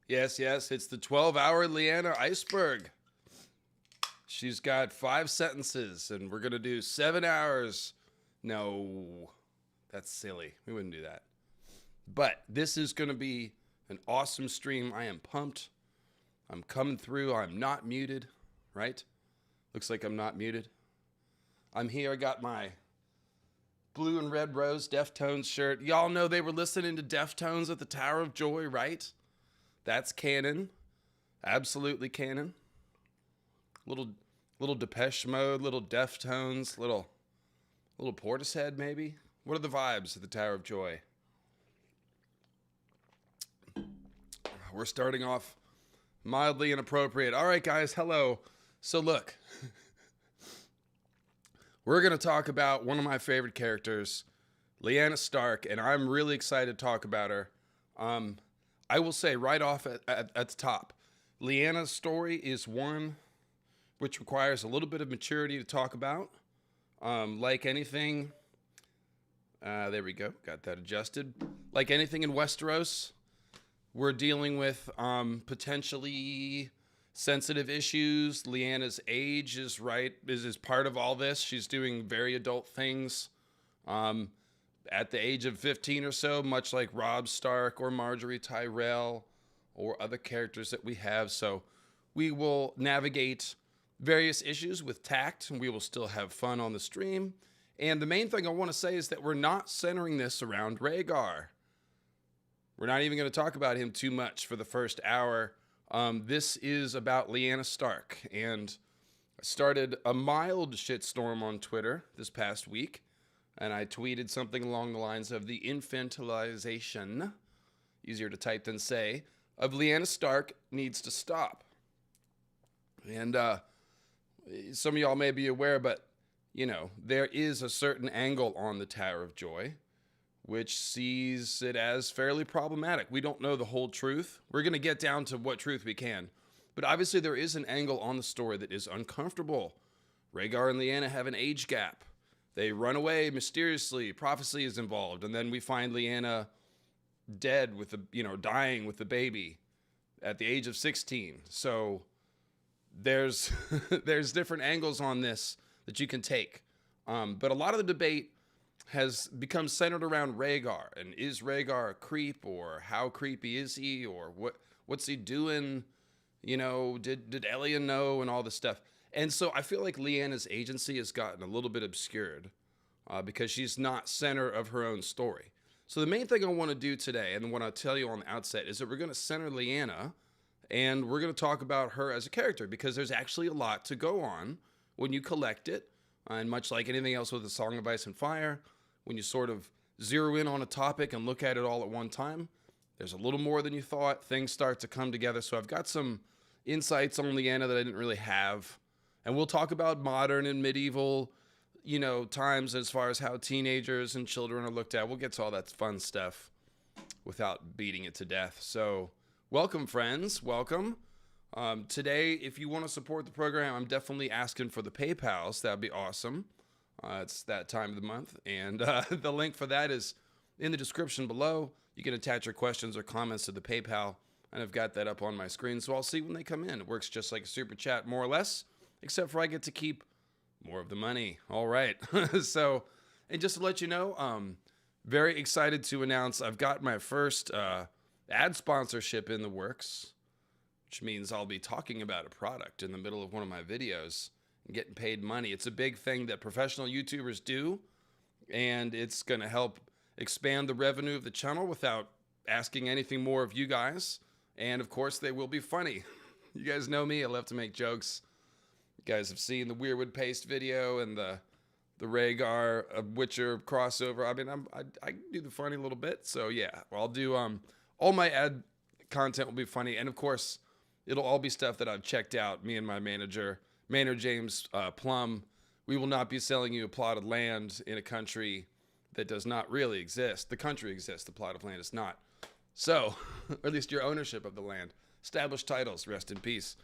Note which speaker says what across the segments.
Speaker 1: Yes, yes, it's the 12-hour Lyanna iceberg. She's got 5 sentences, and we're going to do 7 hours. No, that's silly. We wouldn't do that. But this is going to be an awesome stream. I am pumped. I'm coming through. I'm not muted, right? Looks like I'm not muted. I'm here. I got my blue and red rose Deftones shirt. Y'all know they were listening to Deftones at the Tower of Joy, right? That's canon. Absolutely canon. Little Depeche Mode, little Deftones, little Portishead maybe. What are the vibes at the Tower of Joy? We're starting off mildly inappropriate. All right, guys, hello. So look, we're going to talk about one of my favorite characters, Lyanna Stark, and I'm really excited to talk about her. I will say right off at the top, Lyanna's story is one which requires a little bit of maturity to talk about. Like anything, there we go, got that adjusted. Like anything in Westeros, we're dealing with potentially sensitive issues. Lyanna's age is part of all this. She's doing very adult things. At the age of 15 or so, much like Robb Stark or Margarey Tyrell or other characters that we have. So we will navigate various issues with tact, and we will still have fun on the stream. And the main thing I want to say is that we're not centering this around Rhaegar. We're not even going to talk about him too much for the first hour. This is about Lyanna Stark, and I started a mild shitstorm on Twitter this past week. And I tweeted something along the lines of the infantilization, easier to type than say, of Lyanna Stark needs to stop. And some of y'all may be aware, but, you know, there is a certain angle on the Tower of Joy which sees it as fairly problematic. We don't know the whole truth. We're going to get down to what truth we can. But obviously there is an angle on the story that is uncomfortable. Rhaegar and Lyanna have an age gap. They run away mysteriously. Prophecy is involved. And then we find Lyanna dead with dying with the baby at the age of 16. So there's there's different angles on this that you can take. But a lot of the debate has become centered around Rhaegar. And is Rhaegar a creep, or how creepy is he, or what's he doing? You know, did Elia know, and all this stuff. And so I feel like Lyanna's agency has gotten a little bit obscured because she's not center of her own story. So the main thing I want to do today, and what I'll tell you on the outset, is that we're going to center Lyanna, and we're going to talk about her as a character, because there's actually a lot to go on when you collect it. And much like anything else with A Song of Ice and Fire, when you sort of zero in on a topic and look at it all at one time, there's a little more than you thought. Things start to come together. So I've got some insights on Lyanna that I didn't really have. And we'll talk about modern and medieval, times as far as how teenagers and children are looked at. We'll get to all that fun stuff without beating it to death. So welcome, friends. Welcome. Today, if you want to support the program, I'm definitely asking for the PayPals. That'd be awesome. It's that time of the month. And the link for that is in the description below. You can attach your questions or comments to the PayPal. And I've got that up on my screen, so I'll see when they come in. It works just like a super chat, more or less, except for I get to keep more of the money. All right. So, and just to let you know, very excited to announce I've got my first ad sponsorship in the works, which means I'll be talking about a product in the middle of one of my videos and getting paid money. It's a big thing that professional YouTubers do, and it's going to help expand the revenue of the channel without asking anything more of you guys. And of course, they will be funny. You guys know me. I love to make jokes. You guys have seen the Weirwood Paste video and the Rhaegar Witcher crossover. I mean, I do the funny a little bit. So yeah, well, I'll do all my ad content will be funny, and of course, it'll all be stuff that I've checked out. Me and my manager, Maynard James Plum. We will not be selling you a plot of land in a country that does not really exist. The country exists. The plot of land is not. So, or at least your ownership of the land. Established titles, rest in peace.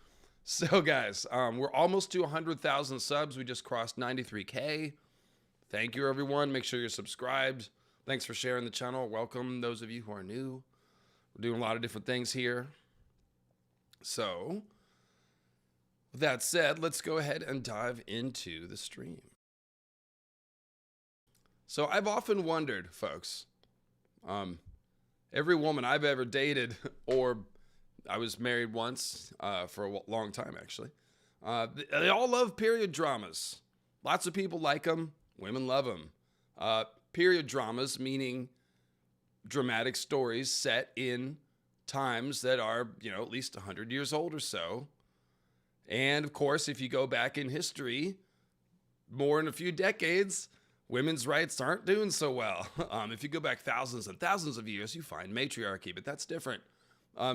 Speaker 1: So guys, we're almost to 100,000 subs. We just crossed 93K. Thank you, everyone. Make sure you're subscribed. Thanks for sharing the channel. Welcome those of you who are new. We're doing a lot of different things here. So, with that said, let's go ahead and dive into the stream. So, I've often wondered, folks, every woman I've ever dated, or I was married once for a long time, actually, they all love period dramas. Lots of people like them. Women love them. Period dramas, meaning dramatic stories set in times that are, at least 100 years old or so. And of course, if you go back in history, more than a few decades, women's rights aren't doing so well. If you go back thousands and thousands of years, you find matriarchy, but that's different.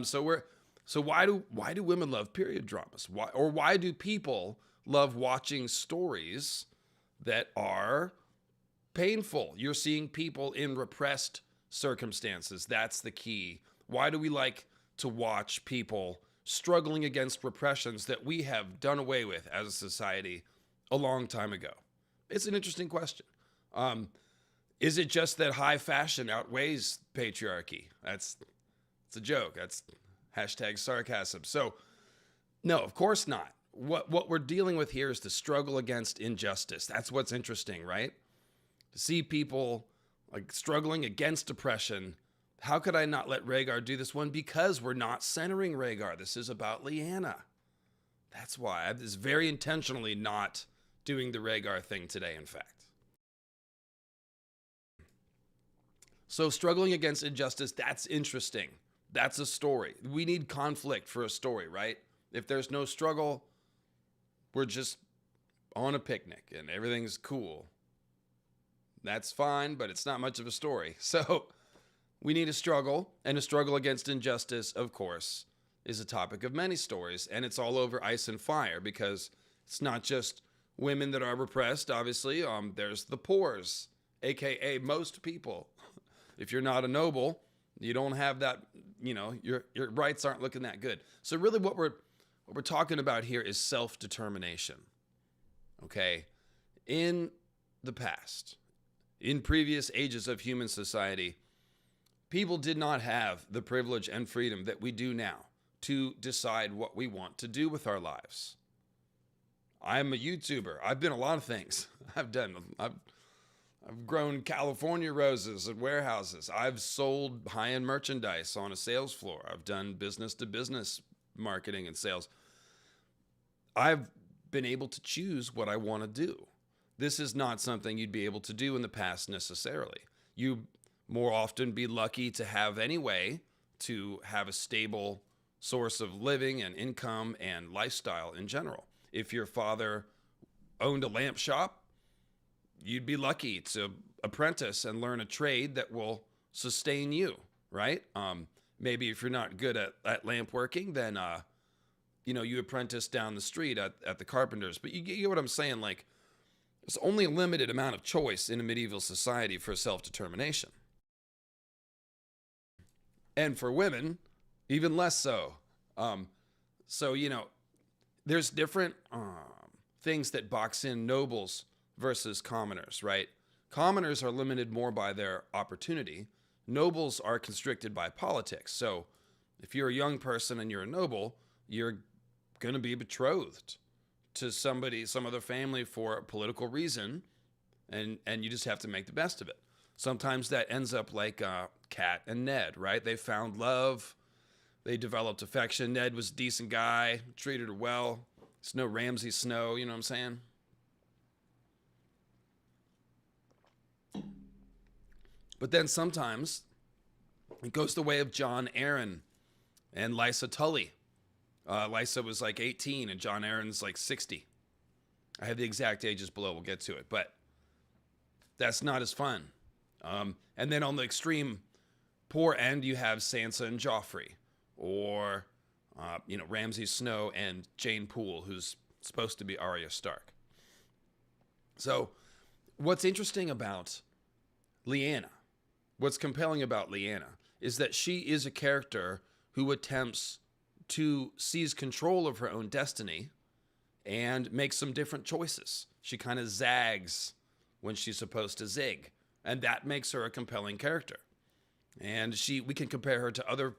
Speaker 1: So why do women love period dramas? Why do people love watching stories that are painful? You're seeing people in repressed circumstances. That's the key. Why do we like to watch people struggling against repressions that we have done away with as a society a long time ago? It's an interesting question. Is it just that high fashion outweighs patriarchy? It's a joke. That's hashtag sarcasm. So, no, of course not. What we're dealing with here is the struggle against injustice. That's what's interesting, right? To see people like struggling against oppression. How could I not let Rhaegar do this one? Because we're not centering Rhaegar. This is about Lyanna. That's why. I'm just very intentionally not doing the Rhaegar thing today, in fact. So struggling against injustice, that's interesting. That's a story. We need conflict for a story, right? If there's no struggle, we're just on a picnic and everything's cool. That's fine, but it's not much of a story. So we need a struggle, and a struggle against injustice, of course, is a topic of many stories, and it's all over Ice and Fire because it's not just women that are repressed, obviously. There's the poors, aka most people. If you're not a noble, you don't have that, your rights aren't looking that good. So really what we're talking about here is self-determination. Okay? In the past, in previous ages of human society, people did not have the privilege and freedom that we do now to decide what we want to do with our lives. I'm a YouTuber. I've been a lot of things. I've grown California roses at warehouses. I've sold high-end merchandise on a sales floor. I've done business-to-business marketing and sales. I've been able to choose what I want to do. This is not something you'd be able to do in the past necessarily. You more often be lucky to have any way to have a stable source of living and income and lifestyle in general. If your father owned a lamp shop, you'd be lucky to apprentice and learn a trade that will sustain you, right? Maybe if you're not good at lamp working, then, you apprentice down the street at the carpenters. But you get what I'm saying? Like, there's only a limited amount of choice in a medieval society for self-determination. And for women, even less so. There's different things that box in nobles versus commoners, right? Commoners are limited more by their opportunity. Nobles are constricted by politics. So if you're a young person and you're a noble, you're going to be betrothed to somebody, some other family for a political reason, and you just have to make the best of it. Sometimes that ends up like Kat and Ned, right? They found love. They developed affection. Ned was a decent guy, treated her well. It's no Ramsay Snow, you know what I'm saying? But then sometimes it goes the way of Jon Arryn and Lysa Tully. Lysa was like 18 and Jon Arryn's like 60. I have the exact ages below. We'll get to it. But that's not as fun. And then on the extreme poor end, you have Sansa and Joffrey. Or, Ramsay Snow and Jane Poole, who's supposed to be Arya Stark. So what's interesting about Lyanna, what's compelling about Lyanna, is that she is a character who attempts to seize control of her own destiny and make some different choices. She kind of zags when she's supposed to zig, and that makes her a compelling character. And we can compare her to other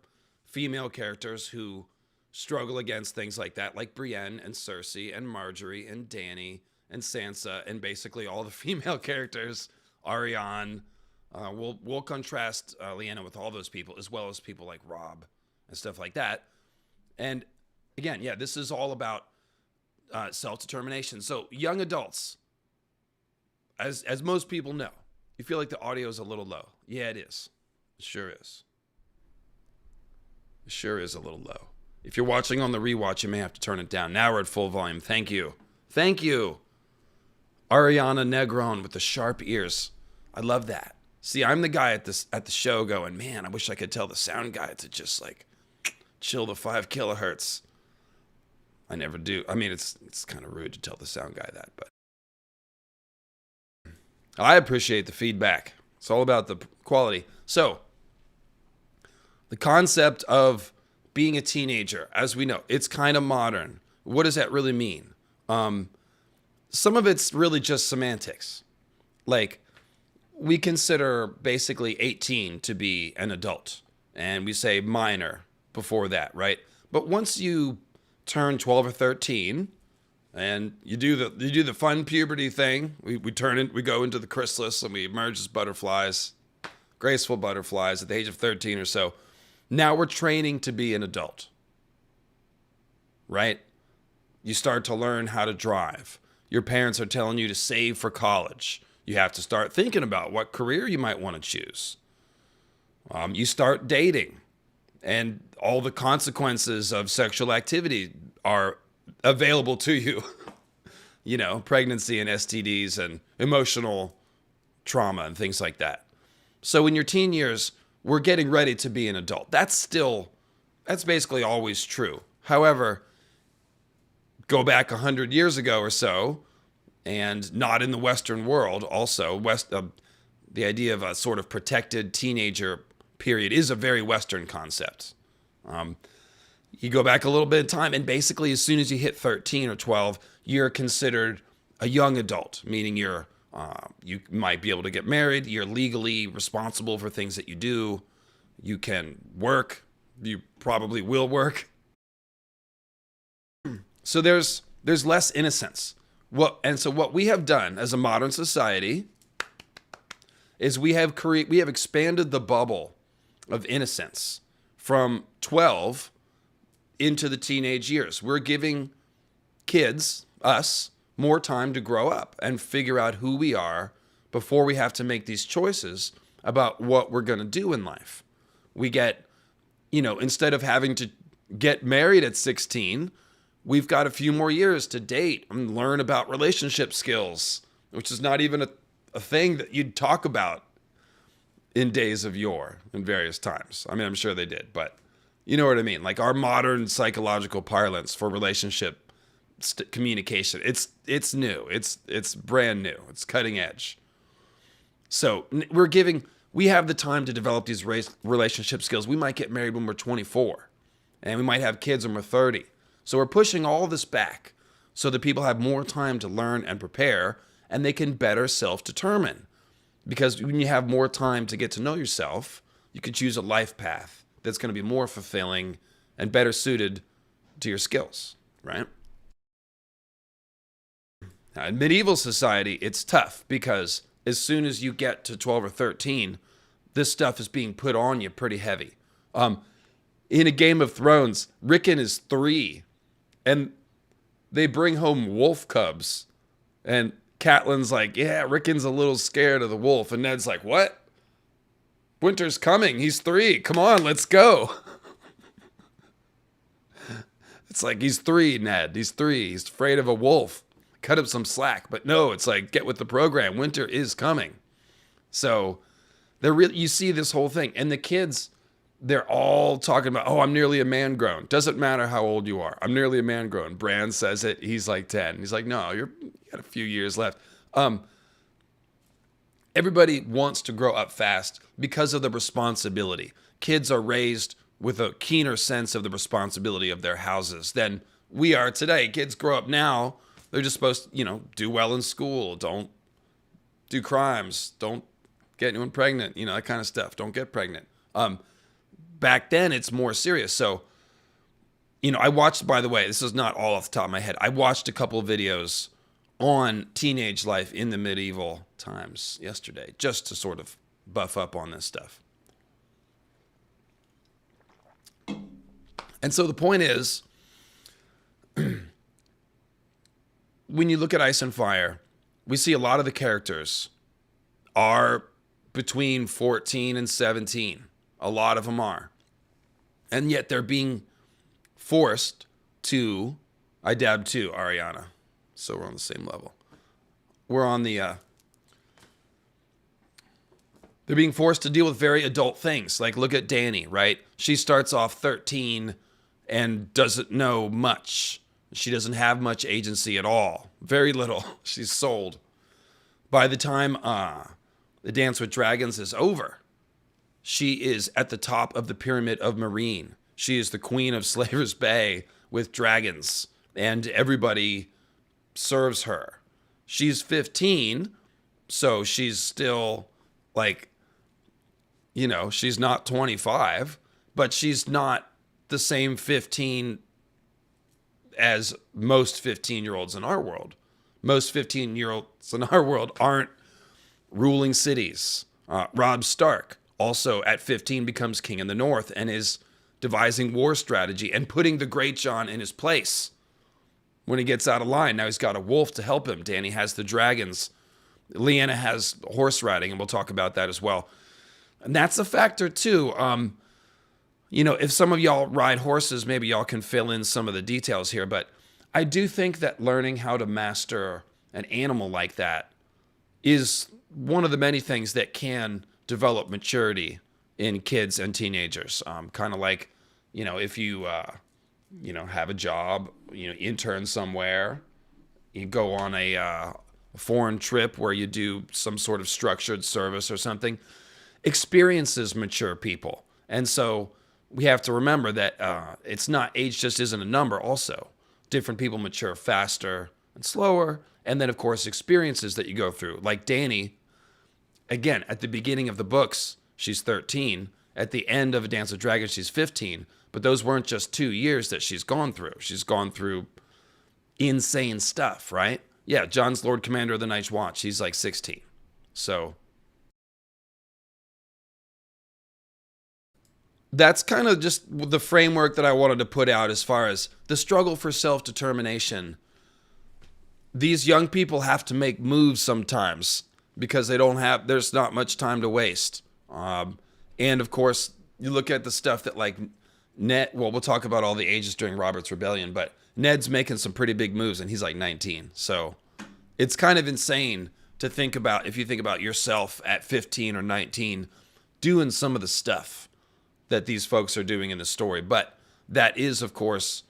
Speaker 1: female characters who struggle against things like that, like Brienne and Cersei and Margarey and Dany and Sansa and basically all the female characters, Arya. We'll contrast Lyanna with all those people, as well as people like Robb and stuff like that. And again, yeah, this is all about self-determination. So young adults, as most people know, you feel like the audio is a little low. Yeah, it is. It sure is. It sure is a little low. If you're watching on the rewatch, you may have to turn it down. Now we're at full volume. Thank you. Thank you. Ariana Negron with the sharp ears. I love that. See, I'm the guy at the show going, man, I wish I could tell the sound guy to just like chill the 5 kilohertz. I never do. I mean, it's kind of rude to tell the sound guy that, but I appreciate the feedback. It's all about the quality. So, the concept of being a teenager, as we know, it's kind of modern. What does that really mean? Some of it's really just semantics. Like, we consider basically 18 to be an adult, and we say minor before that, right? But once you turn 12 or 13, and you do the fun puberty thing, we go into the chrysalis and we emerge as butterflies, graceful butterflies at the age of 13 or so. Now we're training to be an adult, right? You start to learn how to drive. Your parents are telling you to save for college. You have to start thinking about what career you might want to choose. You start dating, and all the consequences of sexual activity are available to you. You know, pregnancy and STDs and emotional trauma and things like that. So in your teen years, we're getting ready to be an adult. That's basically always true. However, go back 100 years ago or so, and not in the Western world also, the idea of a sort of protected teenager period is a very Western concept. You go back a little bit in time, and basically as soon as you hit 13 or 12, you're considered a young adult, meaning you might be able to get married, you're legally responsible for things that you do, you can work, you probably will work. So there's less innocence. So what we have done as a modern society is we have expanded the bubble of innocence from 12 into the teenage years. We're giving kids, us, more time to grow up and figure out who we are before we have to make these choices about what we're going to do in life. We get, instead of having to get married at 16, we've got a few more years to date and learn about relationship skills, which is not even a thing that you'd talk about in days of yore in various times. I mean, I'm sure they did, but you know what I mean? Like our modern psychological parlance for relationship communication, it's new. It's brand new. It's cutting edge. So we have the time to develop these relationship skills. We might get married when we're 24, and we might have kids when we're 30. So we're pushing all this back so that people have more time to learn and prepare, and they can better self-determine. Because when you have more time to get to know yourself, you can choose a life path that's going to be more fulfilling and better suited to your skills, right? Now, in medieval society, it's tough because as soon as you get to 12 or 13, this stuff is being put on you pretty heavy. In a Game of Thrones, Rickon is 3, and they bring home wolf cubs, and Catelyn's like, yeah, Rickon's a little scared of the wolf, and Ned's like, what? Winter's coming. He's 3. Come on, let's go. It's like, he's 3, Ned. He's 3. He's afraid of a wolf. Cut him some slack. But no, it's like, get with the program. Winter is coming. So you see this whole thing. And the kids, they're all talking about, oh, I'm nearly a man grown. Doesn't matter how old you are. I'm nearly a man grown. Bran says it. He's like 10. He's like, no, you got a few years left. Everybody wants to grow up fast because of the responsibility. Kids are raised with a keener sense of the responsibility of their houses than we are today. Kids grow up now. They're just supposed to, do well in school. Don't do crimes. Don't get anyone pregnant. That kind of stuff. Don't get pregnant. Back then, it's more serious. So I watched, by the way, this is not all off the top of my head. I watched a couple of videos on teenage life in the medieval times yesterday, just to sort of buff up on this stuff. And so the point is, when you look at Ice and Fire, we see a lot of the characters are between 14 and 17. A lot of them are. And yet they're being forced to, I dabbed too, Ariana. So we're on the same level. We're on the, they're being forced to deal with very adult things. Like, look at Dany, right? She starts off 13 and doesn't know much. She doesn't have much agency at all. Very little. She's sold. By the time the Dance with Dragons is over, she is at the top of the pyramid of Meereen. She is the queen of Slaver's Bay with dragons, and everybody serves her. She's 15, so she's still like, she's not 25, but she's not the same 15 as most 15-year-olds in our world. Most 15-year-olds in our world aren't ruling cities. Robb Stark also at 15 becomes king in the north and is devising war strategy and putting the Great John in his place when he gets out of line. Now he's got a wolf to help him. Dany has the dragons. Lyanna has horse riding, and we'll talk about that as well. And that's a factor too. If some of y'all ride horses, maybe y'all can fill in some of the details here, but I do think that learning how to master an animal like that is one of the many things that can develop maturity in kids and teenagers. Kind of like, if you, have a job, intern somewhere, you go on a foreign trip where you do some sort of structured service or something. Experiences mature people. And so we have to remember that it's not, age just isn't a number also. Different people mature faster and slower. And then, of course, experiences that you go through. Like Dany, again, at the beginning of the books, she's 13. At the end of A Dance with Dragons, she's 15. But those weren't just 2 years that she's gone through. She's gone through insane stuff, right? Yeah, Jon's Lord Commander of the Night's Watch. He's like 16. So that's kind of just the framework that I wanted to put out as far as the struggle for self-determination. These young people have to make moves sometimes because there's not much time to waste. And of course, you look at the stuff that like Ned, well, we'll talk about all the ages during Robert's Rebellion, but Ned's making some pretty big moves and he's like 19. So it's kind of insane to think about, if you think about yourself at 15 or 19, doing some of the stuff that these folks are doing in the story. But that is, of course,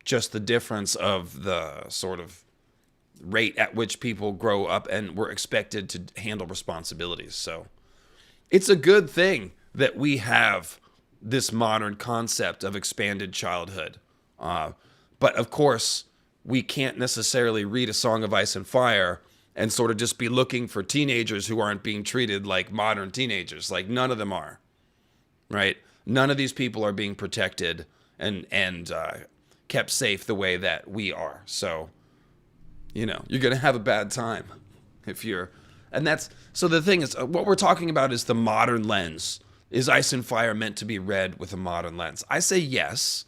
Speaker 1: just the difference of the sort of rate at which people grow up and were expected to handle responsibilities. So it's a good thing that we have this modern concept of expanded childhood. But of course, we can't necessarily read A Song of Ice and Fire and sort of just be looking for teenagers who aren't being treated like modern teenagers. Like, none of them are, right? None of these people are being protected and kept safe the way that we are. So, you're going to have a bad time if you're... And that's... So the thing is, what we're talking about is the modern lens. Is Ice and Fire meant to be read with a modern lens? I say yes,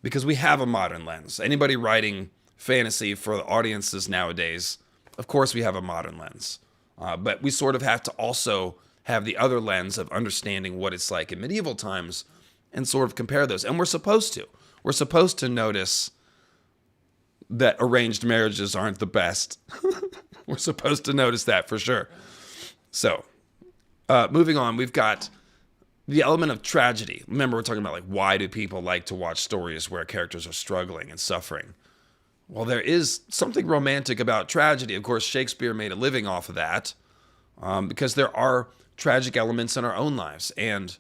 Speaker 1: because we have a modern lens. Anybody writing fantasy for the audiences nowadays, of course we have a modern lens. But we sort of have to also have the other lens of understanding what it's like in medieval times and sort of compare those. And we're supposed to. We're supposed to notice that arranged marriages aren't the best. We're supposed to notice that for sure. So, moving on, we've got the element of tragedy. Remember, we're talking about like, why do people like to watch stories where characters are struggling and suffering? Well, there is something romantic about tragedy. Of course, Shakespeare made a living off of that, because there are tragic elements in our own lives. And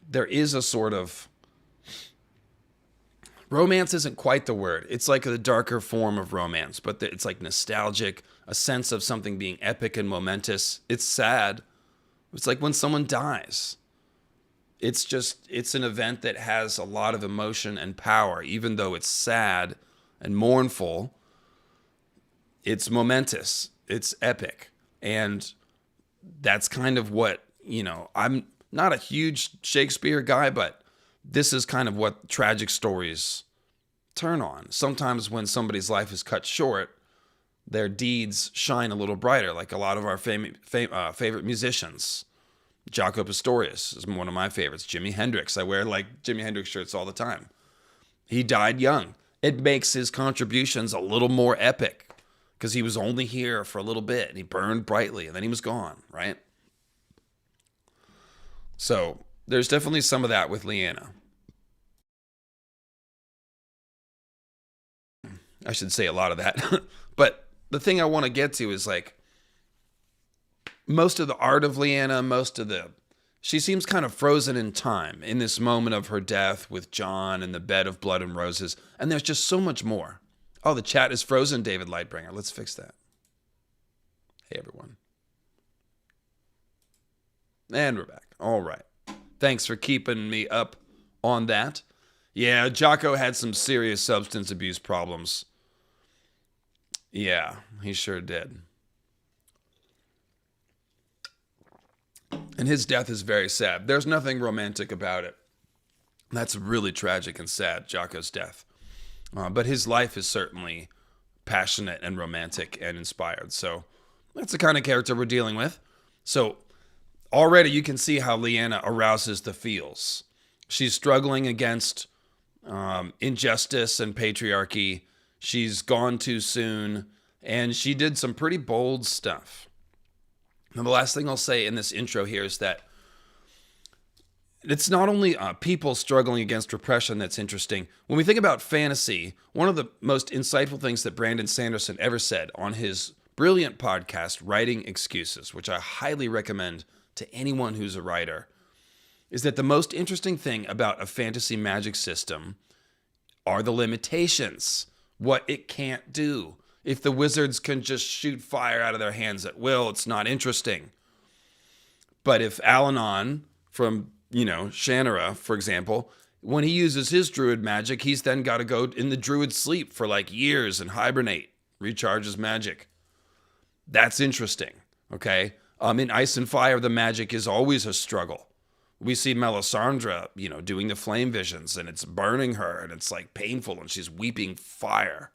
Speaker 1: there is a sort of... Romance isn't quite the word. It's like the darker form of romance, but it's like nostalgic, a sense of something being epic and momentous. It's sad. It's like when someone dies. it's an event that has a lot of emotion and power. Even though it's sad and mournful, it's momentous, it's epic. And that's kind of what, I'm not a huge Shakespeare guy, but this is kind of what tragic stories turn on. Sometimes when somebody's life is cut short, their deeds shine a little brighter, like a lot of our favorite musicians. Jaco Pastorius is one of my favorites. Jimi Hendrix. I wear like Jimi Hendrix shirts all the time. He died young. It makes his contributions a little more epic because he was only here for a little bit and he burned brightly and then he was gone, right? So there's definitely some of that with Lyanna. I should say a lot of that. But the thing I want to get to is like most of the art of Lyanna, she seems kind of frozen in time in this moment of her death with Jon and the bed of blood and roses. And there's just so much more. Oh, the chat is frozen, David Lightbringer. Let's fix that. Hey, everyone. And we're back. All right. Thanks for keeping me up on that. Yeah, Jaco had some serious substance abuse problems. Yeah, he sure did. And his death is very sad. There's nothing romantic about it. That's really tragic and sad, Jaco's death. But his life is certainly passionate and romantic and inspired. So that's the kind of character we're dealing with. So already you can see how Lyanna arouses the feels. She's struggling against injustice and patriarchy. She's gone too soon. And she did some pretty bold stuff. Now, the last thing I'll say in this intro here is that it's not only people struggling against repression that's interesting. When we think about fantasy, one of the most insightful things that Brandon Sanderson ever said on his brilliant podcast, Writing Excuses, which I highly recommend to anyone who's a writer, is that the most interesting thing about a fantasy magic system are the limitations, what it can't do. If the wizards can just shoot fire out of their hands at will, it's not interesting. But if Alanon from, Shannara, for example, when he uses his druid magic, he's then got to go in the druid sleep for like years and hibernate, recharge his magic. That's interesting, okay? In Ice and Fire, the magic is always a struggle. We see Melisandre, doing the flame visions, and it's burning her, and it's like painful, and she's weeping fire.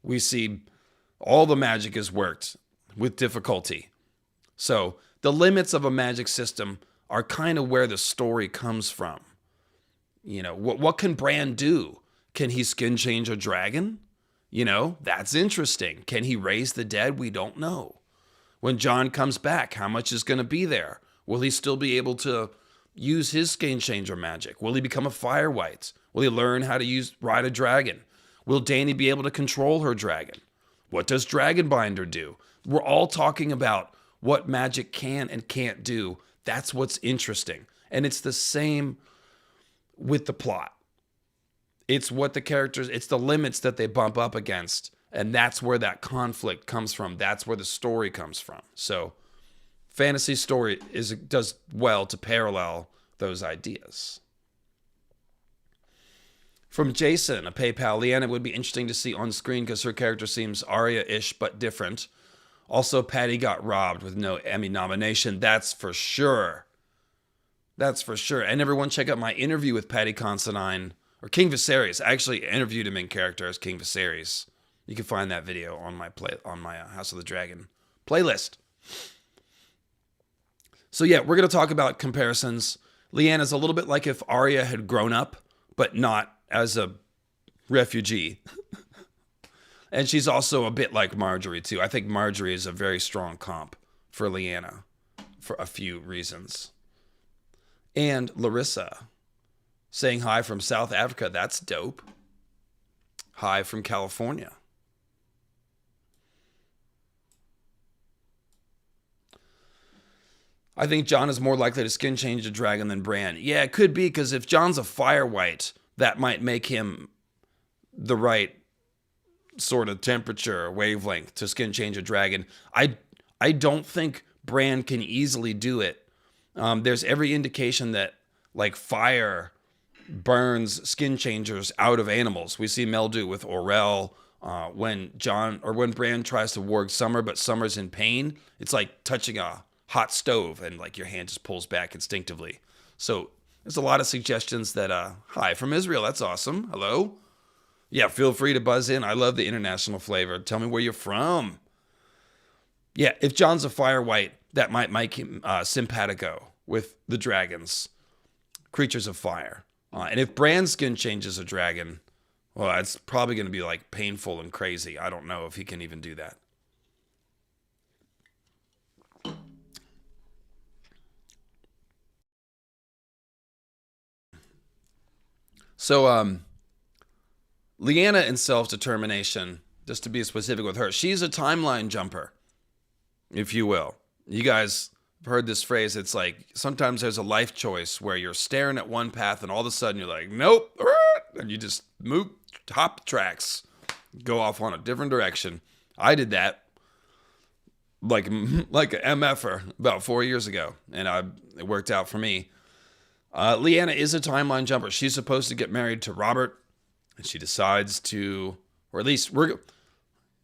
Speaker 1: We see all the magic is worked with difficulty. So the limits of a magic system are kind of where the story comes from. What can Bran do? Can he skin change a dragon? That's interesting. Can he raise the dead? We don't know. When Jon comes back, how much is going to be there? Will he still be able to use his skin changer magic? Will he become a fire wight? Will he learn how to ride a dragon? Will Dany be able to control her dragon? What does Dragonbinder do? We're all talking about what magic can and can't do. That's what's interesting. And it's the same with the plot. It's what the characters, it's the limits that they bump up against. And that's where that conflict comes from. That's where the story comes from. So fantasy story does well to parallel those ideas. From Jason, a PayPal, Lyanna would be interesting to see on screen because her character seems Arya-ish but different. Also, Patty got robbed with no Emmy nomination. That's for sure. That's for sure. And everyone check out my interview with Patty Considine, or King Viserys. I actually interviewed him in character as King Viserys. You can find that video on my House of the Dragon playlist. So yeah, we're going to talk about comparisons. Lyanna's a little bit like if Arya had grown up, but not as a refugee. And she's also a bit like Margarey, too. I think Margarey is a very strong comp for Lyanna for a few reasons. And Larissa saying hi from South Africa. That's dope. Hi from California. I think Jon is more likely to skin change a dragon than Bran. Yeah, it could be, because if Jon's a fire wight, that might make him the right sort of temperature wavelength to skin change a dragon. I don't think Bran can easily do it. There's every indication that like fire burns skin changers out of animals. We see Mel do with Orell. When Bran tries to warg Summer, but Summer's in pain, it's like touching a hot stove and like your hand just pulls back instinctively. So there's a lot of suggestions that, hi from Israel. That's awesome. Hello. Yeah, feel free to buzz in. I love the international flavor. Tell me where you're from. Yeah, if Jon's a fire white, that might make him simpatico with the dragons, creatures of fire. And if Bran's skin changes a dragon, well, it's probably going to be like painful and crazy. I don't know if he can even do that. So, Lyanna in Self-Determination, just to be specific with her, she's a timeline jumper, if you will. You guys have heard this phrase. It's like sometimes there's a life choice where you're staring at one path and all of a sudden you're like, nope, and you just move, hop tracks, go off on a different direction. I did that like an MFer about 4 years ago, and it worked out for me. Lyanna is a timeline jumper. She's supposed to get married to Robert, and she decides to, or at least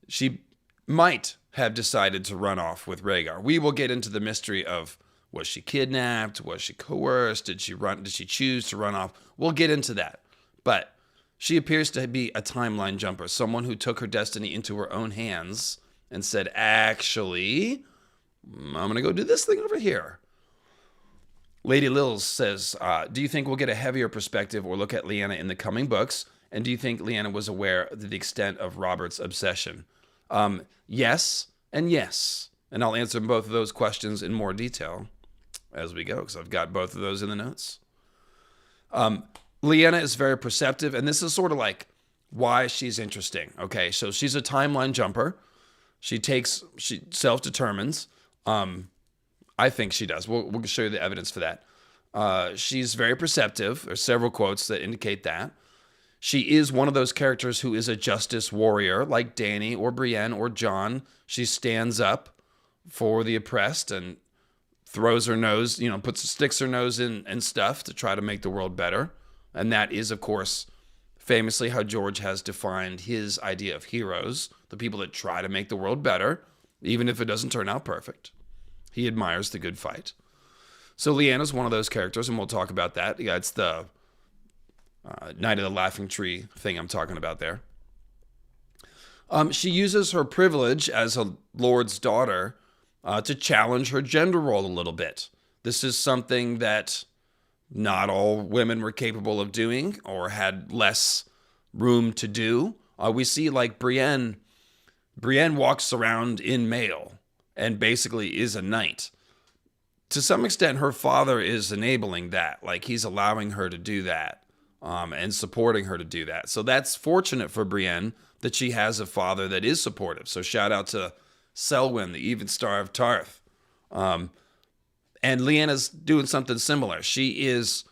Speaker 1: she might have decided to run off with Rhaegar. We will get into the mystery of, was she kidnapped? Was she coerced? Did she choose to run off? We'll get into that. But she appears to be a timeline jumper, someone who took her destiny into her own hands and said, actually, I'm going to go do this thing over here. Lady Lils says, do you think we'll get a heavier perspective or look at Lyanna in the coming books? And do you think Lyanna was aware of the extent of Robert's obsession? Yes and yes. And I'll answer both of those questions in more detail as we go, because I've got both of those in the notes. Lyanna is very perceptive, and this is sort of like why she's interesting. Okay, so she's a timeline jumper. She self-determines. I think she does. We'll show you the evidence for that. She's very perceptive. There's several quotes that indicate that. She is one of those characters who is a justice warrior, like Dany or Brienne or Jon. She stands up for the oppressed and throws her nose, sticks her nose in stuff to try to make the world better. And that is, of course, famously how George has defined his idea of heroes, the people that try to make the world better, even if it doesn't turn out perfect. He admires the good fight. So Lyanna's one of those characters, and we'll talk about that. Yeah, it's the Night of the Laughing Tree thing I'm talking about there. She uses her privilege as a lord's daughter to challenge her gender role a little bit. This is something that not all women were capable of doing or had less room to do. We see like Brienne walks around in mail and basically is a knight. To some extent, her father is enabling that. Like he's allowing her to do that. And supporting her to do that. So that's fortunate for Brienne that she has a father that is supportive. So shout out to Selwyn, the even star of Tarth. And Lyanna's doing something similar. She is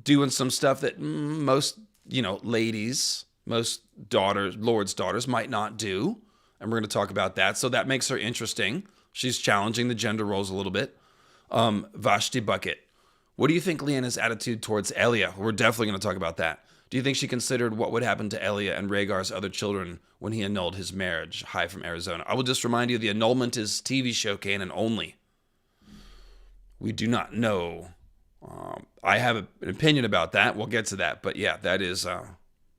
Speaker 1: doing some stuff that most, ladies, most lords' daughters might not do. And we're going to talk about that. So that makes her interesting. She's challenging the gender roles a little bit. Vashti Bucket. What do you think Lyanna's attitude towards Elia? We're definitely going to talk about that. Do you think she considered what would happen to Elia and Rhaegar's other children when he annulled his marriage? Hi from Arizona. I will just remind you, the annulment is TV show canon only. We do not know. I have an opinion about that. We'll get to that. But yeah, that is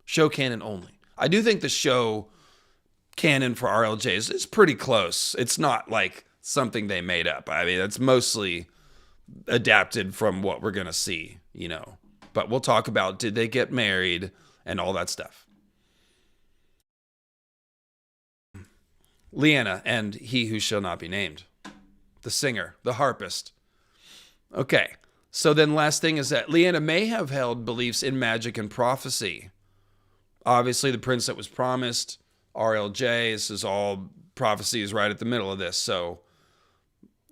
Speaker 1: show canon only. I do think the show canon for RLJs is pretty close. It's not like something they made up. I mean, it's mostly adapted from what we're going to see, But we'll talk about, did they get married and all that stuff. Lyanna and he who shall not be named. The singer, the harpist. Okay, so then last thing is that Lyanna may have held beliefs in magic and prophecy. Obviously, the prince that was promised, RLJ, this is all prophecy is right at the middle of this, so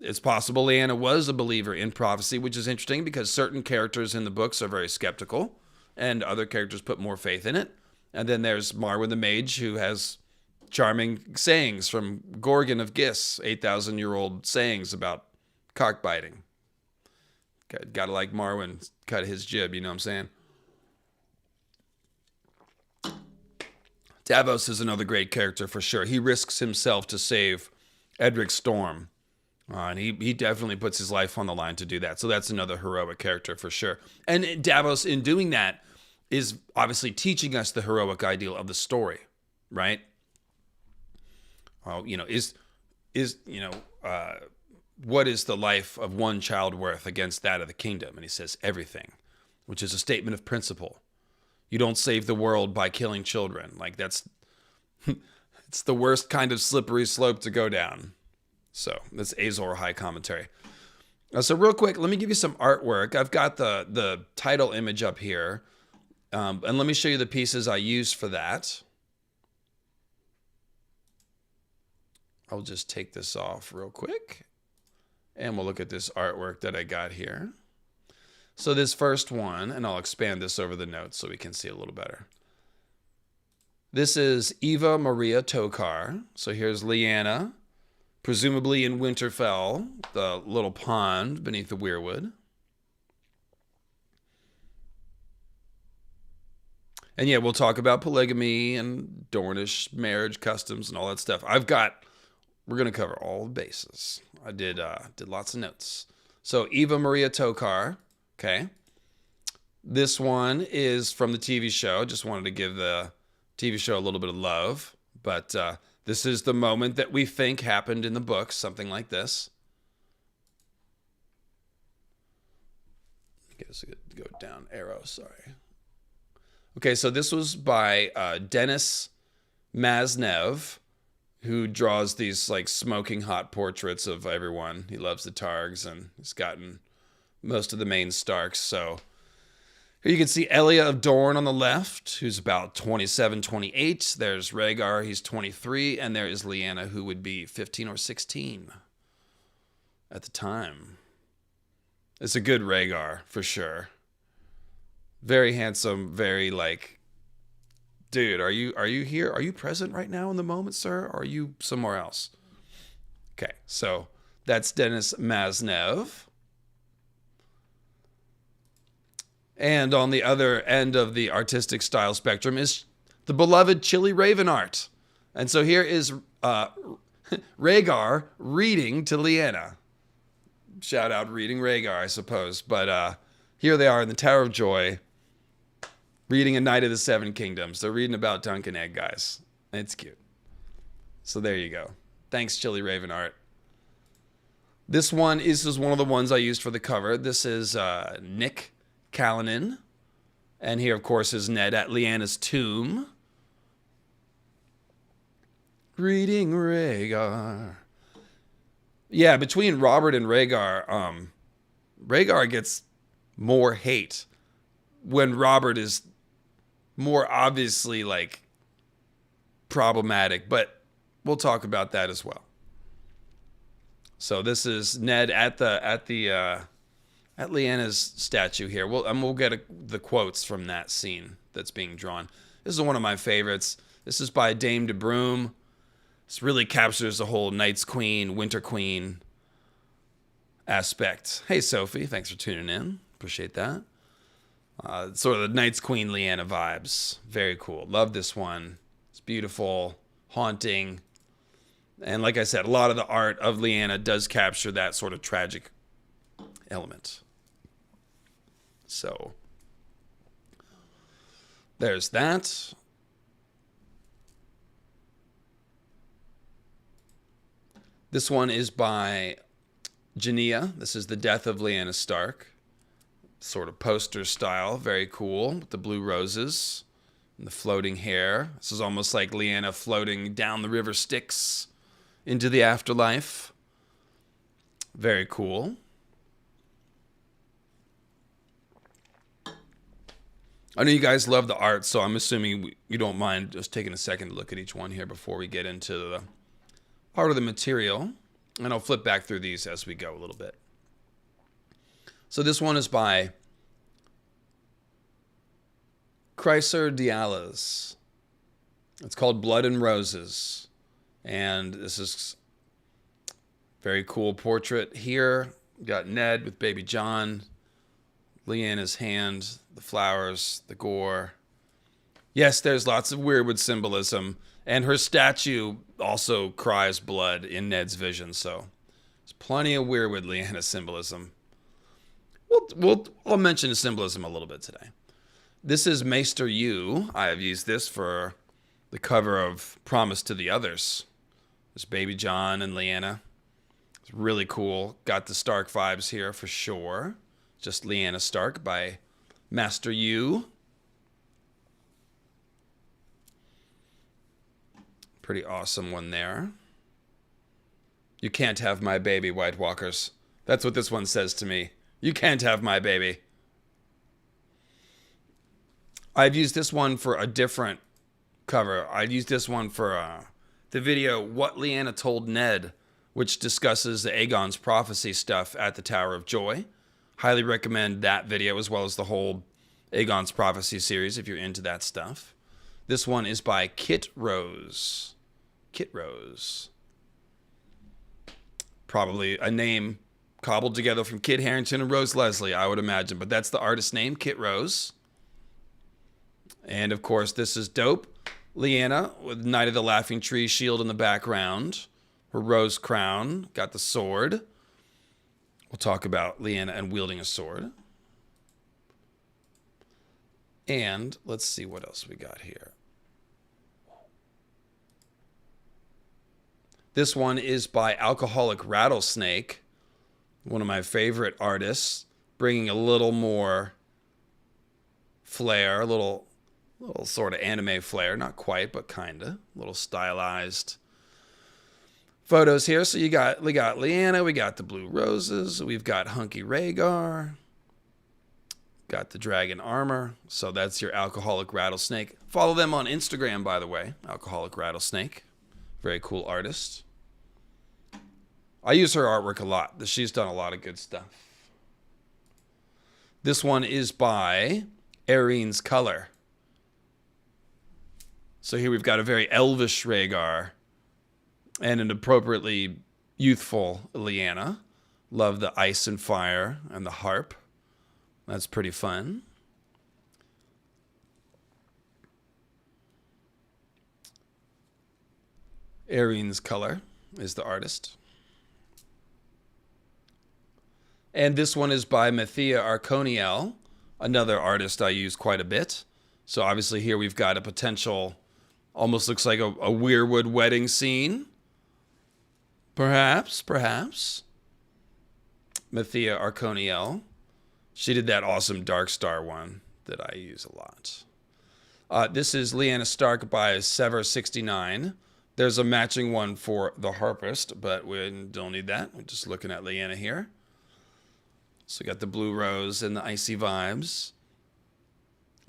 Speaker 1: it's possible Lyanna was a believer in prophecy, which is interesting because certain characters in the books are very skeptical and other characters put more faith in it. And then there's Marwyn the Mage, who has charming sayings from Gorgon of Gis, 8,000-year-old sayings about cockbiting. Gotta like Marwyn cut his jib, you know what I'm saying? Davos is another great character for sure. He risks himself to save Edric Storm. And he definitely puts his life on the line to do that. So that's another heroic character for sure. And Davos, in doing that, is obviously teaching us the heroic ideal of the story, right? What is the life of one child worth against that of the kingdom? And he says everything, which is a statement of principle. You don't save the world by killing children. Like that's, it's the worst kind of slippery slope to go down. So that's Azor High commentary. So real quick, let me give you some artwork. I've got the title image up here. And let me show you the pieces I used for that. I'll just take this off real quick. And we'll look at this artwork that I got here. So this first one, and I'll expand this over the notes so we can see a little better. This is Eva Maria Tokar. So here's Lyanna, presumably in Winterfell, the little pond beneath the weirwood. And yeah, we'll talk about polygamy and Dornish marriage customs and all that stuff. We're going to cover all the bases. I did lots of notes. So Eva Maria Tokar, okay. This one is from the TV show. Just wanted to give the TV show a little bit of love. But this is the moment that we think happened in the books, something like this. I guess I could go down arrow, sorry. Okay, so this was by Denis Maznev, who draws these like smoking hot portraits of everyone. He loves the Targs and he's gotten most of the main Starks. So here you can see Elia of Dorne on the left, who's about 27, 28. There's Rhaegar, he's 23. And there is Lyanna, who would be 15 or 16 at the time. It's a good Rhaegar, for sure. Very handsome, very like, dude, are you here? Are you present right now in the moment, sir? Or are you somewhere else? Okay, so that's Denis Maznev. And on the other end of the artistic style spectrum is the beloved Chili Raven art. And so here is Rhaegar reading to Lyanna. Shout out reading Rhaegar, I suppose. But here they are in the Tower of Joy, reading A Knight of the Seven Kingdoms. They're reading about Dunk and Egg, guys. It's cute. So there you go. Thanks, Chili Raven art. This is one of the ones I used for the cover. This is Nick Kalinin. And here, of course, is Ned at Lyanna's tomb. Reading Rhaegar. Yeah, between Robert and Rhaegar, Rhaegar gets more hate when Robert is more obviously like problematic, but we'll talk about that as well. So this is Ned at Lyanna's statue here. We'll get the quotes from that scene that's being drawn. This is one of my favorites. This is by Dame de Broom. This really captures the whole Night's Queen, Winter Queen aspect. Hey, Sophie, thanks for tuning in. Appreciate that. Sort of the Night's Queen Lyanna vibes. Very cool. Love this one. It's beautiful, haunting. And like I said, a lot of the art of Lyanna does capture that sort of tragic element. So there's that. This one is by Jania. This is The Death of Lyanna Stark. Sort of poster style. Very cool. With the blue roses and the floating hair. This is almost like Lyanna floating down the river Styx into the afterlife. Very cool. I know you guys love the art, so I'm assuming you don't mind just taking a second to look at each one here before we get into the part of the material. And I'll flip back through these as we go a little bit. So this one is by Chryser Dialas. It's called Blood and Roses. And this is very cool portrait here. We've got Ned with baby John. Lyanna's hand, the flowers, the gore. Yes, there's lots of weirwood symbolism, and her statue also cries blood in Ned's vision, so there's plenty of weirwood Lyanna symbolism. I'll mention the symbolism a little bit today. This is Maester Yu. I have used this for the cover of Promise to the Others. There's Baby John and Lyanna. It's really cool. Got the Stark vibes here for sure. Just Lyanna Stark by Master Yu. Pretty awesome one there. You can't have my baby, White Walkers. That's what this one says to me. You can't have my baby. I've used this one for a different cover. I've used this one for the video What Lyanna Told Ned, which discusses the Aegon's prophecy stuff at the Tower of Joy. Highly recommend that video as well as the whole Aegon's prophecy series if you're into that stuff. This one is by Kit Rose. Kit Rose. Probably a name cobbled together from Kit Harington and Rose Leslie, I would imagine. But that's the artist name, Kit Rose. And, of course, this is dope. Lyanna with Knight of the Laughing Tree shield in the background. Her rose crown. Got the sword. We'll talk about Lyanna and wielding a sword. And let's see what else we got here. This one is by Alcoholic Rattlesnake, one of my favorite artists, bringing a little more flair, a little sort of anime flair, not quite, but kinda, a little stylized photos here. So we got Lyanna, we got the blue roses, we've got hunky Rhaegar, got the dragon armor. So that's your Alcoholic Rattlesnake. Follow them on Instagram, by the way, Alcoholic Rattlesnake. Very cool artist. I use her artwork a lot. She's done a lot of good stuff. This one is by Aerine's Color. So here we've got a very elvish Rhaegar and an appropriately youthful Lyanna. Love the ice and fire and the harp. That's pretty fun. Aerine's Color is the artist. And this one is by Mathia Arconiel, another artist I use quite a bit. So obviously here we've got a potential, almost looks like a weirwood wedding scene. Perhaps. Mathia Arconiel. She did that awesome Dark Star one that I use a lot. This is Lyanna Stark by Sever69. There's a matching one for the harpist, but we don't need that. We're just looking at Lyanna here. So we got the blue rose and the icy vibes.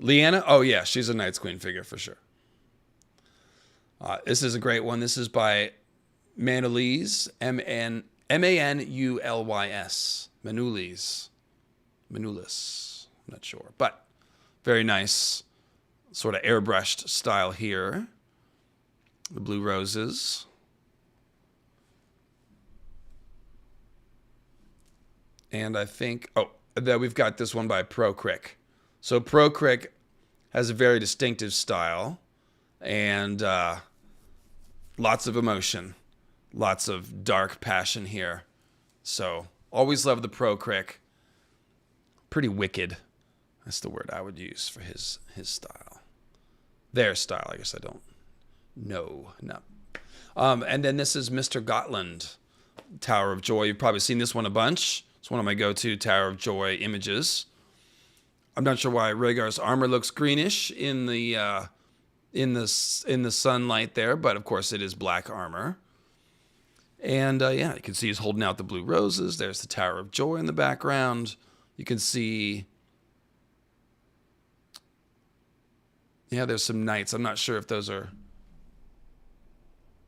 Speaker 1: Lyanna, oh yeah, she's a Night's Queen figure for sure. This is a great one. This is by Manulys, Manulys. Manulys, I'm not sure. But very nice sort of airbrushed style here. The blue roses. And I think, that we've got this one by Pro Crick. So Pro Crick has a very distinctive style and lots of emotion, lots of dark passion here. So always love the Pro Crick. Pretty wicked. That's the word I would use for his style. Their style, I guess I don't know. No. And then this is Mr. Gotland, Tower of Joy. You've probably seen this one a bunch. It's one of my go-to Tower of Joy images. I'm not sure why Rhaegar's armor looks greenish in the sunlight there, but of course it is black armor. And yeah, you can see he's holding out the blue roses. There's the Tower of Joy in the background. You can see, yeah, there's some knights. I'm not sure if those are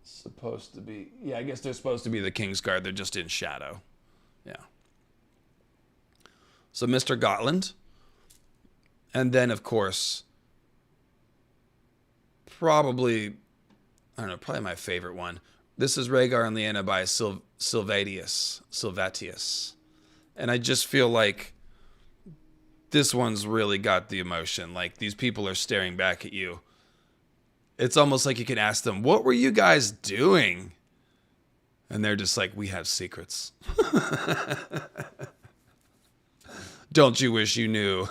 Speaker 1: supposed to be. Yeah, I guess they're supposed to be the Kingsguard. They're just in shadow. Yeah. So Mr. Gotland. And then, of course, probably my favorite one. This is Rhaegar and Lyanna by Silvatius. And I just feel like this one's really got the emotion. Like, these people are staring back at you. It's almost like you can ask them, what were you guys doing? And they're just like, we have secrets. Don't you wish you knew?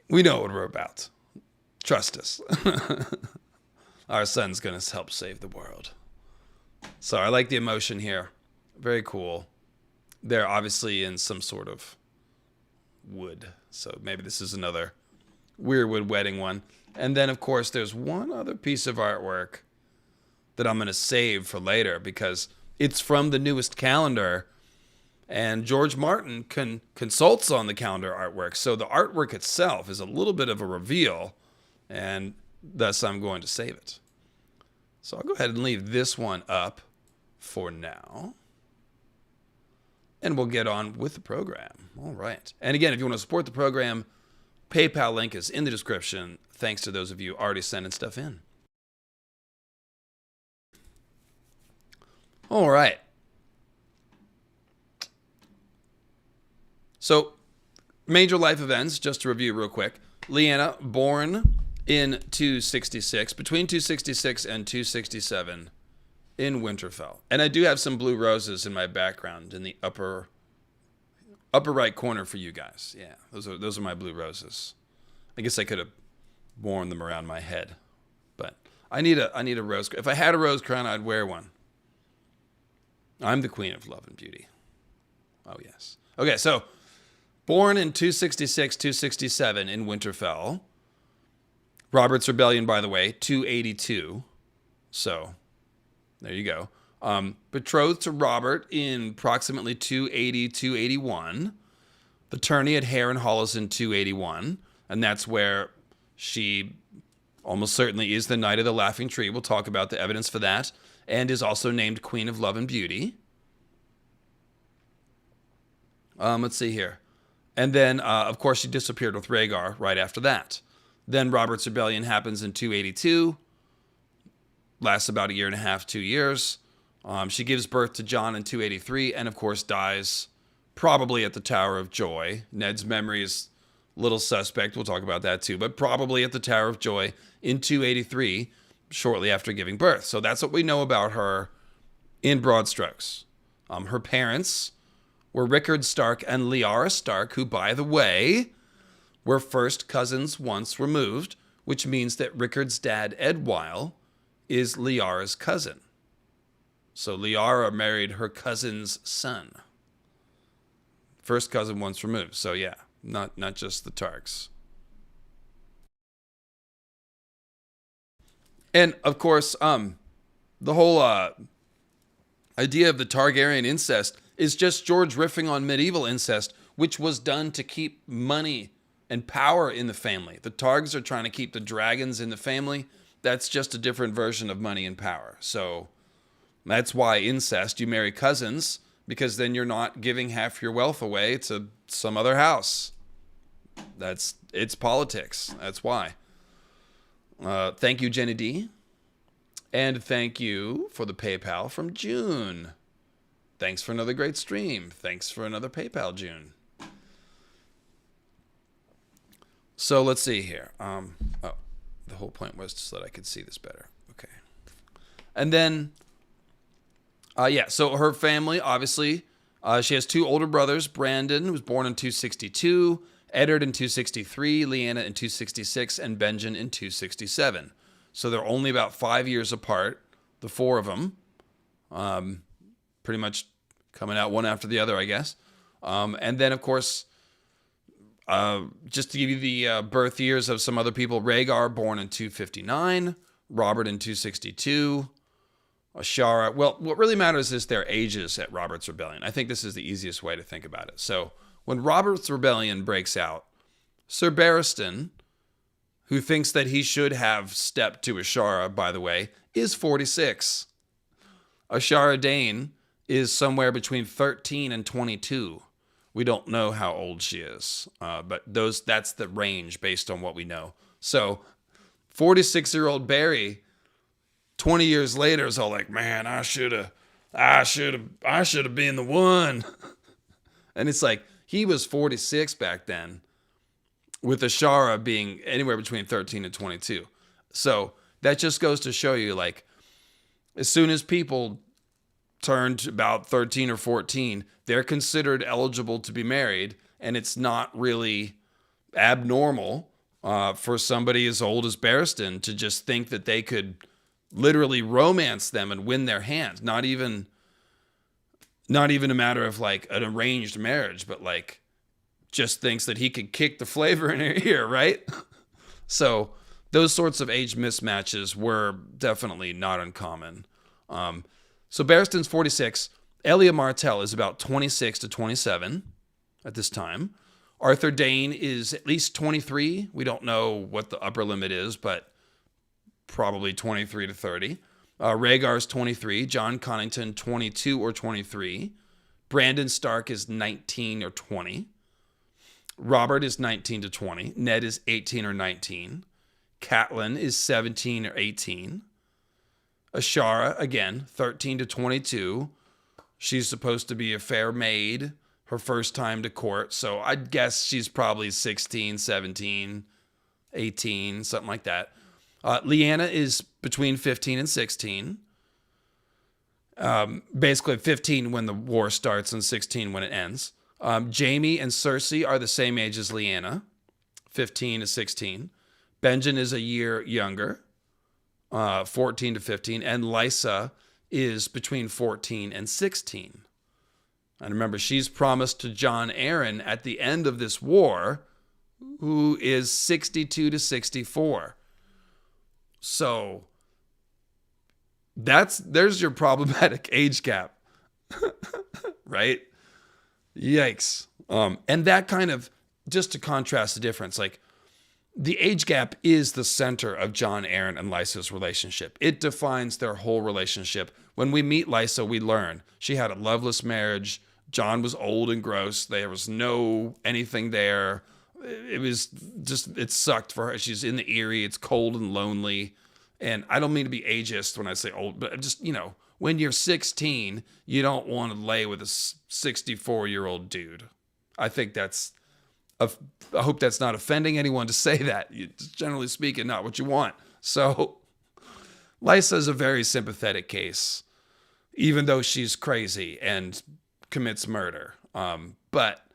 Speaker 1: We know what we're about. Trust us. Our son's going to help save the world. So I like the emotion here. Very cool. They're obviously in some sort of wood. So maybe this is another Weirwood wedding one. And then, of course, there's one other piece of artwork that I'm going to save for later because it's from the newest calendar. And George Martin consults on the calendar artwork. So the artwork itself is a little bit of a reveal. And thus, I'm going to save it. So I'll go ahead and leave this one up for now. And we'll get on with the program. All right. And again, if you want to support the program, PayPal link is in the description. Thanks to those of you already sending stuff in. All right. So, major life events, just to review real quick. Lyanna, born in 266, between 266 and 267 in Winterfell. And I do have some blue roses in my background in the upper right corner for you guys. Yeah, those are my blue roses. I guess I could have worn them around my head, but I need a rose. If I had a rose crown, I'd wear one. I'm the queen of love and beauty. Oh yes. Okay, so born in 266, 267 in Winterfell. Robert's Rebellion, by the way, 282. So there you go. Betrothed to Robert in approximately 280, 281. The tourney at Harrenhal is in 281. And that's where she almost certainly is the Knight of the Laughing Tree. We'll talk about the evidence for that. And is also named Queen of Love and Beauty. Let's see here. And then, of course, she disappeared with Rhaegar right after that. Then Robert's Rebellion happens in 282. Lasts about a year and a half, 2 years. She gives birth to Jon in 283 and, of course, dies probably at the Tower of Joy. Ned's memory is a little suspect. We'll talk about that too. But probably at the Tower of Joy in 283, shortly after giving birth. So that's what we know about her in broad strokes. Her parents were Rickard Stark and Lyanna Stark, who, by the way, were first cousins once removed, which means that Rickard's dad, Edwyle, is Lyanna's cousin. So Lyanna married her cousin's son. First cousin once removed. So yeah, not just the Tarks. And of course, the whole idea of the Targaryen incest is just George riffing on medieval incest, which was done to keep money and power in the family. The Targs are trying to keep the dragons in the family. That's just a different version of money and power. So that's why incest, you marry cousins, because then you're not giving half your wealth away to some other house. It's politics. That's why. Thank you, Jenny D. And thank you for the PayPal from June. Thanks for another great stream. Thanks for another PayPal, June. So let's see here. The whole point was so that I could see this better. Okay. And then, so her family, obviously, she has two older brothers. Brandon, who was born in 262, Eddard in 263, Lyanna in 266, and Benjen in 267. So they're only about 5 years apart, the four of them. Pretty much coming out one after the other, I guess. And then, of course, just to give you the birth years of some other people, Rhaegar, born in 259, Robert in 262, Ashara. Well, what really matters is their ages at Robert's Rebellion. I think this is the easiest way to think about it. So when Robert's Rebellion breaks out, Sir Barristan, who thinks that he should have stepped to Ashara, by the way, is 46. Ashara Dane is somewhere between 13 and 22. We don't know how old she is, but that's the range based on what we know. So 46-year-old Barry, 20 years later, is all like, man, I should have been the one. And it's like, he was 46 back then, with Ashara being anywhere between 13 and 22. So that just goes to show you, like, as soon as people turned about 13 or 14, they're considered eligible to be married, and it's not really abnormal for somebody as old as Barristan to just think that they could literally romance them and win their hand. Not even a matter of like an arranged marriage, but like just thinks that he could kick the flavor in her ear, right? So those sorts of age mismatches were definitely not uncommon. So Barristan's 46. Elia Martell is about 26 to 27 at this time. Arthur Dayne is at least 23. We don't know what the upper limit is, but probably 23 to 30. Rhaegar's 23. Jon Connington, 22 or 23. Brandon Stark is 19 or 20. Robert is 19 to 20. Ned is 18 or 19. Catelyn is 17 or 18. Ashara, again, 13 to 22. She's supposed to be a fair maid, her first time to court. So I'd guess she's probably 16, 17, 18, something like that. Lyanna is between 15 and 16. Basically 15 when the war starts and 16 when it ends. Jaime and Cersei are the same age as Lyanna, 15 to 16. Benjen is a year younger, 14 to 15. And Lysa is between 14 and 16. And remember, she's promised to Jon Arryn at the end of this war, who is 62 to 64. So there's your problematic age gap, right? Yikes. And that kind of, just to contrast the difference, like the age gap is the center of Jon Arryn and Lysa's relationship. It defines their whole relationship. When we meet Lysa, we learn she had a loveless marriage. Jon was old and gross. There was no anything there. It was just, it sucked for her. She's in the Eyrie. It's cold and lonely. And I don't mean to be ageist when I say old, but just, when you're 16, you don't want to lay with a 64-year-old dude. I think I hope that's not offending anyone to say that. It's generally speaking, not what you want. So Lysa is a very sympathetic case, even though she's crazy and commits murder. But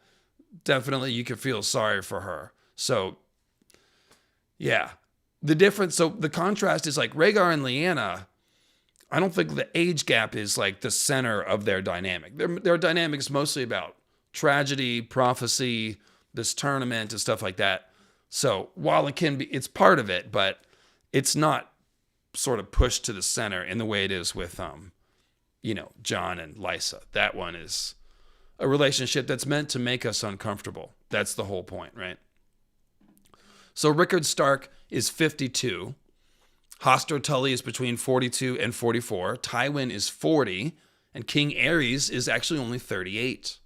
Speaker 1: definitely you can feel sorry for her. So yeah, the difference. So the contrast is like Rhaegar and Lyanna. I don't think the age gap is like the center of their dynamic. Their dynamic is mostly about tragedy, prophecy, this tournament and stuff like that. So while it can be, it's part of it, but it's not sort of pushed to the center in the way it is with, Jon and Lysa. That one is a relationship that's meant to make us uncomfortable. That's the whole point, right? So Rickard Stark is 52. Hoster Tully is between 42 and 44. Tywin is 40. And King Aerys is actually only 38.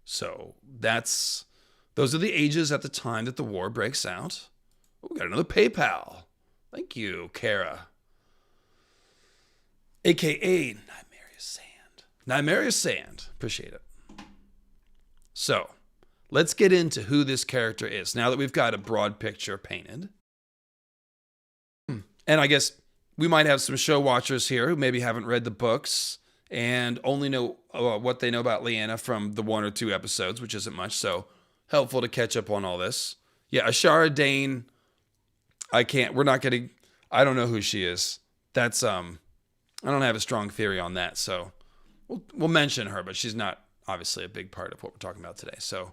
Speaker 1: So those are the ages at the time that the war breaks out. Oh, we got another PayPal. Thank you, Kara. AKA Nymerious Sand. Appreciate it. So, let's get into who this character is now that we've got a broad picture painted. And I guess we might have some show watchers here who maybe haven't read the books and only know what they know about Lyanna from the 1 or 2 episodes, which isn't much, so helpful to catch up on all this. Yeah, Ashara Dayne, I don't know who she is. That's, I don't have a strong theory on that, so we'll mention her, but she's not obviously a big part of what we're talking about today. So,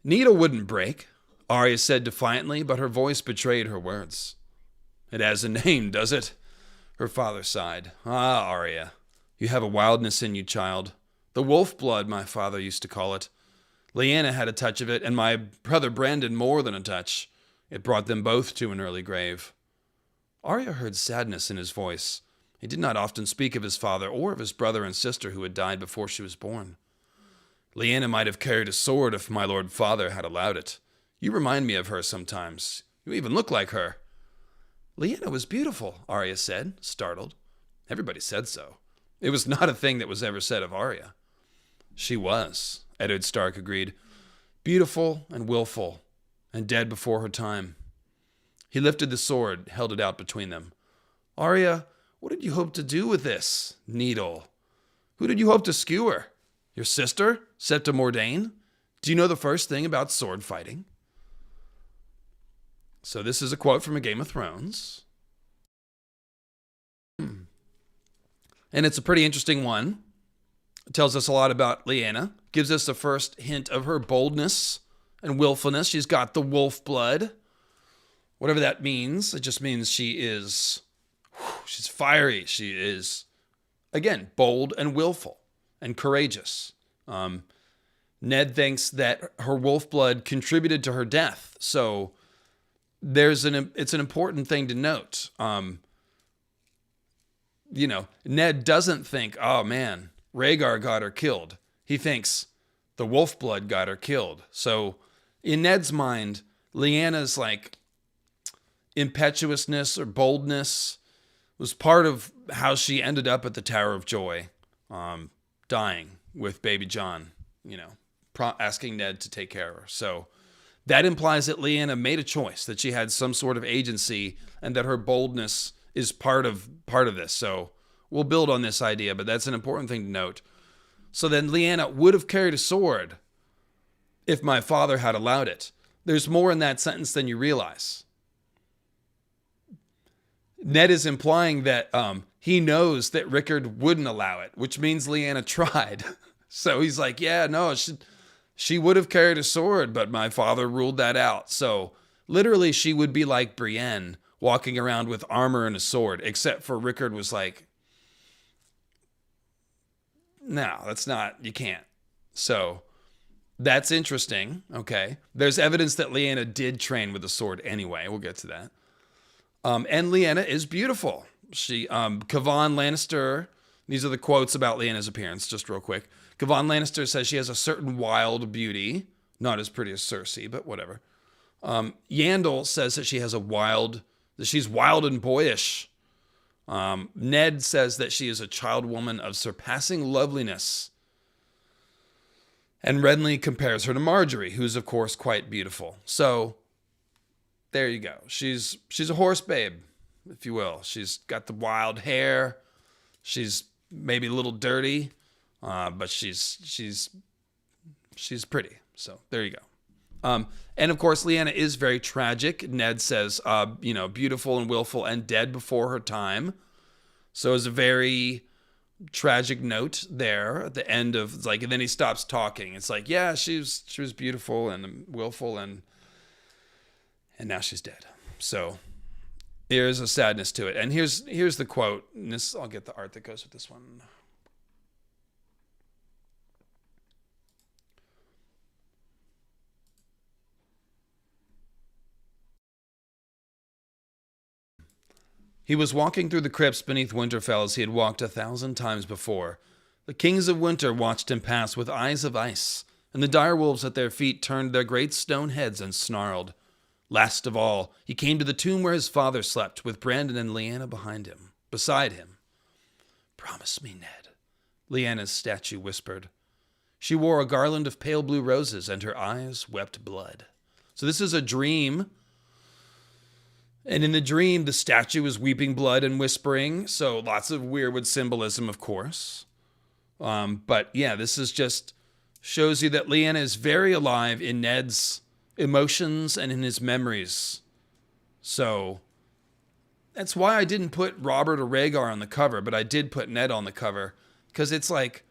Speaker 1: needle wouldn't break, Arya said defiantly, but her voice betrayed her words. It has a name, does it? Her father sighed. Ah, Arya, you have a wildness in you, child. The wolf blood, my father used to call it. Lyanna had a touch of it, and my brother Brandon more than a touch. It brought them both to an early grave. Arya heard sadness in his voice. He did not often speak of his father or of his brother and sister who had died before she was born. Lyanna might have carried a sword if my lord father had allowed it. You remind me of her sometimes. You even look like her. Lyanna was beautiful, Arya said, startled. Everybody said so. It was not a thing that was ever said of Arya. She was, Eddard Stark agreed. Beautiful and willful, and dead before her time. He lifted the sword, held it out between them. Arya, what did you hope to do with this needle? Who did you hope to skewer? Your sister, Septa Mordain? Do you know the first thing about sword fighting? So this is a quote from a Game of Thrones. And it's a pretty interesting one. It tells us a lot about Lyanna. Gives us the first hint of her boldness and willfulness. She's got the wolf blood. Whatever that means. It just means she's fiery. She is, again, bold and willful and courageous. Ned thinks that her wolf blood contributed to her death. So it's an important thing to note. Ned doesn't think, oh man, Rhaegar got her killed. He thinks the wolf blood got her killed. So in Ned's mind, Lyanna's like impetuousness or boldness was part of how she ended up at the Tower of Joy, dying with baby Jon, asking Ned to take care of her. So that implies that Lyanna made a choice, that she had some sort of agency, and that her boldness is part of this. So we'll build on this idea, but that's an important thing to note. So then Lyanna would have carried a sword if my father had allowed it. There's more in that sentence than you realize. Ned is implying that he knows that Rickard wouldn't allow it, which means Lyanna tried. So he's like, yeah, no, she would have carried a sword, but my father ruled that out. So literally she would be like Brienne, walking around with armor and a sword, except for Rickard was like, no, that's not, you can't. So that's interesting. Okay. There's evidence that Lyanna did train with a sword anyway. We'll get to that. And Lyanna is beautiful. She, Kavan Lannister, these are the quotes about Lyanna's appearance, just real quick. Kavan Lannister says she has a certain wild beauty, not as pretty as Cersei, but whatever. Yandel says that she's wild and boyish. Ned says that she is a child woman of surpassing loveliness. And Renly compares her to Margarey, who's of course quite beautiful. So there you go. She's a horse babe, if you will. She's got the wild hair. She's maybe a little dirty, but she's pretty. So there you go. And of course, Lyanna is very tragic. Ned says, beautiful and willful and dead before her time. So it's a very tragic note there at the end of and then he stops talking. It's like, yeah, she was beautiful and willful and now she's dead. So there's a sadness to it. And here's the quote. And I'll get the art that goes with this one. He was walking through the crypts beneath Winterfell as he had walked 1,000 times before. The kings of winter watched him pass with eyes of ice, and the direwolves at their feet turned their great stone heads and snarled. Last of all, he came to the tomb where his father slept, with Brandon and Lyanna beside him. Promise me, Ned, Lyanna's statue whispered. She wore a garland of pale blue roses, and her eyes wept blood. So this is a dream. And in the dream, the statue is weeping blood and whispering. So lots of weird symbolism, of course. But yeah, this is just shows you that Lyanna is very alive in Ned's emotions and in his memories. So that's why I didn't put Robert or Rhaegar on the cover, but I did put Ned on the cover. Because it's like,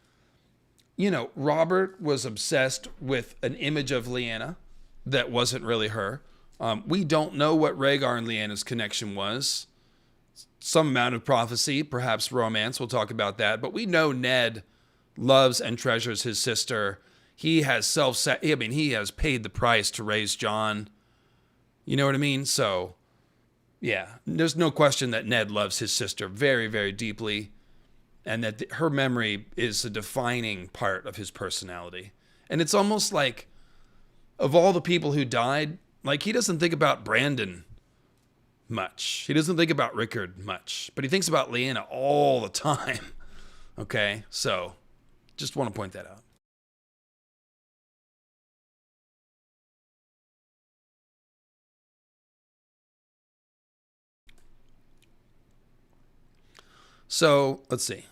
Speaker 1: Robert was obsessed with an image of Lyanna that wasn't really her. We don't know what Rhaegar and Lyanna's connection was. Some amount of prophecy, perhaps romance. We'll talk about that. But we know Ned loves and treasures his sister. He has he has paid the price to raise Jon. You know what I mean? So, yeah, there's no question that Ned loves his sister very, very deeply. And that her memory is a defining part of his personality. And it's almost like, of all the people who died, he doesn't think about Brandon much. He doesn't think about Rickard much. But he thinks about Lyanna all the time. Okay? So, just want to point that out. So let's see.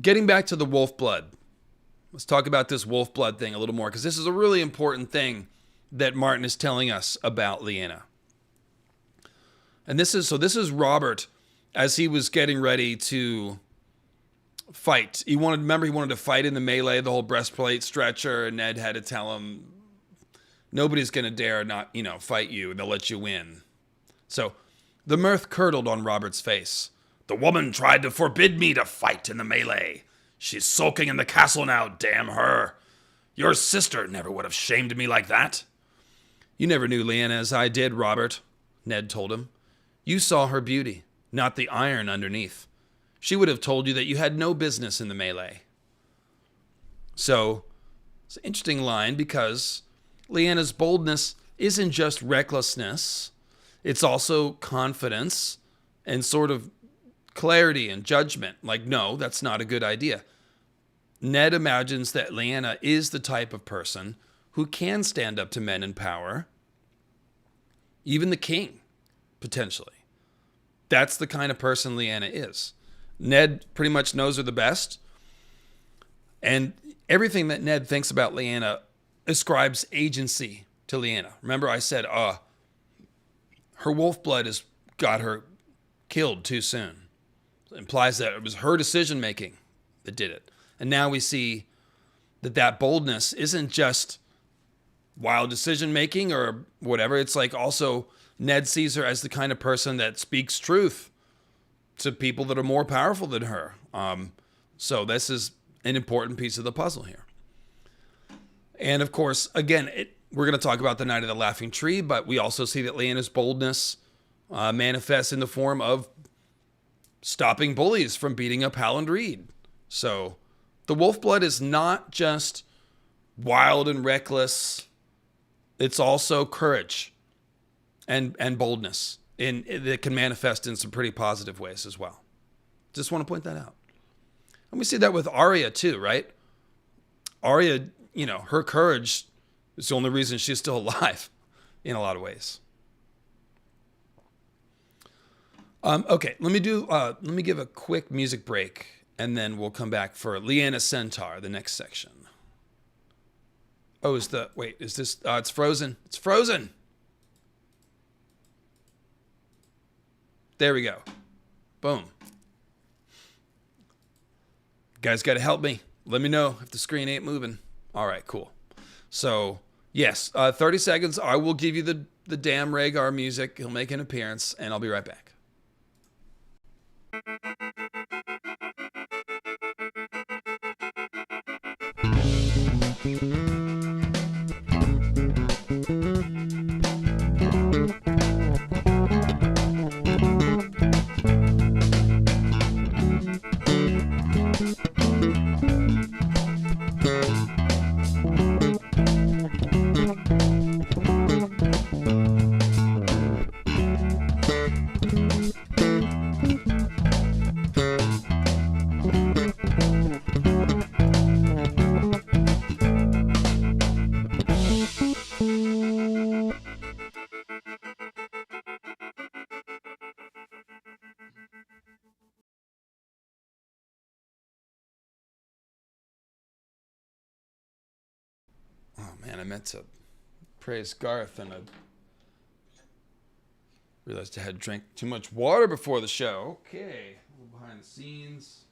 Speaker 1: Getting back to the wolf blood. Let's talk about this wolf blood thing a little more, because this is a really important thing that Martin is telling us about Lyanna. And this is Robert as he was getting ready to fight. He wanted to fight in the melee, the whole breastplate stretcher, and Ned had to tell him, nobody's going to dare not, fight you, and they'll let you win. So the mirth curdled on Robert's face. The woman tried to forbid me to fight in the melee. She's sulking in the castle now, damn her. Your sister never would have shamed me like that. You never knew Lyanna as I did, Robert, Ned told him. You saw her beauty, not the iron underneath. She would have told you that you had no business in the melee. So, it's an interesting line because Lyanna's boldness isn't just recklessness. It's also confidence and sort of clarity and judgment. Like, no, that's not a good idea. Ned imagines that Lyanna is the type of person who can stand up to men in power, even the king, potentially. That's the kind of person Lyanna is. Ned pretty much knows her the best, and everything that Ned thinks about Lyanna ascribes agency to Lyanna. Remember I said, her wolf blood has got her killed too soon. It implies that it was her decision-making that did it. And now we see that boldness isn't just wild decision-making or whatever. It's like also Ned sees her as the kind of person that speaks truth to people that are more powerful than her. So this is an important piece of the puzzle here. And of course, again, we're going to talk about the Night of the Laughing Tree, but we also see that Lyanna's boldness manifests in the form of stopping bullies from beating up Howland Reed. So the wolf blood is not just wild and reckless. It's also courage and boldness that can manifest in some pretty positive ways as well. Just want to point that out. And we see that with Arya too, right? Arya, her courage is the only reason she's still alive in a lot of ways. Okay, let me give a quick music break, and then we'll come back for Lyanna Centaur, the next section. Oh, is this, it's frozen. It's frozen. There we go. Boom. You guys got to help me. Let me know if the screen ain't moving. All right, cool. So, yes, 30 seconds. I will give you the damn Rhaegar music. He'll make an appearance, and I'll be right back. Man, I meant to praise Garth, and I realized I had drank too much water before the show. Okay, a little behind the scenes.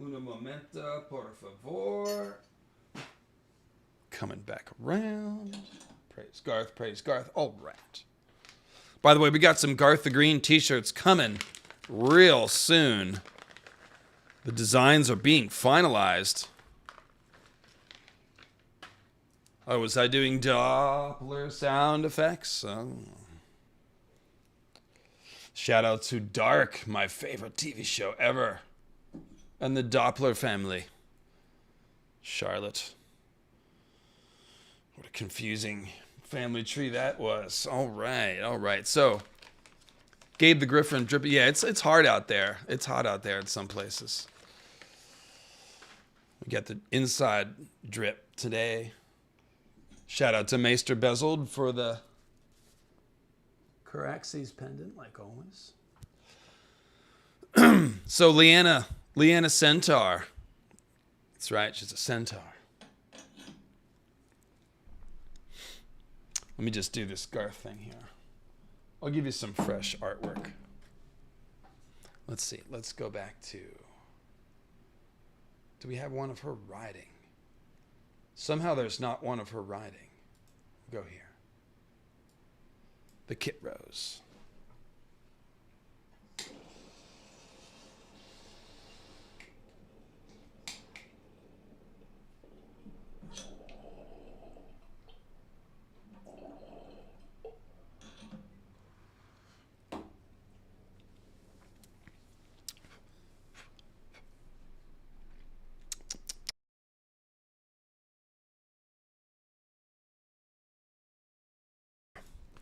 Speaker 1: Una momento, por favor. Coming back around. Praise Garth, praise Garth. All right. By the way, we got some Garth the Green t-shirts coming real soon. The designs are being finalized. Oh, was I doing Doppler sound effects? Oh. Shout out to Dark, my favorite TV show ever. And the Doppler family. Charlotte. What a confusing family tree that was. All right. So, Gabe the Griffin dripping. Yeah, it's hard out there. It's hot out there in some places. We got the inside drip today. Shout out to Maester Bezold for the
Speaker 2: Caraxes pendant, like always.
Speaker 1: So Lyanna Centaur. That's right, she's a centaur. Let me just do this Garth thing here. I'll give you some fresh artwork. Let's see. Let's go back to... Do we have one of her riding? Somehow there's not one of her riding. Go here. The Kit Rose.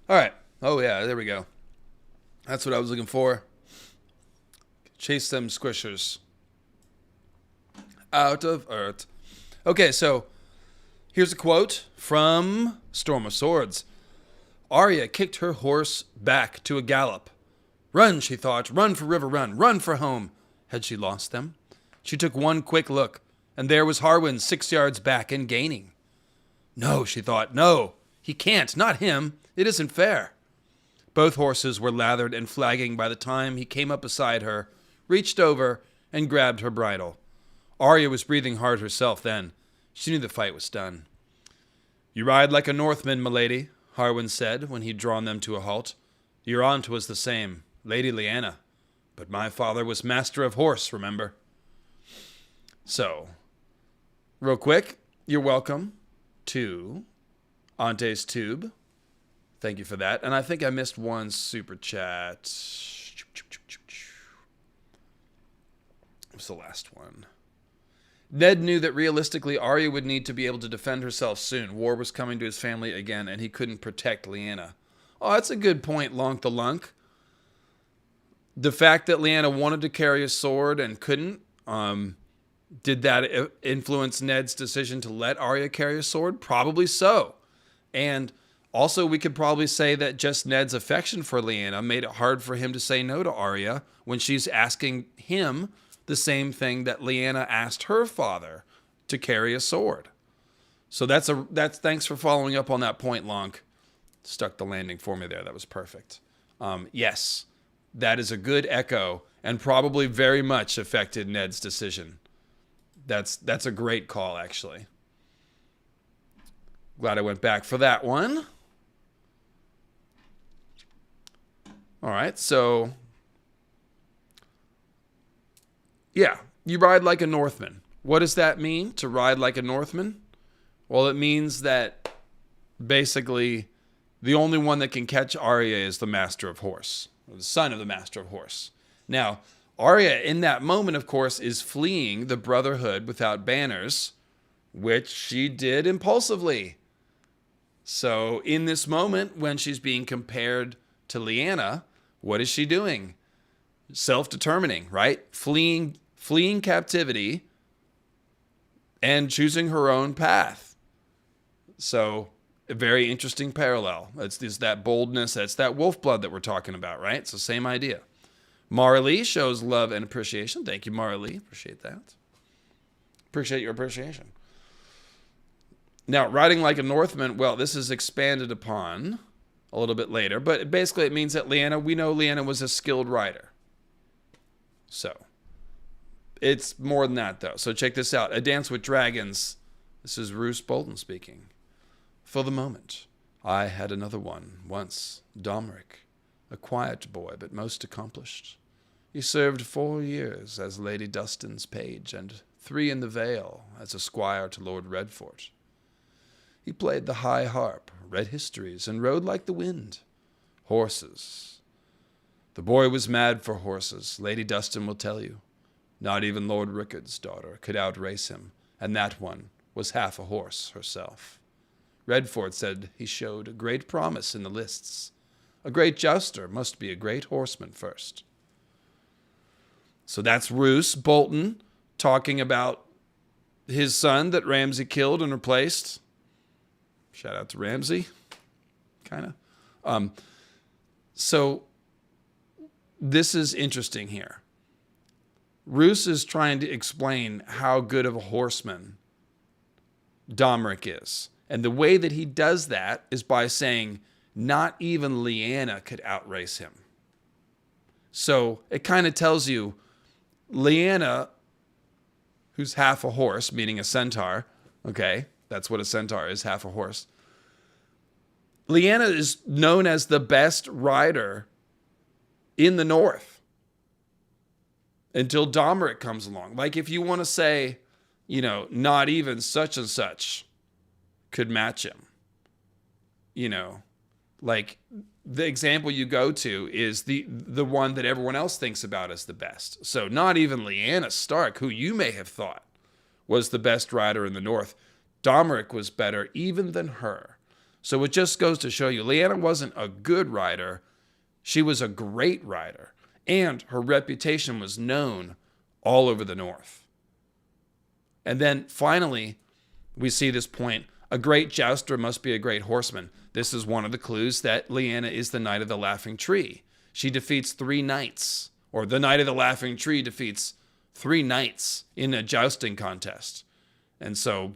Speaker 1: All right. Oh, yeah. There we go. That's what I was looking for. Chase them squishers out of earth. Okay, so here's a quote from Storm of Swords. Arya kicked her horse back to a gallop. Run, she thought. Run for River Run. Run for home. Had she lost them? She took one quick look, and there was Harwin 6 yards back and gaining. No, she thought. No, he can't. Not him. It isn't fair. Both horses were lathered and flagging by the time he came up beside her, reached over, and grabbed her bridle. Arya was breathing hard herself then. She knew the fight was done. You ride like a Northman, milady, Harwin said when he'd drawn them to a halt. Your aunt was the same, Lady Lyanna. But my father was master of horse, remember? So, real quick, you're welcome to Auntie's Tube. Thank you for that. And I think I missed one super chat. What's the last one? Ned knew that realistically Arya would need to be able to defend herself soon. War was coming to his family again, and he couldn't protect Lyanna. Oh, that's a good point, Lonk the Lunk. The fact that Lyanna wanted to carry a sword and couldn't, did that influence Ned's decision to let Arya carry a sword? Probably so. And also, we could probably say that just Ned's affection for Lyanna made it hard for him to say no to Arya when she's asking him the same thing that Lyanna asked her father, to carry a sword. So that's thanks for following up on that point, Lonk. Stuck the landing for me there. That was perfect. Yes, that is a good echo and probably very much affected Ned's decision. That's a great call, actually. Glad I went back for that one. All right, so, yeah, you ride like a Northman. What does that mean, to ride like a Northman? Well, it means that basically the only one that can catch Arya is the Master of Horse, or the son of the Master of Horse. Now, Arya, in that moment, of course, is fleeing the Brotherhood without banners, which she did impulsively. So, in this moment, when she's being compared to Lyanna, what is she doing? Self-determining, right? Fleeing captivity and choosing her own path. So, a very interesting parallel. It's that boldness, that's that wolf blood that we're talking about, right? It's the same idea. Marley shows love and appreciation. Thank you, Marley. Appreciate that. Appreciate your appreciation. Now, riding like a Northman, well, this is expanded upon a little bit later, but basically it means that we know Lyanna was a skilled rider. So, it's more than that, though. So check this out. A Dance with Dragons. This is Roose Bolton speaking. For the moment, I had another one once, Domeric, a quiet boy, but most accomplished. He served 4 years as Lady Dustin's page, and 3 in the Vale as a squire to Lord Redfort. He played the high harp, read histories, and rode like the wind. Horses. The boy was mad for horses, Lady Dustin will tell you. Not even Lord Rickard's daughter could outrace him, and that one was half a horse herself. Redfort said he showed a great promise in the lists. A great jouster must be a great horseman first. So that's Roose Bolton talking about his son that Ramsay killed and replaced. Shout out to Ramsay, kind of. So this is interesting here. Roose is trying to explain how good of a horseman Domeric is. And the way that he does that is by saying, not even Lyanna could outrace him. So it kind of tells you, Lyanna, who's half a horse, meaning a centaur, okay, that's what a centaur is, half a horse. Lyanna is known as the best rider in the North until Domeric comes along. Like, if you want to say, you know, not even such and such could match him, you know, like the example you go to is the one that everyone else thinks about as the best. So not even Lyanna Stark, who you may have thought was the best rider in the North, Domeric was better even than her. So it just goes to show you, Lyanna wasn't a good rider. She was a great rider. And her reputation was known all over the North. And then finally, we see this point, a great jouster must be a great horseman. This is one of the clues that Lyanna is the Knight of the Laughing Tree. She defeats 3 knights, or the Knight of the Laughing Tree defeats 3 knights in a jousting contest. And so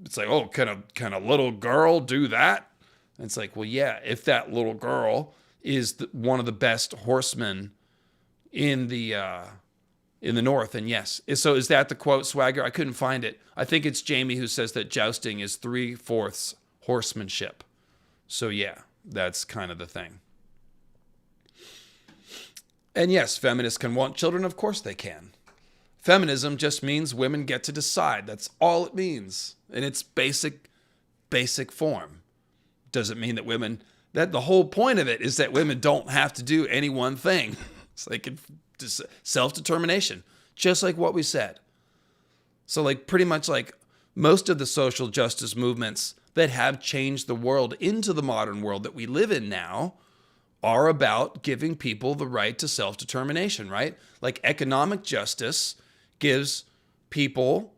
Speaker 1: it's like, oh, can a little girl do that? And it's like, well, yeah, if that little girl is one of the best horsemen in the North, and yes. So is that the quote, Swagger? I couldn't find it. I think it's Jamie who says that jousting is 3/4 horsemanship. So yeah, that's kind of the thing. And yes, feminists can want children. Of course they can. Feminism just means women get to decide. That's all it means in its basic form. Doesn't mean that women, that the whole point of it is that women don't have to do any one thing. It's like self-determination, just like what we said. So like pretty much like most of the social justice movements that have changed the world into the modern world that we live in now are about giving people the right to self-determination, right? Like economic justice gives people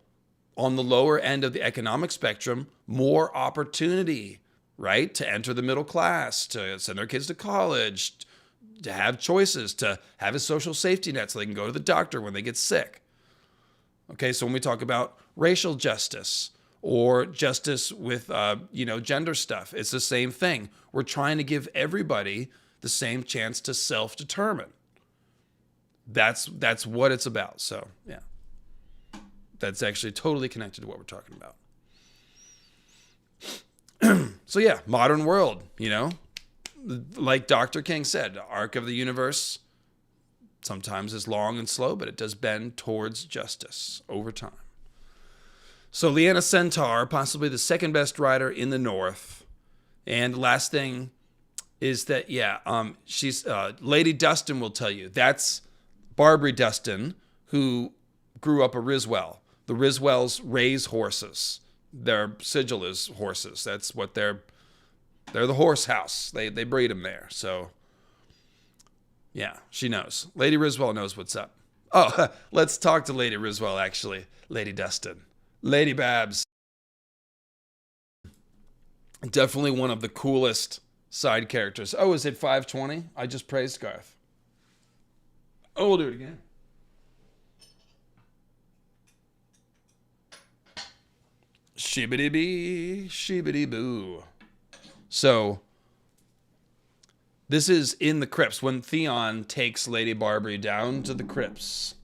Speaker 1: on the lower end of the economic spectrum more opportunity, right? To enter the middle class, to send their kids to college, to have choices, to have a social safety net so they can go to the doctor when they get sick. Okay, so when we talk about racial justice or justice with, gender stuff, it's the same thing. We're trying to give everybody the same chance to self-determine. That's what it's about. So, yeah. That's actually totally connected to what we're talking about. So, yeah, modern world, like Dr. King said, the arc of the universe sometimes is long and slow, but it does bend towards justice over time. So Lyanna Centaur, possibly the second best rider in the North. And last thing is that, she's Lady Dustin will tell you. That's Barbary Dustin, who grew up a Riswell. The Riswells raise horses. Their sigil is horses. That's what they're the horse house. They breed them there. So, yeah, she knows. Lady Riswell knows what's up. Oh, let's talk to Lady Riswell, actually. Lady Dustin. Lady Babs. Definitely one of the coolest side characters. Oh, is it 5:20? I just praised Garth. Oh, we'll do it again. Shibbity-bee, shibbity-boo. So, this is in the crypts, when Theon takes Lady Barbary down to the crypts.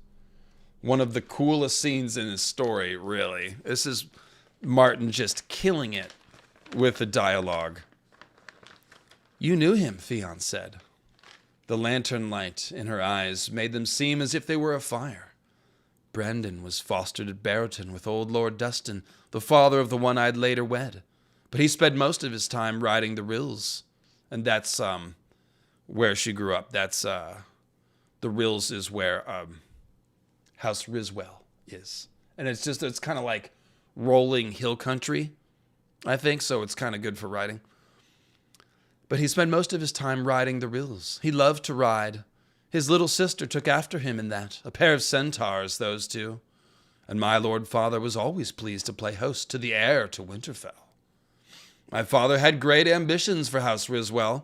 Speaker 1: One of the coolest scenes in his story, really. This is Martin just killing it with the dialogue. You knew him, Theon said. The lantern light in her eyes made them seem as if they were afire. Brandon was fostered at Barrowton with old Lord Dustin, the father of the one I'd later wed. But he spent most of his time riding the rills. And that's where she grew up. That's the rills is where House Riswell is. And it's kind of like rolling hill country, I think. So it's kind of good for riding. But he spent most of his time riding the rills. He loved to ride. His little sister took after him in that. A pair of centaurs, those two. And my lord father was always pleased to play host to the heir to Winterfell. My father had great ambitions for House Riswell.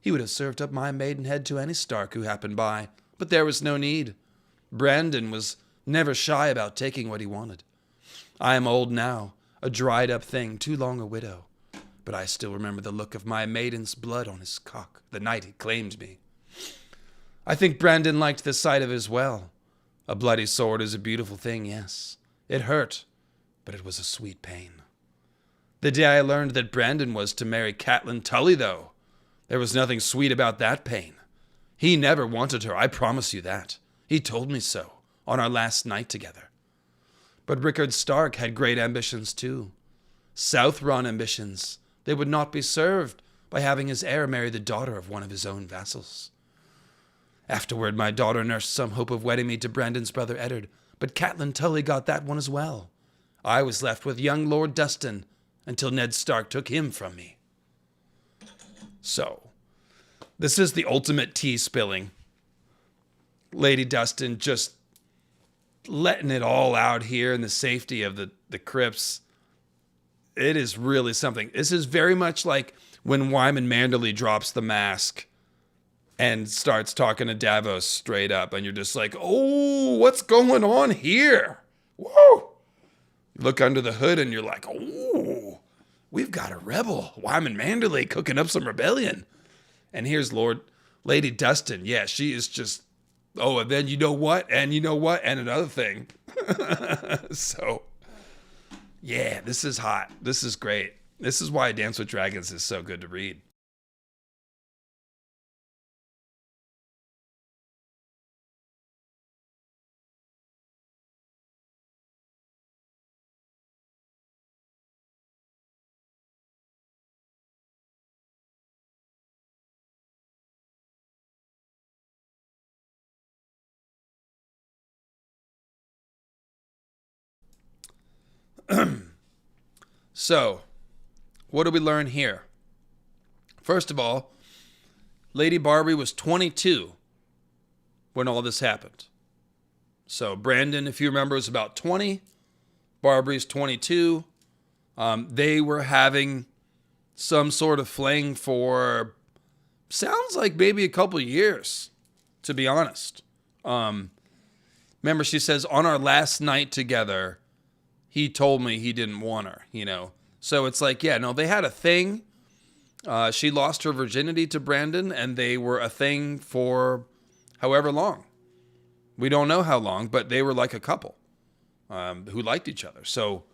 Speaker 1: He would have served up my maidenhead to any Stark who happened by, but there was no need. Brandon was never shy about taking what he wanted. I am old now, a dried-up thing, too long a widow, but I still remember the look of my maiden's blood on his cock the night he claimed me. I think Brandon liked the sight of it as well. A bloody sword is a beautiful thing, yes. It hurt, but it was a sweet pain. The day I learned that Brandon was to marry Catelyn Tully, though, there was nothing sweet about that pain. He never wanted her, I promise you that. He told me so, on our last night together. But Rickard Stark had great ambitions too. South-run ambitions. They would not be served by having his heir marry the daughter of one of his own vassals. Afterward, my daughter nursed some hope of wedding me to Brandon's brother Eddard, but Catelyn Tully got that one as well. I was left with young Lord Dustin until Ned Stark took him from me. So, this is the ultimate tea spilling. Lady Dustin just letting it all out here in the safety of the crypts. It is really something. This is very much like when Wyman Manderley drops the mask and starts talking to Davos straight up, and you're just like, oh, what's going on here? Whoa! You look under the hood and you're like, oh, we've got a rebel. Wyman Manderley cooking up some rebellion. And here's Lady Dustin. Yeah, she is just, oh, and then you know what? And you know what? And another thing. So, yeah, this is hot. This is great. This is why Dance with Dragons is so good to read. So, what do we learn here? First of all, Lady Barbary was 22 when all this happened. So Brandon, if you remember, was about 20. Barbary's 22. They were having some sort of fling for, sounds like maybe a couple years, to be honest. Remember, she says, on our last night together, he told me he didn't want her, you know. So it's like, yeah, no, they had a thing. She lost her virginity to Brandon, and they were a thing for however long. We don't know how long, but they were like a couple who liked each other. So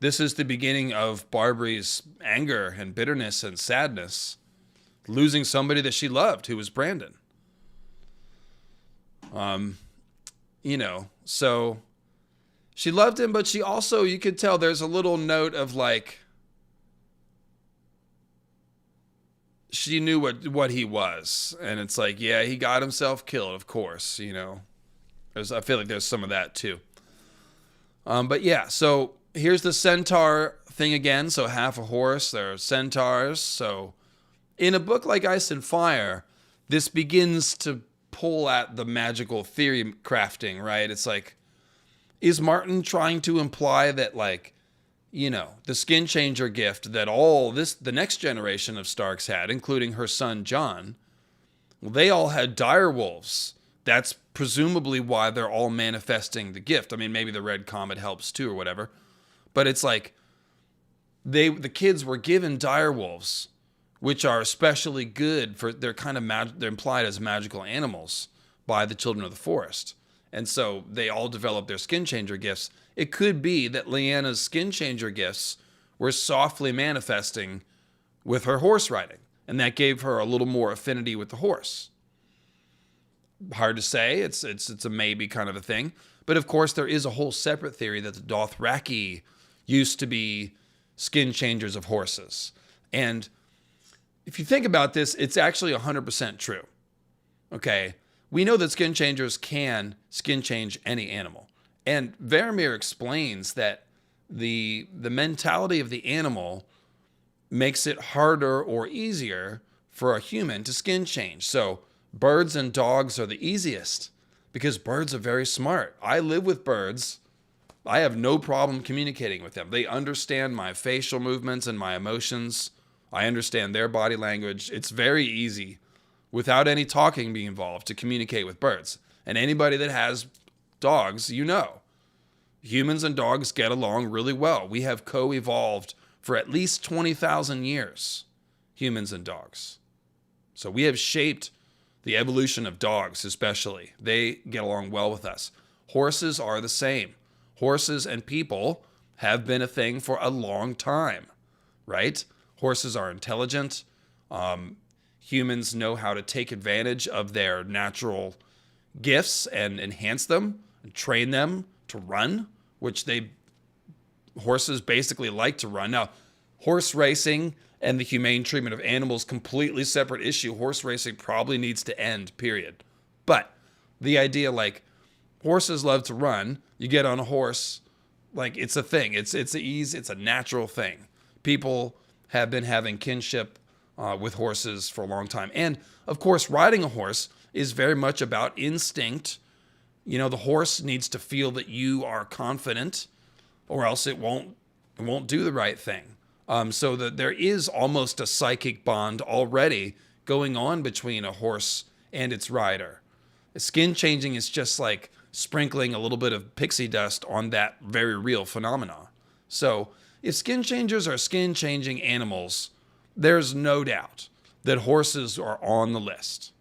Speaker 1: this is the beginning of Barbary's anger and bitterness and sadness, losing somebody that she loved, who was Brandon. You know, so she loved him, but she also, you could tell there's a little note of like, she knew what he was. And it's like, yeah, he got himself killed, of course, you know. I feel like there's some of that too. But yeah, so here's the centaur thing again. So half a horse, there are centaurs. So in a book like Ice and Fire, this begins to pull at the magical theory crafting, right? It's like, is Martin trying to imply that, like, you know, the skin changer gift that the next generation of Starks had, including her son Jon, well, they all had dire wolves. That's presumably why they're all manifesting the gift. I mean, maybe the red comet helps too or whatever. But it's like the kids were given dire wolves, which are especially good for, they're implied as magical animals by the children of the forest. And so they all developed their skin changer gifts. It could be that Lyanna's skin changer gifts were softly manifesting with her horse riding, and that gave her a little more affinity with the horse. Hard to say. It's a maybe kind of a thing. But of course, there is a whole separate theory that the Dothraki used to be skin changers of horses. And if you think about this, it's actually 100% true. Okay? We know that skin changers can skin change any animal. And Varamir explains that the mentality of the animal makes it harder or easier for a human to skin change. So birds and dogs are the easiest because birds are very smart. I live with birds. I have no problem communicating with them. They understand my facial movements and my emotions. I understand their body language. It's very easy without any talking being involved to communicate with birds. And anybody that has dogs, you know, humans and dogs get along really well. We have co-evolved for at least 20,000 years, humans and dogs. So we have shaped the evolution of dogs, especially. They get along well with us. Horses are the same. Horses and people have been a thing for a long time, right? Horses are intelligent. Humans know how to take advantage of their natural gifts and enhance them and train them to run, which horses basically like to run. Now, horse racing and the humane treatment of animals, completely separate issue. Horse racing probably needs to end, period. But the idea, like, horses love to run. You get on a horse, like, it's a thing. It's a natural thing. People have been having kinship with horses for a long time. And, of course, riding a horse is very much about instinct. You know, the horse needs to feel that you are confident, or else it won't do the right thing. So that there is almost a psychic bond already going on between a horse and its rider. Skin changing is just like sprinkling a little bit of pixie dust on that very real phenomena. So if skin changers are skin changing animals, there's no doubt that horses are on the list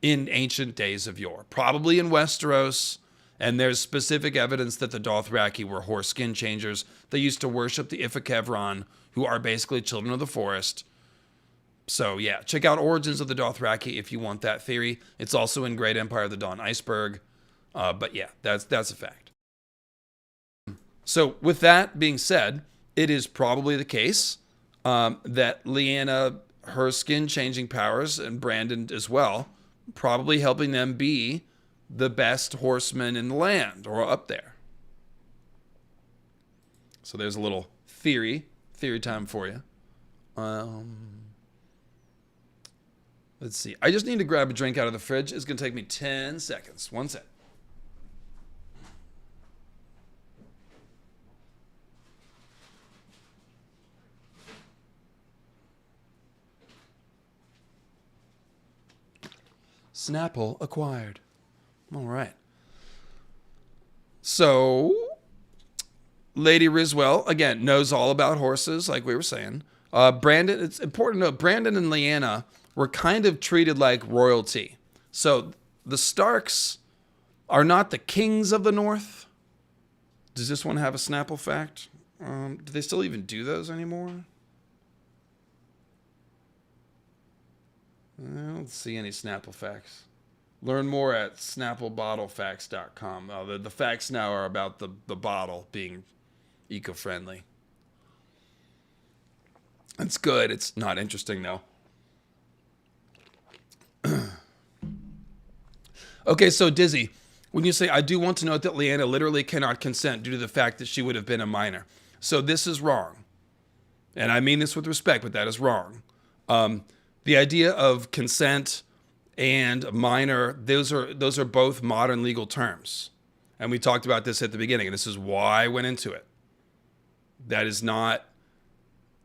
Speaker 1: in ancient days of yore, probably in Westeros. And there's specific evidence that the Dothraki were horse skin changers. They used to worship the Ifukevron, who are basically children of the forest. So yeah, check out Origins of the Dothraki if you want that theory. It's also in Great Empire of the Dawn Iceberg. But yeah, that's a fact. So with that being said, it is probably the case that Lyanna, her skin changing powers, and Brandon as well, probably helping them be the best horsemen in the land, or up there. So there's a little theory time for you. Let's see. I just need to grab a drink out of the fridge. It's going to take me 10 seconds. One sec. Snapple acquired. All right. So, Lady Riswell, again, knows all about horses, like we were saying. Brandon, it's important to note, Brandon and Lyanna were kind of treated like royalty. So, the Starks are not the kings of the North. Does this one have a Snapple fact? Do they still even do those anymore? I don't see any Snapple facts. Learn more at snapplebottlefacts.com. The facts now are about the bottle being eco-friendly. It's good. It's not interesting, though. Okay, so Dizzy, when you say, I do want to note that Lyanna literally cannot consent due to the fact that she would have been a minor. So this is wrong. And I mean this with respect, but that is wrong. The idea of consent and minor, those are both modern legal terms. And we talked about this at the beginning, and this is why I went into it. That is not,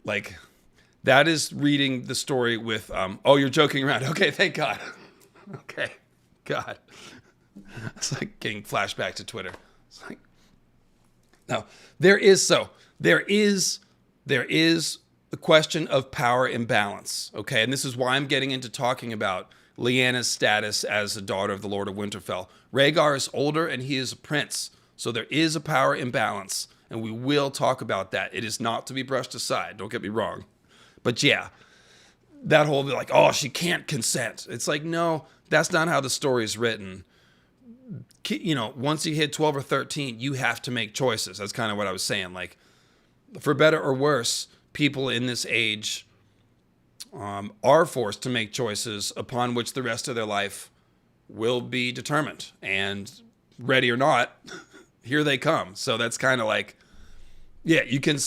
Speaker 1: like, that is reading the story with, oh, you're joking around. Okay, thank God. Okay, God. It's like getting flashback to Twitter. It's like, no, there is the question of power imbalance, okay? And this is why I'm getting into talking about Lyanna's status as a daughter of the Lord of Winterfell. Rhaegar is older and he is a prince, so there is a power imbalance, and we will talk about that. It is not to be brushed aside, don't get me wrong. But yeah, that whole, like, oh, she can't consent. It's like, no, that's not how the story is written. You know, once you hit 12 or 13, you have to make choices. That's kind of what I was saying. Like, for better or worse, people in this age are forced to make choices upon which the rest of their life will be determined. And ready or not, here they come. So that's kind of like, yeah, you can,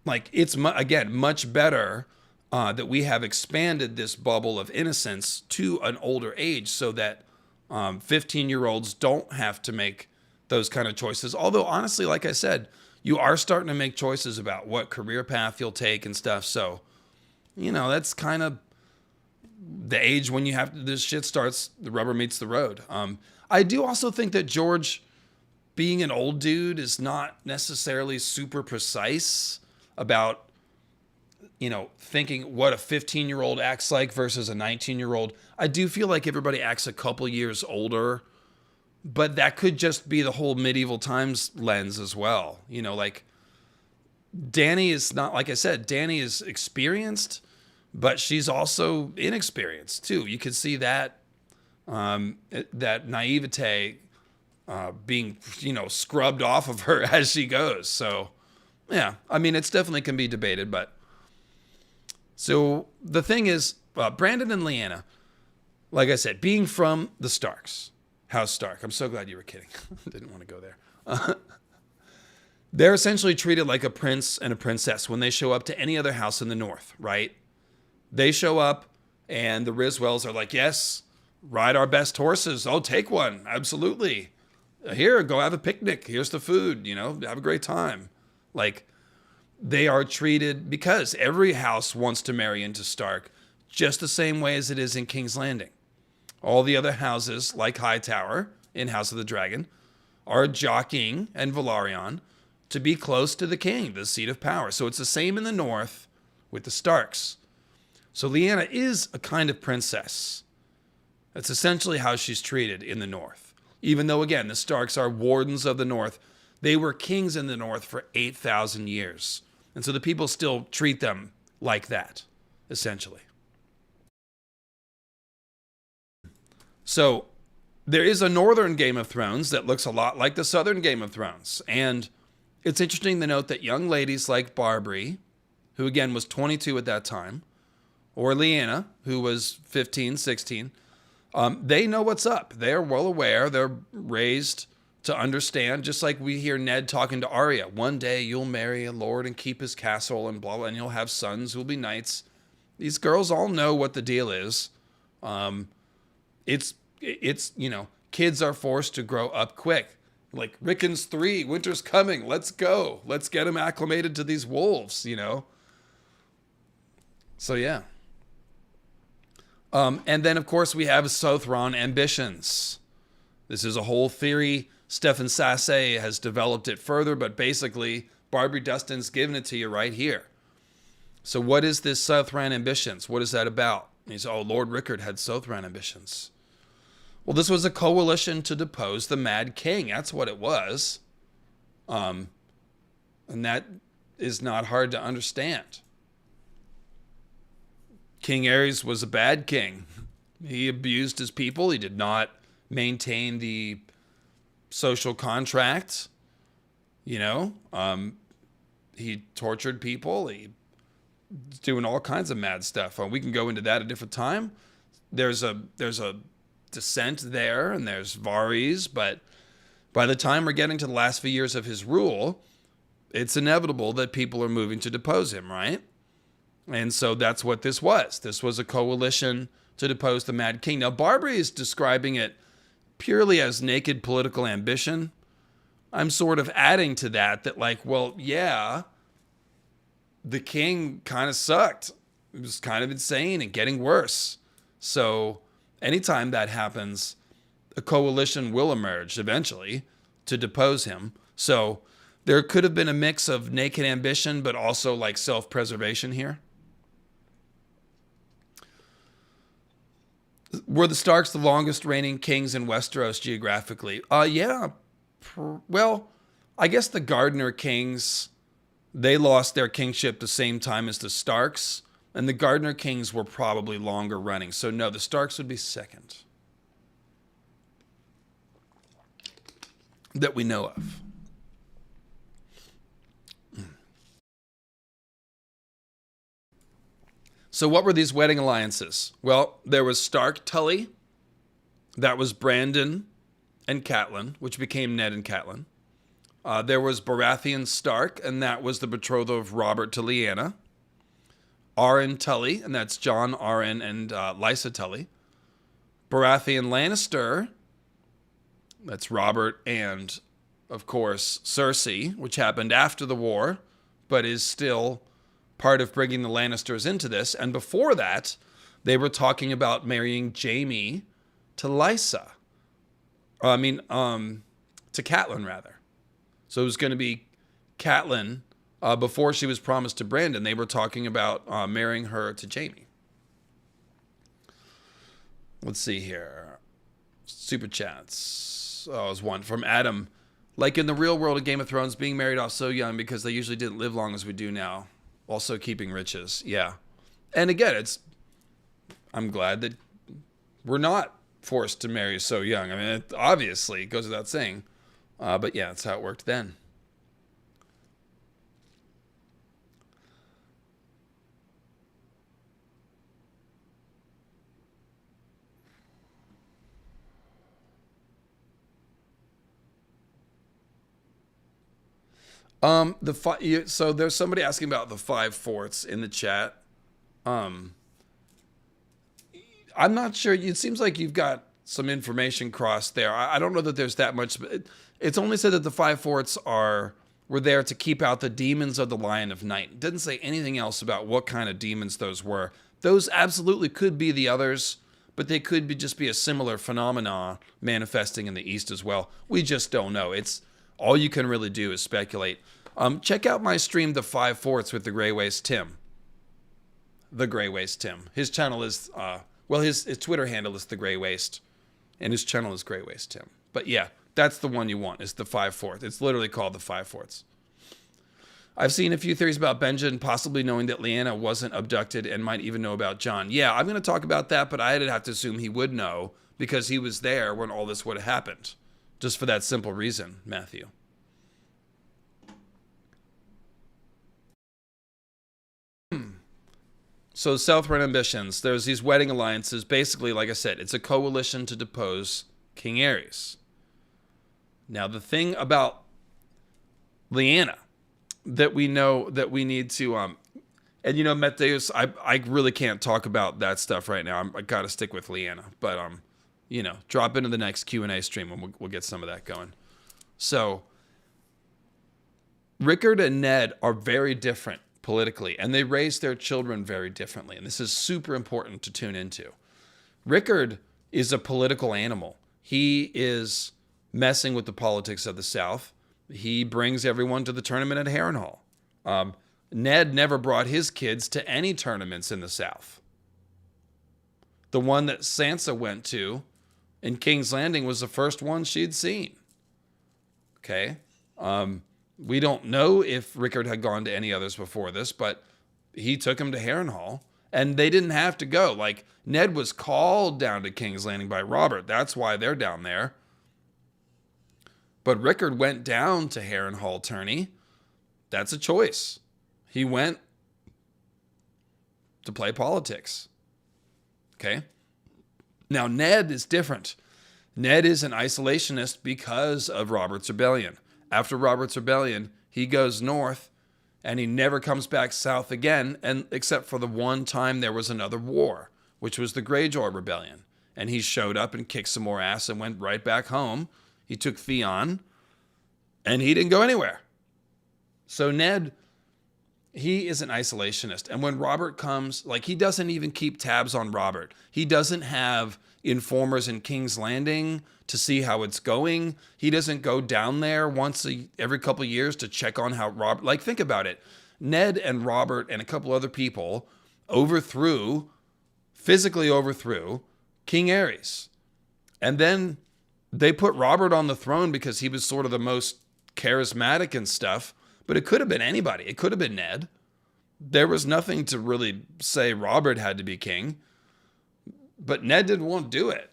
Speaker 1: like, it's, again, much better that we have expanded this bubble of innocence to an older age so that 15-year-olds don't have to make those kind of choices. Although, honestly, like I said, you are starting to make choices about what career path you'll take and stuff. So, you know, that's kind of the age when you have this shit starts, the rubber meets the road. I do also think that George, being an old dude, is not necessarily super precise about, thinking what a 15-year-old acts like versus a 19-year-old. I do feel like everybody acts a couple years older, but that could just be the whole medieval times lens as well. Like Dany is not, like I said, Dany is experienced, but she's also inexperienced too. You could see that that naivete being, scrubbed off of her as she goes. So, yeah, I mean, it's definitely can be debated, but so the thing is, Brandon and Lyanna, like I said, being from the Starks, House Stark. I'm so glad you were kidding. Didn't want to go there. They're essentially treated like a prince and a princess when they show up to any other house in the north, right? They show up and the Riswells are like, yes, ride our best horses. Oh, take one. Absolutely. Here, go have a picnic. Here's the food, have a great time. Like, they are treated, because every house wants to marry into Stark just the same way as it is in King's Landing. All the other houses, like Hightower in House of the Dragon, are jockeying, and Velaryon, to be close to the king, the seat of power. So it's the same in the north with the Starks. So Lyanna is a kind of princess. That's essentially how she's treated in the north. Even though, again, the Starks are wardens of the north, they were kings in the north for 8,000 years. And so the people still treat them like that, essentially. So there is a northern Game of Thrones that looks a lot like the southern Game of Thrones. And it's interesting to note that young ladies like Margarey, who again was 22 at that time, or Lyanna, who was 15, 16, they know what's up. They're well aware. They're raised to understand, just like we hear Ned talking to Arya. One day you'll marry a lord and keep his castle and blah, blah, and you'll have sons who'll be knights. These girls all know what the deal is. It's kids are forced to grow up quick. Like, Rickon's 3, winter's coming, let's go. Let's get him acclimated to these wolves, So, yeah. And then, of course, we have Southron ambitions. This is a whole theory. Stefan Sasse has developed it further, but basically, Barbary Dustin's given it to you right here. So what is this Southron ambitions? What is that about? And he's, Lord Rickard had Southron ambitions. Well, this was a coalition to depose the Mad King. That's what it was. And that is not hard to understand. King Aerys was a bad king. He abused his people. He did not maintain the social contract. He tortured people. He was doing all kinds of mad stuff. We can go into that a different time. There's a dissent there, and there's Varys, but by the time we're getting to the last few years of his rule, it's inevitable that people are moving to depose him, right? And so that's what this was. This was a coalition to depose the Mad King. Now, Barbary is describing it purely as naked political ambition. I'm sort of adding to that like, well, yeah, the king kind of sucked. It was kind of insane and getting worse. So anytime that happens, a coalition will emerge eventually to depose him. So there could have been a mix of naked ambition, but also like self-preservation here. Were the Starks the longest reigning kings in Westeros geographically? Yeah. Well, I guess the Gardner kings, they lost their kingship the same time as the Starks. And the Gardner kings were probably longer running. So no, the Starks would be second. That we know of. So what were these wedding alliances? Well, there was Stark Tully. That was Brandon and Catelyn, which became Ned and Catelyn. There was Baratheon Stark, and that was the betrothal of Robert to Lyanna. Arryn Tully, and that's John Arryn and Lysa Tully. Baratheon Lannister, that's Robert and, of course, Cersei, which happened after the war, but is still part of bringing the Lannisters into this. And before that, They were talking about marrying Jaime to Lysa. To Catelyn, rather. So it was going to be Catelyn before she was promised to Brandon. They were talking about marrying her to Jaime. Let's see here. Super chats. Oh, there's one from Adam. Like in the real world of Game of Thrones, being married off so young because they usually didn't live long as we do now. Also keeping riches. Yeah. And again, I'm glad that we're not forced to marry so young. I mean, it obviously goes without saying. But yeah, that's how it worked then. So there's somebody asking about the 5 forts in the chat. I'm not sure. It seems like you've got some information crossed there. I don't know that there's that much. It's only said that the 5 forts were there to keep out the demons of the Lion of Night. It didn't say anything else about what kind of demons those were. Those absolutely could be the others, but they could just be a similar phenomena manifesting in the East as well. We just don't know. It's all you can really do is speculate. Check out my stream, The 5 Forts with the Grey Waist Tim. The Grey Waist Tim. His channel is, his Twitter handle is The Grey Waist, and his channel is Grey Waist Tim. But yeah, that's the one you want, is the 5 Forts. It's literally called the 5 Forts. I've seen a few theories about Benjen possibly knowing that Lyanna wasn't abducted and might even know about Jon. Yeah, I'm going to talk about that, but I'd have to assume he would know because he was there when all this would have happened. Just for that simple reason, Matthew. So Southern ambitions. There's these wedding alliances. Basically, like I said, it's a coalition to depose King Aerys. Now, the thing about Lyanna that we know that we need to, and you know, Metheus, I really can't talk about that stuff right now. I got to stick with Lyanna, but you know, drop into the next Q&A stream and we'll get some of that going. So, Rickard and Ned are very different politically, and they raise their children very differently, and this is super important to tune into. Rickard is a political animal. He is messing with the politics of the South. He brings everyone to the tournament at Harrenhal. Ned never brought his kids to any tournaments in the South. The one that Sansa went to in King's Landing was the first one she'd seen. Okay? We don't know if Rickard had gone to any others before this, but he took him to Harrenhal, and they didn't have to go. Like, Ned was called down to King's Landing by Robert. That's why they're down there. But Rickard went down to Harrenhal tourney. That's a choice. He went to play politics. Okay? Now, Ned is different. Ned is an isolationist because of Robert's Rebellion. After Robert's Rebellion, he goes north, and he never comes back south again, and except for the one time there was another war, which was the Greyjoy Rebellion. And he showed up and kicked some more ass and went right back home. He took Theon, and he didn't go anywhere. So Ned, he is an isolationist. And when Robert comes, like, he doesn't even keep tabs on Robert. He doesn't have informers in King's Landing to see how it's going. He doesn't go down there every couple of years to check on how Robert, like, think about it. Ned and Robert and a couple other people physically overthrew King Aerys. And then they put Robert on the throne because he was sort of the most charismatic and stuff, but it could have been anybody. It could have been Ned. There was nothing to really say Robert had to be king, but Ned didn't want to do it.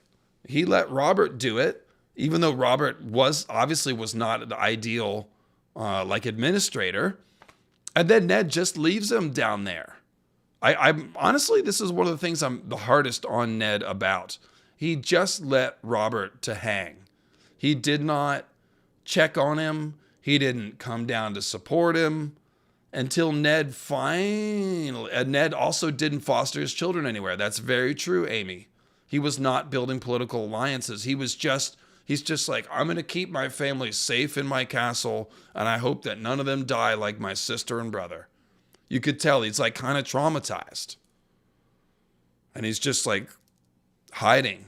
Speaker 1: He let Robert do it, even though Robert was not the ideal administrator. And then Ned just leaves him down there. I'm honestly, this is one of the things I'm the hardest on Ned about. He just let Robert to hang. He did not check on him. He didn't come down to support him until Ned finally. And Ned also didn't foster his children anywhere. That's very true, Amy. He was not building political alliances. He's just like, I'm going to keep my family safe in my castle, and I hope that none of them die like my sister and brother. You could tell he's like kind of traumatized. and he's just like hiding.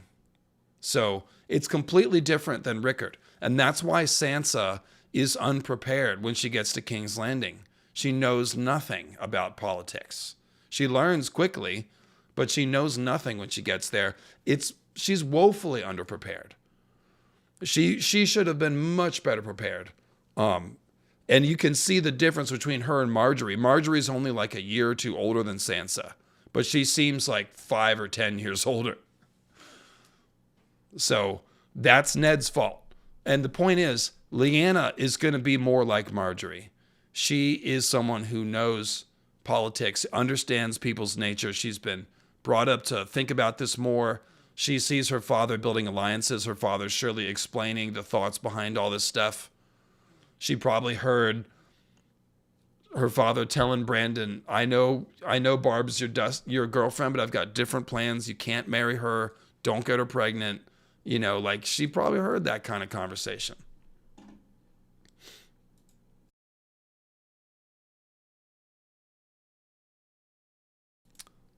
Speaker 1: So it's completely different than Rickard. And that's why Sansa is unprepared when she gets to King's Landing. She knows nothing about politics. She learns quickly, but she knows nothing when she gets there. She's woefully underprepared. She should have been much better prepared. And you can see the difference between her and Margarey. Margaery's only like a year or two older than Sansa, but she seems like 5 or 10 years older. So that's Ned's fault. And the point is, Lyanna is going to be more like Margarey. She is someone who knows politics, understands people's nature. She's been brought up to think about this more. She sees her father building alliances. Her father's surely explaining the thoughts behind all this stuff. She probably heard her father telling Brandon, I know Barb's your girlfriend, but I've got different plans. You can't marry her. Don't get her pregnant. You know, like she probably heard that kind of conversation.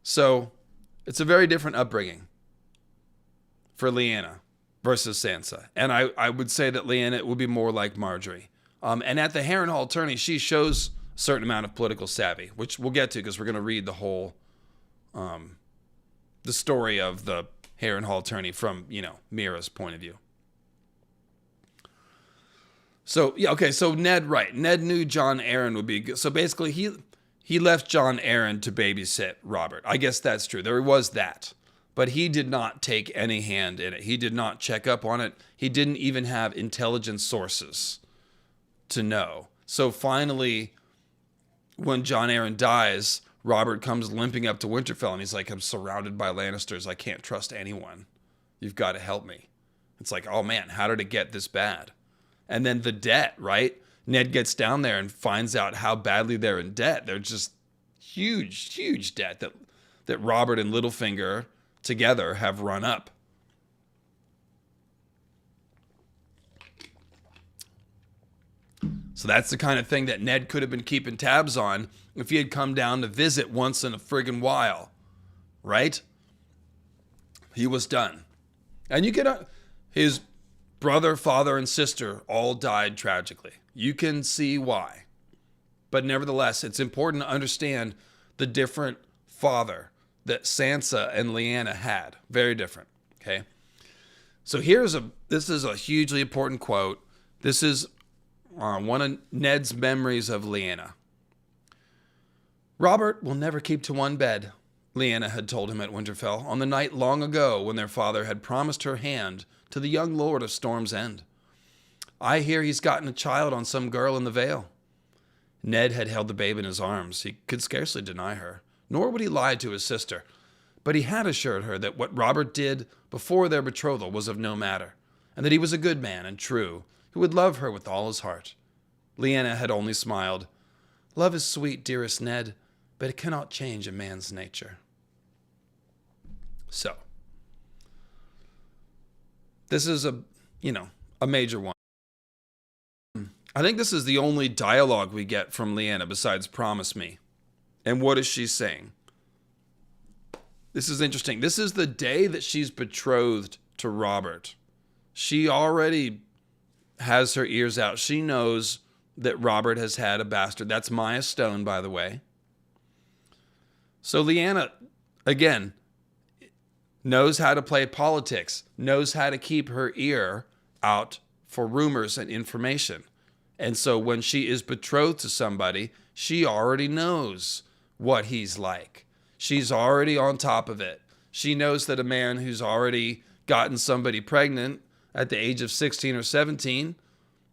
Speaker 1: So it's a very different upbringing for Lyanna versus Sansa. And I would say that Lyanna would be more like Margarey. And at the Harrenhal tourney, she shows a certain amount of political savvy, which we'll get to because we're going to read the whole, the story of the Harrenhal tourney from, Mira's point of view. So, yeah, okay, so Ned, right. Ned knew Jon Arryn would be good. So basically, he left Jon Arryn to babysit Robert. I guess that's true. There was that. But he did not take any hand in it. He did not check up on it. He didn't even have intelligence sources to know. So finally, when Jon Arryn dies, Robert comes limping up to Winterfell and he's like, I'm surrounded by Lannisters. I can't trust anyone. You've got to help me. It's like, oh man, how did it get this bad? And then the debt, right? Ned gets down there and finds out how badly they're in debt. They're just huge, huge debt that Robert and Littlefinger together have run up. So that's the kind of thing that Ned could have been keeping tabs on if he had come down to visit once in a friggin' while, right? He was done. And you can, his brother, father, and sister all died tragically. You can see why. But nevertheless, it's important to understand the different father that Sansa and Lyanna had. Very different, okay? So this is a hugely important quote. This is one of Ned's memories of Lyanna. Robert will never keep to one bed, Lyanna had told him at Winterfell on the night long ago when their father had promised her hand to the young lord of Storm's End. I hear he's gotten a child on some girl in the Vale. Ned had held the babe in his arms. He could scarcely deny her, nor would he lie to his sister. But he had assured her that what Robert did before their betrothal was of no matter, and that he was a good man and true, who would love her with all his heart. Lyanna had only smiled. Love is sweet, dearest Ned, but it cannot change a man's nature. So, this is a major one. I think this is the only dialogue we get from Lyanna besides promise me. And what is she saying? This is interesting. This is the day that she's betrothed to Robert. She already has her ears out. She knows that Robert has had a bastard. That's Maya Stone, by the way. So Lyanna, again, knows how to play politics, knows how to keep her ear out for rumors and information. And so when she is betrothed to somebody, she already knows what he's like. She's already on top of it. She knows that a man who's already gotten somebody pregnant at the age of 16 or 17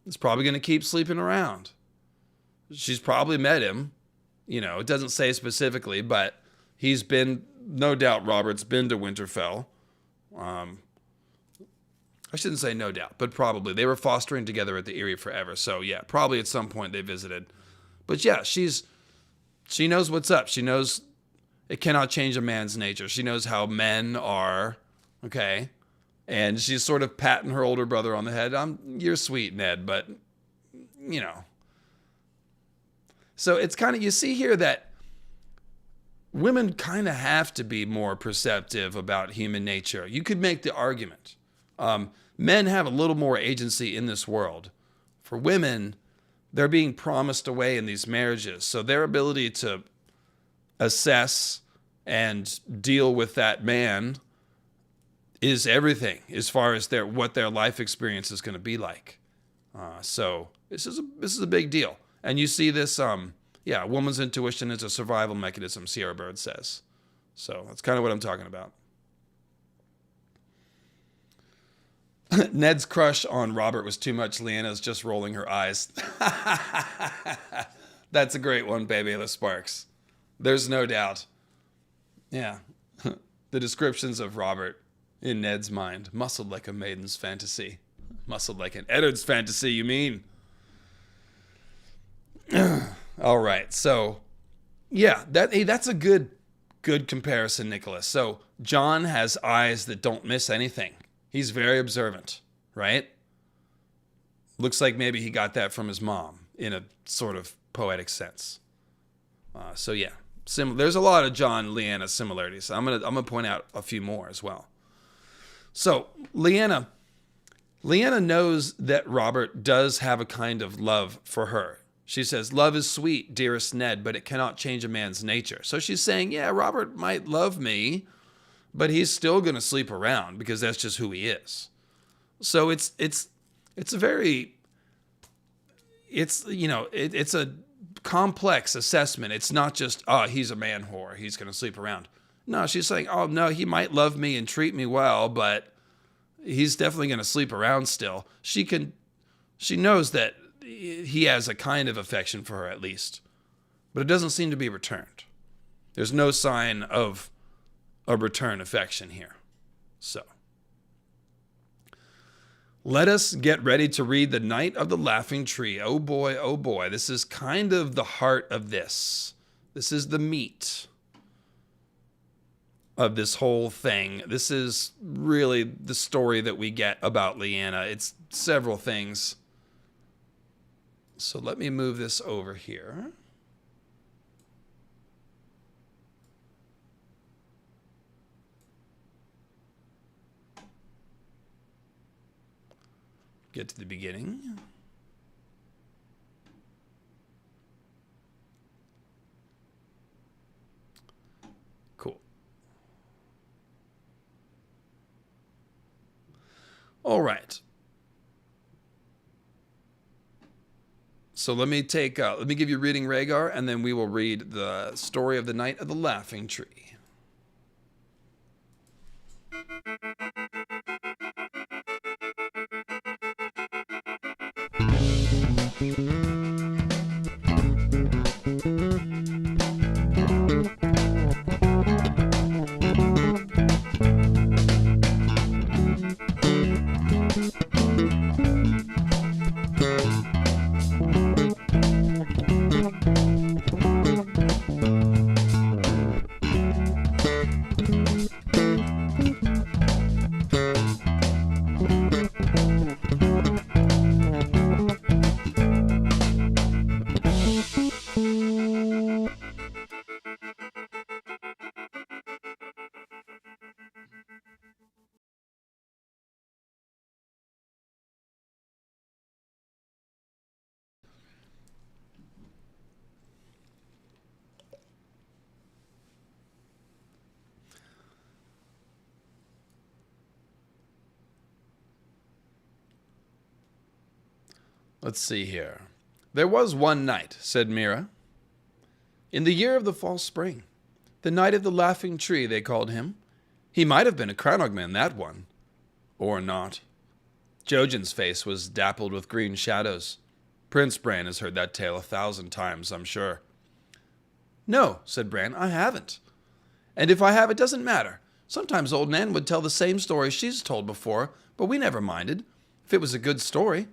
Speaker 1: is probably going to keep sleeping around. She's probably met him. It doesn't say specifically, but he's been, no doubt Robert's been to Winterfell. I shouldn't say no doubt, but probably. They were fostering together at the Eyrie forever. So yeah, probably at some point they visited. But yeah, she knows what's up. She knows it cannot change a man's nature. She knows how men are, okay? And she's sort of patting her older brother on the head. You're sweet, Ned, but, So it's kind of, you see here that women kind of have to be more perceptive about human nature. You could make the argument. Men have a little more agency in this world. For women, they're being promised away in these marriages. So their ability to assess and deal with that man is everything as far as what their life experience is going to be like. So this is a big deal. And you see this, a woman's intuition is a survival mechanism, Sierra Bird says. So that's kind of what I'm talking about. Ned's crush on Robert was too much. Lyanna's just rolling her eyes. That's a great one, Baby the Sparks. There's no doubt. Yeah. The descriptions of Robert in Ned's mind. Muscled like a maiden's fantasy. Muscled like an Eddard's fantasy, you mean? All right. So, yeah, that's a good comparison, Nicholas. So, Jon has eyes that don't miss anything. He's very observant, right? Looks like maybe he got that from his mom in a sort of poetic sense. So yeah, there's a lot of Jon Lyanna similarities. I'm gonna point out a few more as well. So Lyanna knows that Robert does have a kind of love for her. She says, "Love is sweet, dearest Ned, but it cannot change a man's nature." So she's saying, yeah, Robert might love me, but he's still going to sleep around because that's just who he is. So it's a complex assessment. It's not just, he's a man whore, he's going to sleep around. No, she's saying, oh no, he might love me and treat me well, but he's definitely going to sleep around still. She knows that he has a kind of affection for her at least, but it doesn't seem to be returned. There's no sign of a return affection here. So, let us get ready to read The Night of the Laughing Tree. Oh boy, this is kind of the heart of this. This is the meat of this whole thing. This is really the story that we get about Lyanna. It's several things. So let me move this over here. Get to the beginning. Cool. All right. So let me give you reading Rhaegar, and then we will read the story of the Night of the Laughing Tree. Let's see here. There was one night, said Mira, in the year of the false spring, the night of the laughing tree, they called him. He might have been a Cranogman, that one. Or not. Jojen's face was dappled with green shadows. Prince Bran has heard that tale 1,000 times, I'm sure. No, said Bran, I haven't. And if I have, it doesn't matter. Sometimes old Nan would tell the same story she's told before, but we never minded, if it was a good story.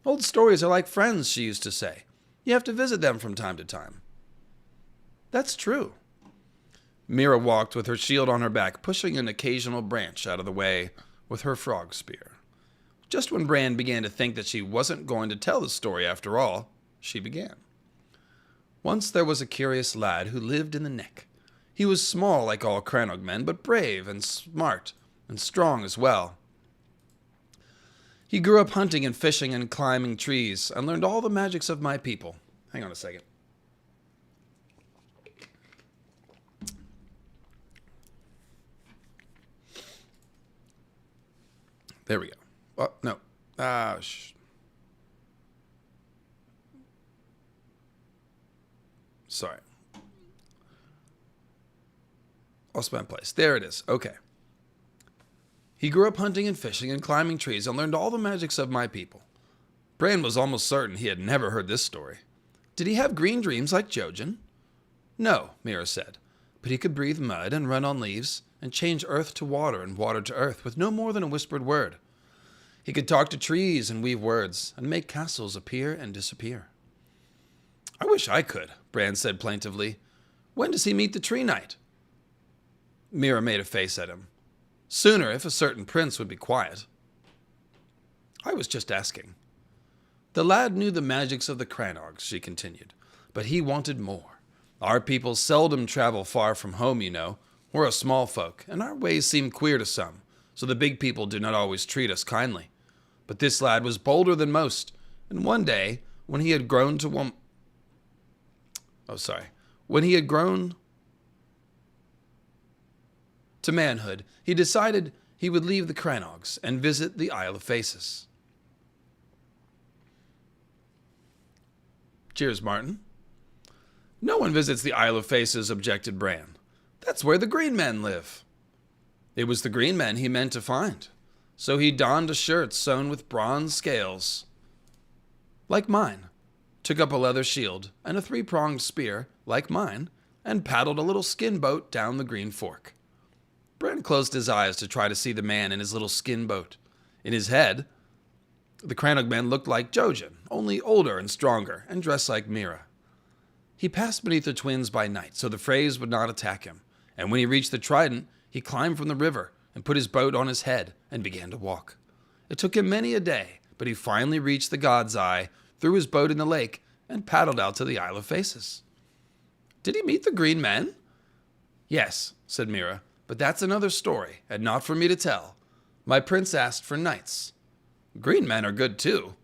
Speaker 1: Old stories are like friends, she used to say. You have to visit them from time to time. That's true. Mira walked with her shield on her back, pushing an occasional branch out of the way with her frog spear. Just when Bran began to think that she wasn't going to tell the story after all, she began. Once there was a curious lad who lived in the Neck. He was small like all Crannog men, but brave and smart and strong as well. He grew up hunting and fishing and climbing trees and learned all the magics of my people. Hang on a second. There we go. Oh, no. Sorry. Lost my place. There it is. Okay. He grew up hunting and fishing and climbing trees and learned all the magics of my people. Bran was almost certain he had never heard this story. Did he have green dreams like Jojen? No, Mira said, but he could breathe mud and run on leaves and change earth to water and water to earth with no more than a whispered word. He could talk to trees and weave words and make castles appear and disappear. I wish I could, Bran said plaintively. When does he meet the Tree Knight? Mira made a face at him. Sooner, if a certain prince would be quiet. I was just asking. The lad knew the magics of the Crannogs, she continued, but he wanted more. Our people seldom travel far from home, you know. We're a small folk, and our ways seem queer to some, so the big people do not always treat us kindly. But this lad was bolder than most, and one day, when he had grown to manhood, he decided he would leave the Crannogs and visit the Isle of Faces. Cheers, Martin. No one visits the Isle of Faces, objected Bran. That's where the green men live. It was the green men he meant to find, so he donned a shirt sewn with bronze scales, like mine, took up a leather shield and a three-pronged spear, like mine, and paddled a little skin boat down the Green Fork. Bran closed his eyes to try to see the man in his little skin boat. In his head, the Crannog men looked like Jojen, only older and stronger, and dressed like Mira. He passed beneath the twins by night, so the Freys would not attack him, and when he reached the Trident, he climbed from the river and put his boat on his head and began to walk. It took him many a day, but he finally reached the God's Eye, threw his boat in the lake, and paddled out to the Isle of Faces. Did he meet the green men? Yes, said Mira, but that's another story, and not for me to tell. My prince asked for knights. Green men are good too.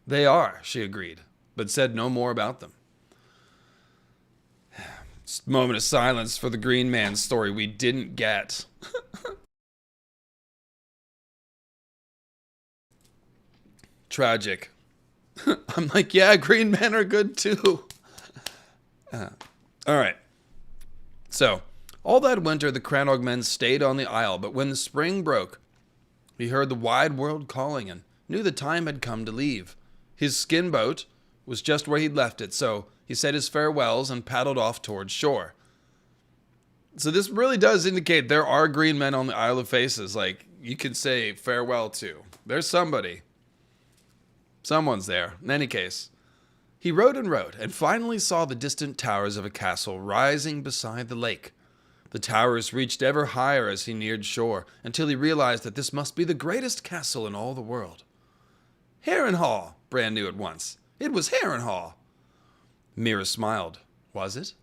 Speaker 1: They are, she agreed, but said no more about them. Just a moment of silence for the green man story we didn't get. Tragic. I'm like, yeah, green men are good too. All right. So, all that winter, the Crannog men stayed on the isle, but when the spring broke, he heard the wide world calling and knew the time had come to leave. His skin boat was just where he'd left it, so he said his farewells and paddled off towards shore. So this really does indicate there are green men on the Isle of Faces, like you could say farewell to. There's somebody. Someone's there. In any case, he rode and finally saw the distant towers of a castle rising beside the lake. The towers reached ever higher as he neared shore, until he realized that this must be the greatest castle in all the world. Harrenhal, Bran knew at once. It was Harrenhal. Mira smiled. Was it?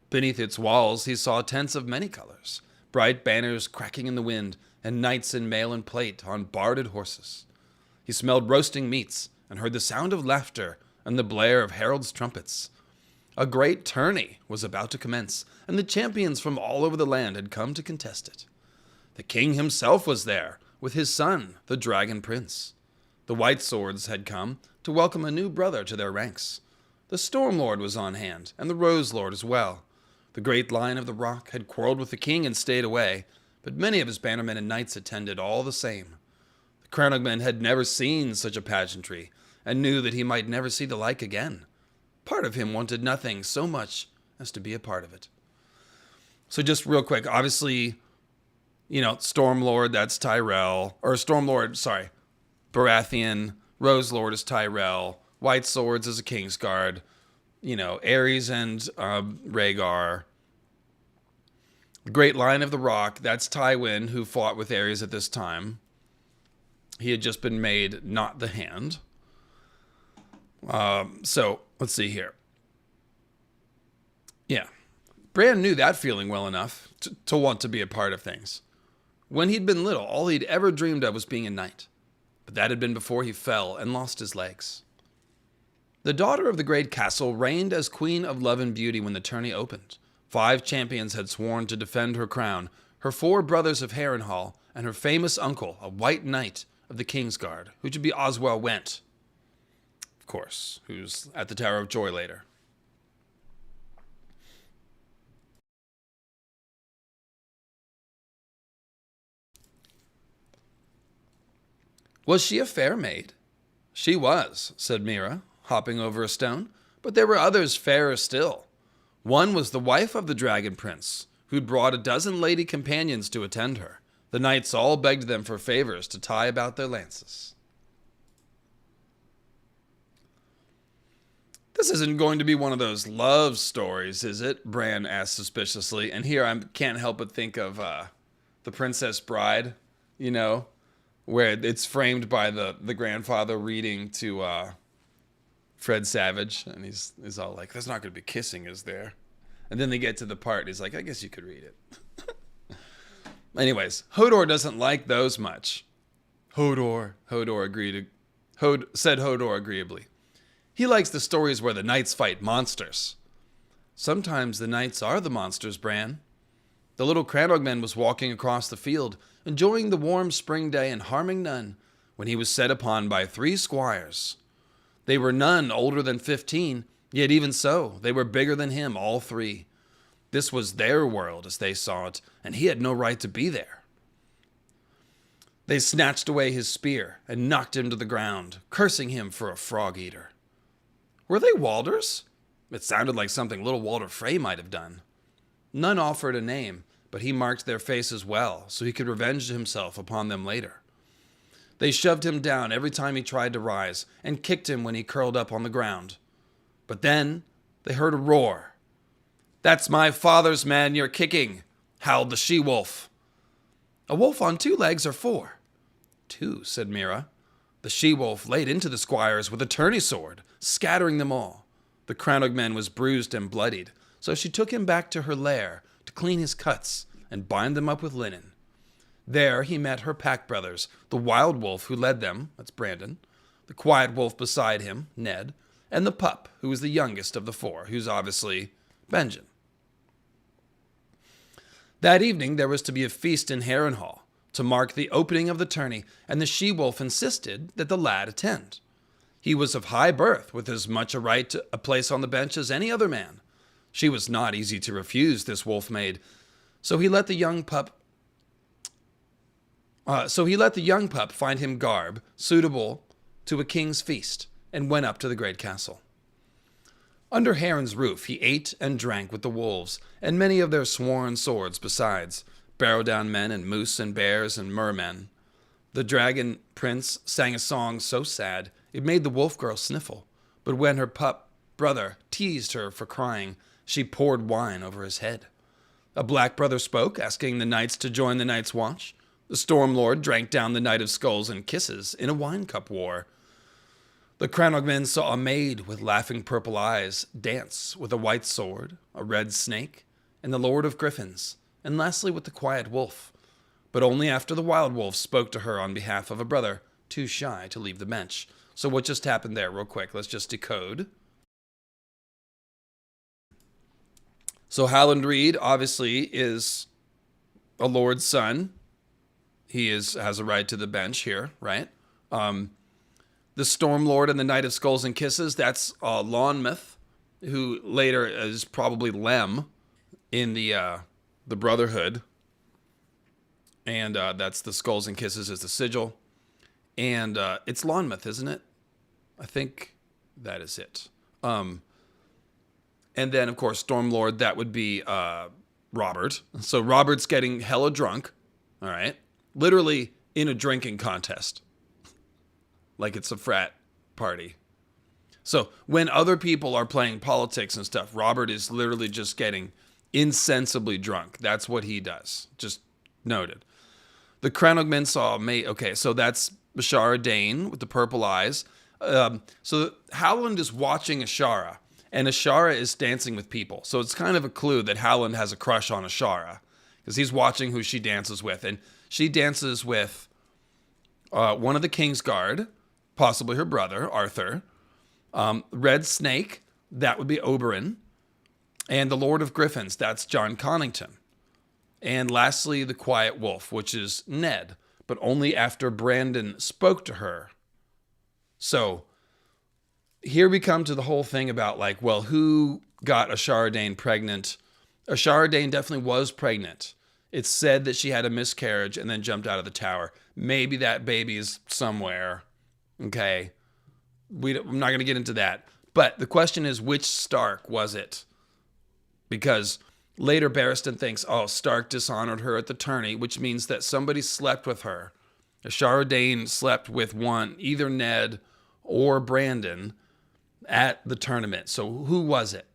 Speaker 1: Beneath its walls he saw tents of many colors, bright banners cracking in the wind, and knights in mail and plate on barded horses. He smelled roasting meats and heard the sound of laughter and the blare of heralds' trumpets. A great tourney was about to commence, and the champions from all over the land had come to contest it. The king himself was there, with his son, the Dragon Prince. The White Swords had come to welcome a new brother to their ranks. The Storm Lord was on hand, and the Rose Lord as well. The great Lion of the Rock had quarreled with the king and stayed away, but many of his bannermen and knights attended all the same. The Crannog men had never seen such a pageantry, and knew that he might never see the like again. Part of him wanted nothing so much as to be a part of it. So just real quick, obviously, Stormlord, that's Tyrell. Or Stormlord, sorry, Baratheon. Rose Lord is Tyrell. White Swords is a Kingsguard. Aerys and Rhaegar. The Great Lion of the Rock, that's Tywin, who fought with Aerys at this time. He had just been made not the Hand. So, let's see here. Yeah. Bran knew that feeling well enough to want to be a part of things. When he'd been little, all he'd ever dreamed of was being a knight. But that had been before he fell and lost his legs. The daughter of the great castle reigned as queen of love and beauty when the tourney opened. 5 champions had sworn to defend her crown, her 4 brothers of Harrenhal, and her famous uncle, a white knight of the Kingsguard, who should be Oswell Went, of course, who's at the Tower of Joy later. Was she a fair maid? She was, said Mira, hopping over a stone, but there were others fairer still. One was the wife of the dragon prince, who'd brought a dozen lady companions to attend her. The knights all begged them for favors to tie about their lances. This isn't going to be one of those love stories, is it? Bran asked suspiciously, and here I can't help but think of The Princess Bride, you know, where it's framed by the grandfather reading to Fred Savage, and he's all like, there's not going to be kissing, is there? And then they get to the part, and he's like, I guess you could read it. Anyways, Hodor doesn't like those much. Hodor said Hodor agreeably. He likes the stories where the knights fight monsters. Sometimes the knights are the monsters, Bran. The little Cranogman was walking across the field, enjoying the warm spring day and harming none, when he was set upon by 3 squires. They were none older than 15, yet even so, they were bigger than him, all 3. This was their world, as they saw it, and he had no right to be there. They snatched away his spear and knocked him to the ground, cursing him for a frog-eater. Were they Walders? It sounded like something little Walder Frey might have done. None offered a name, but he marked their faces well, so he could revenge himself upon them later. They shoved him down every time he tried to rise, and kicked him when he curled up on the ground. But then they heard a roar. "That's my father's man you're kicking," howled the she-wolf. "A wolf on 2 legs or 4? 2, said Mira. The she-wolf laid into the squires with a tourney sword, scattering them all. The Cranogman was bruised and bloodied, so she took him back to her lair to clean his cuts and bind them up with linen. There he met her pack brothers, the wild wolf who led them, that's Brandon, the quiet wolf beside him, Ned, and the pup, who was the youngest of the 4, who's obviously Benjen. That evening there was to be a feast in Harrenhal to mark the opening of the tourney, and the she-wolf insisted that the lad attend. He was of high birth, with as much a right to a place on the bench as any other man. She was not easy to refuse, this wolf maid, so he let the young pup find him garb suitable to a king's feast, and went up to the great castle. Under Harren's roof he ate and drank with the wolves, and many of their sworn swords besides, barrow-down men and moose and bears and mermen. The dragon prince sang a song so sad it made the wolf girl sniffle, but when her pup brother teased her for crying, she poured wine over his head. A black brother spoke, asking the knights to join the night's watch. The Storm Lord drank down the Night of Skulls and Kisses in a wine-cup war. The Cranogmen saw a maid with laughing purple eyes dance with a white sword, a red snake, and the Lord of Griffins, and lastly with the quiet wolf, but only after the wild wolf spoke to her on behalf of a brother too shy to leave the bench. So what just happened there, real quick? Let's just decode. So Howland Reed obviously is a lord's son. He has a right to the bench here, right? The Storm Lord and the Knight of Skulls and Kisses, that's Lonmouth, who later is probably Lem in the Brotherhood. And that's the Skulls and Kisses is the sigil. And it's Lonmouth, isn't it? I think that is it. And then, of course, Stormlord, that would be Robert. So Robert's getting hella drunk, all right? Literally in a drinking contest. Like it's a frat party. So when other people are playing politics and stuff, Robert is literally just getting insensibly drunk. That's what he does. Just noted. The Cranogmen saw May. Okay, so that's Ashara Dane with the purple eyes. So Howland is watching Ashara, And Ashara is dancing with people. So it's kind of a clue that Howland has a crush on Ashara because he's watching who she dances with. And she dances with one of the King's Guard, possibly her brother, Arthur. Red Snake, that would be Oberyn. And the Lord of Griffins, that's John Connington. And lastly, the Quiet Wolf, which is Ned, but only after Brandon spoke to her. So here we come to the whole thing about like, well, who got Ashara Dayne pregnant? Ashara Dayne definitely was pregnant. It's said that she had a miscarriage and then jumped out of the tower. Maybe that baby is somewhere. Okay. I'm not going to get into that. But the question is, which Stark was it? Because later Barristan thinks, oh, Stark dishonored her at the tourney, which means that somebody slept with her. Ashara Dayne slept with either Ned or Brandon at the tournament. So who was it?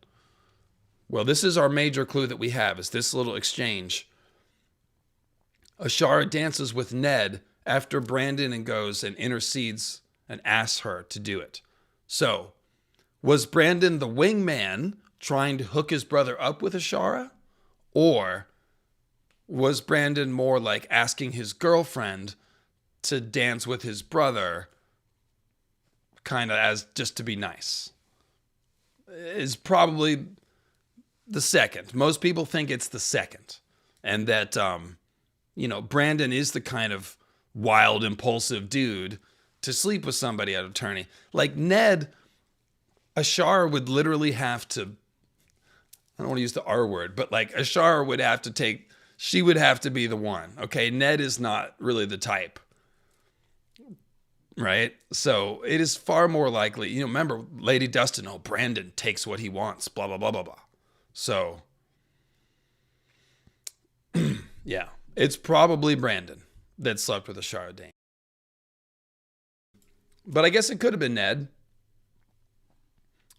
Speaker 1: Well, this is our major clue that we have, is this little exchange. Ashara dances with Ned after Brandon goes and intercedes and asks her to do it. So, was Brandon the wingman trying to hook his brother up with Ashara? Or was Brandon more like asking his girlfriend to dance with his brother, kind of as just to be nice? Is probably the second. Most people think it's the second. And that, Brandon is the kind of wild, impulsive dude to sleep with somebody at a tourney. Like Ned, Ashara would literally have to, I don't want to use the R word, but like Ashara would have to she would have to be the one. Okay, Ned is not really the type. Right? So it is far more likely, remember Lady Dustin, Brandon takes what he wants, blah, blah, blah, blah, blah. So, yeah, it's probably Brandon that slept with Ashara Dayne. But I guess it could have been Ned.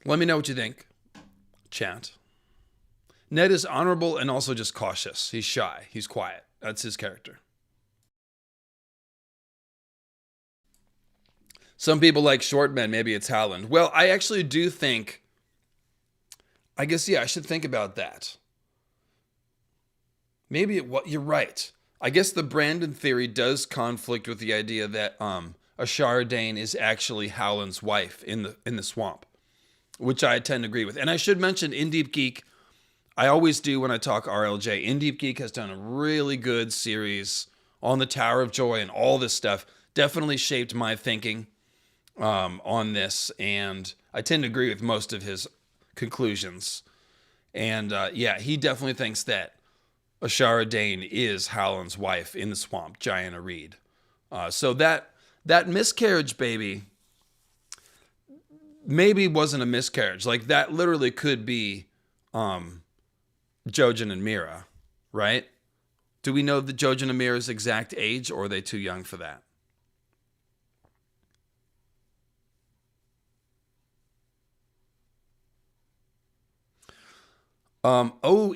Speaker 1: Let me know what you think. Chat. Ned is honorable and also just cautious. He's shy. He's quiet. That's his character. Some people like short men. Maybe it's Howland. Well, I actually do think, I should think about that. Maybe you're right. I guess the Brandon theory does conflict with the idea that Ashara Dayne is actually Howland's wife in the swamp, which I tend to agree with. And I should mention In Deep Geek, I always do when I talk RLJ. In Deep Geek has done a really good series on the Tower of Joy and all this stuff. Definitely shaped my thinking on this, and I tend to agree with most of his conclusions. And he definitely thinks that Ashara Dayne is Howland's wife in the swamp, Gianna Reed. So that miscarriage baby maybe wasn't a miscarriage. Like that literally could be Jojen and Mira, right? Do we know the Jojen and Mira's exact age, or are they too young for that?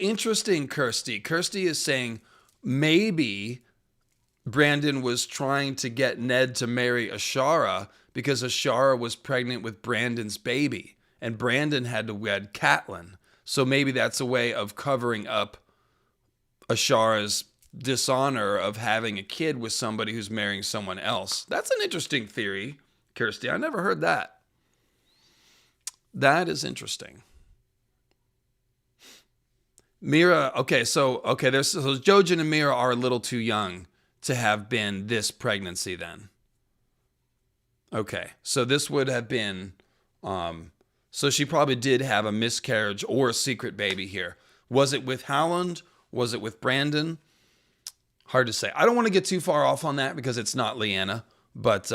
Speaker 1: Interesting, Kirsty. Kirsty is saying maybe Brandon was trying to get Ned to marry Ashara because Ashara was pregnant with Brandon's baby, and Brandon had to wed Catelyn. So maybe that's a way of covering up Ashara's dishonor of having a kid with somebody who's marrying someone else. That's an interesting theory, Kirsty. I never heard that. That is interesting. Mira, so Jojen and Mira are a little too young to have been this pregnancy then. Okay, so this would have been, so she probably did have a miscarriage or a secret baby here. Was it with Howland? Was it with Brandon? Hard to say. I don't want to get too far off on that because it's not Lyanna, but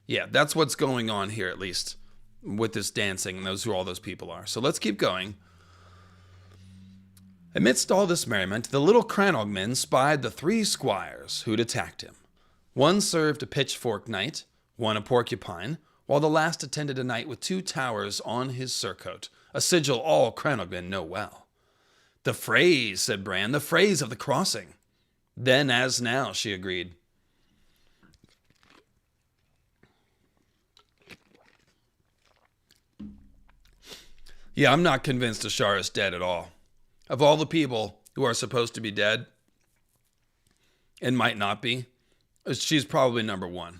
Speaker 1: that's what's going on here at least with this dancing, and those who all those people are. So let's keep going. Amidst all this merriment, the little Cranogman spied the 3 squires who'd attacked him. One served a pitchfork knight, one a porcupine, while the last attended a knight with 2 towers on his surcoat, a sigil all Cranogmen know well. "The phrase," said Bran, "the phrase of the crossing." "Then as now," she agreed. Yeah, I'm not convinced Ashara's dead at all. Of all the people who are supposed to be dead and might not be, she's probably number one.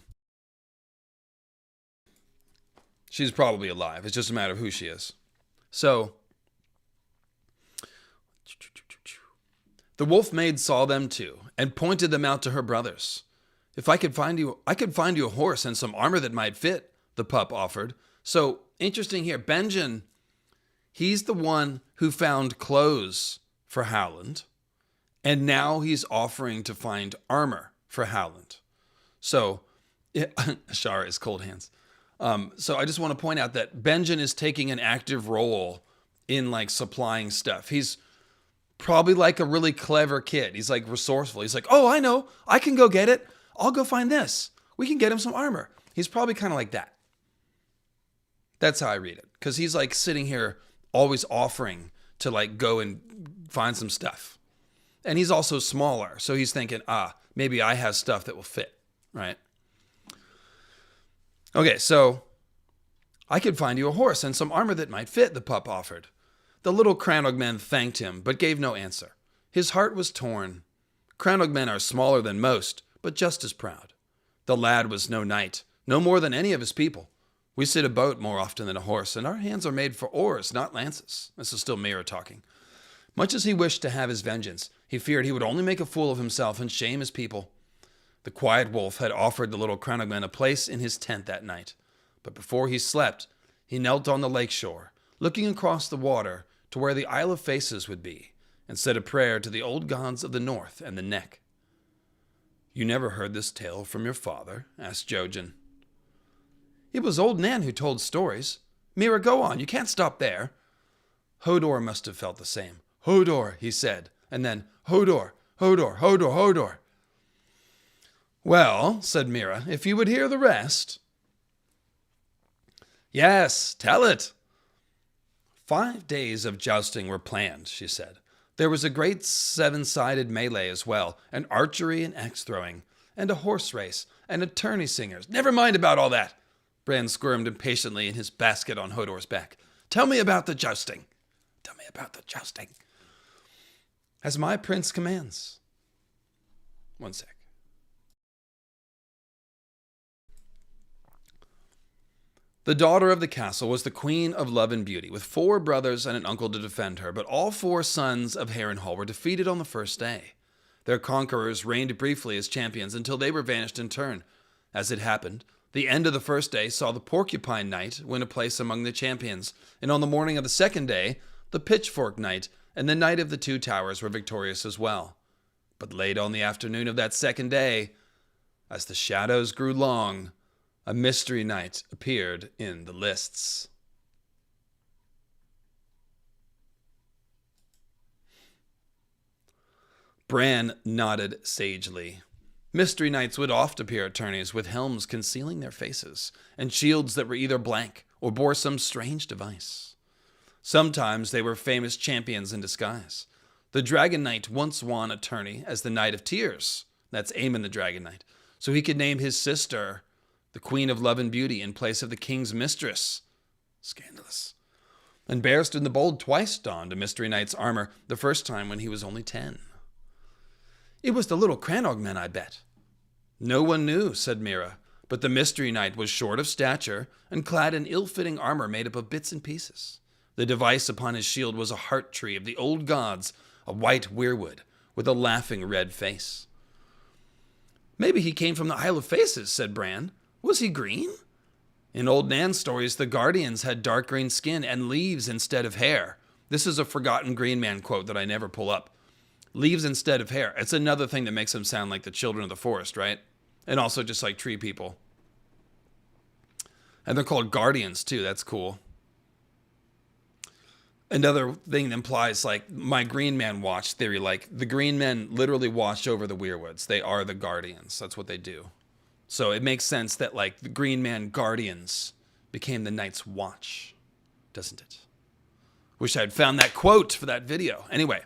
Speaker 1: She's probably alive. It's just a matter of who she is. So, the wolf maid saw them too and pointed them out to her brothers. If I could find you a horse and some armor that might fit, the pup offered. So, interesting here, Benjen, he's the one who found clothes for Howland, and now he's offering to find armor for Howland. So, Ashara is cold hands. So I just want to point out that Benjen is taking an active role in like supplying stuff. He's probably like a really clever kid. He's like resourceful. He's like, oh, I know. I can go get it. I'll go find this. We can get him some armor. He's probably kind of like that. That's how I read it. Because he's like sitting here always offering to like go and find some stuff. And he's also smaller. So he's thinking, maybe I have stuff that will fit, right? Okay, so I could find you a horse and some armor that might fit, the pup offered. The little Crannog man thanked him, but gave no answer. His heart was torn. Crannog men are smaller than most, but just as proud. The lad was no knight, no more than any of his people. We sit a boat more often than a horse, and our hands are made for oars, not lances. This is still Mira talking. Much as he wished to have his vengeance, he feared he would only make a fool of himself and shame his people. The quiet wolf had offered the little Cranogman a place in his tent that night, but before he slept, he knelt on the lake shore, looking across the water to where the Isle of Faces would be, and said a prayer to the old gods of the north and the neck. You never heard this tale from your father? Asked Jojen. It was old Nan who told stories. Mira, go on, you can't stop there. Hodor must have felt the same. Hodor, he said, and then Hodor, Hodor, Hodor, Hodor. Well, said Mira, if you would hear the rest. Yes, tell it. 5 days of jousting were planned, she said. There was a great 7-sided melee as well, and archery and axe-throwing, and a horse race, and a tourney singers. Never mind about all that. Bran squirmed impatiently in his basket on Hodor's back. Tell me about the jousting. Tell me about the jousting. As my prince commands. One sec. The daughter of the castle was the Queen of Love and Beauty, with 4 brothers and an uncle to defend her, but all 4 sons of Harrenhal were defeated on the first day. Their conquerors reigned briefly as champions until they were vanished in turn. As it happened, the end of the first day saw the Porcupine Knight win a place among the champions, and on the morning of the second day, the Pitchfork Knight and the Knight of the Two Towers were victorious as well. But late on the afternoon of that second day, as the shadows grew long, a mystery knight appeared in the lists. Bran nodded sagely. Mystery knights would oft appear at tourneys with helms concealing their faces, and shields that were either blank or bore some strange device. Sometimes they were famous champions in disguise. The Dragon Knight once won a tourney as the Knight of Tears. That's Aemon the Dragon Knight. So he could name his sister the Queen of Love and Beauty in place of the King's mistress. Scandalous. And Barristan the Bold twice donned a Mystery Knight's armor, the first time when he was only 10. It was the little Crannog men, I bet. No one knew, said Mira, but the Mystery Knight was short of stature and clad in ill-fitting armor made up of bits and pieces. The device upon his shield was a heart tree of the old gods, a white weirwood with a laughing red face. Maybe he came from the Isle of Faces, said Bran. Was he green? In old Nan's stories, the Guardians had dark green skin and leaves instead of hair. This is a forgotten Green Man quote that I never pull up. Leaves instead of hair. It's another thing that makes them sound like the children of the forest, right? And also just like tree people. And they're called Guardians too. That's cool. Another thing that implies like my Green Man watch theory, like the Green Men literally watch over the Weirwoods. They are the Guardians. That's what they do. So it makes sense that like the Green Man Guardians became the Night's Watch, doesn't it? Wish I'd found that quote for that video. Anyway,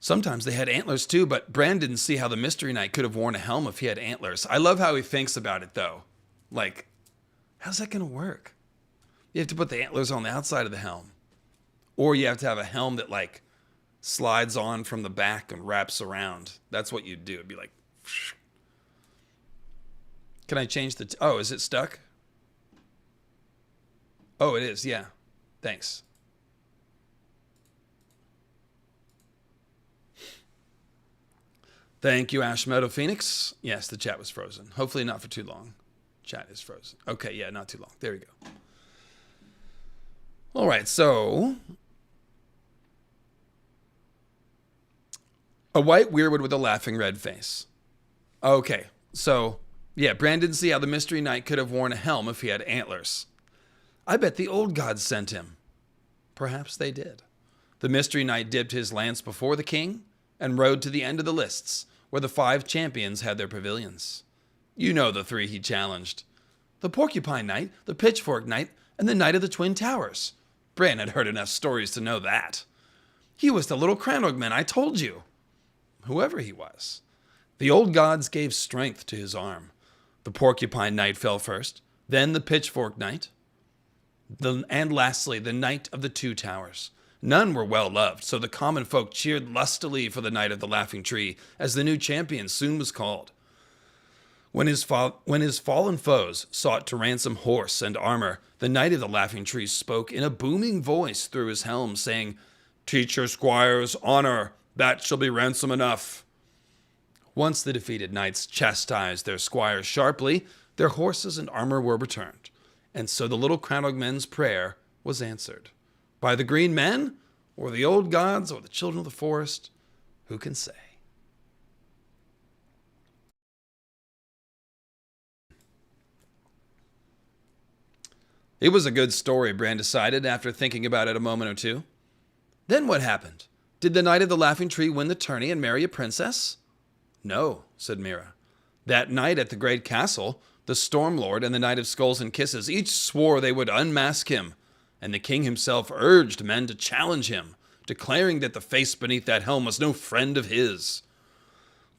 Speaker 1: sometimes they had antlers too, but Bran didn't see how the Mystery Knight could have worn a helm if he had antlers. I love how he thinks about it though. Like, how's that going to work? You have to put the antlers on the outside of the helm. Or you have to have a helm that like slides on from the back and wraps around. That's what you'd do. It'd be like, can I change the... oh, is it stuck? Oh, it is. Yeah. Thanks. Thank you, Ash Meadow Phoenix. Yes, the chat was frozen. Hopefully not for too long. Chat is frozen. Okay, yeah, not too long. There we go. All right, so... a white weirwood with a laughing red face. Okay, so... yeah, Bran didn't see how the Mystery Knight could have worn a helm if he had antlers. I bet the old gods sent him. Perhaps they did. The Mystery Knight dipped his lance before the king and rode to the end of the lists, where the 5 champions had their pavilions. You know the 3 he challenged. The Porcupine Knight, the Pitchfork Knight, and the Knight of the Twin Towers. Bran had heard enough stories to know that. He was the little Cranogman, I told you. Whoever he was. The old gods gave strength to his arm. The Porcupine Knight fell first, then the Pitchfork Knight, and lastly the Knight of the Two Towers. None were well loved, so the common folk cheered lustily for the Knight of the Laughing Tree, as the new champion soon was called. When his fallen foes sought to ransom horse and armor, the Knight of the Laughing Tree spoke in a booming voice through his helm, saying, "Teach your squires honor, that shall be ransom enough." Once the defeated knights chastised their squires sharply, their horses and armor were returned, and so the little Cranogmen's prayer was answered. By the green men, or the old gods, or the children of the forest, who can say? It was a good story, Bran decided after thinking about it a moment or two. Then what happened? Did the Knight of the Laughing Tree win the tourney and marry a princess? No, said Mira. That night at the great castle, the Stormlord and the Knight of Skulls and Kisses each swore they would unmask him, and the king himself urged men to challenge him, declaring that the face beneath that helm was no friend of his.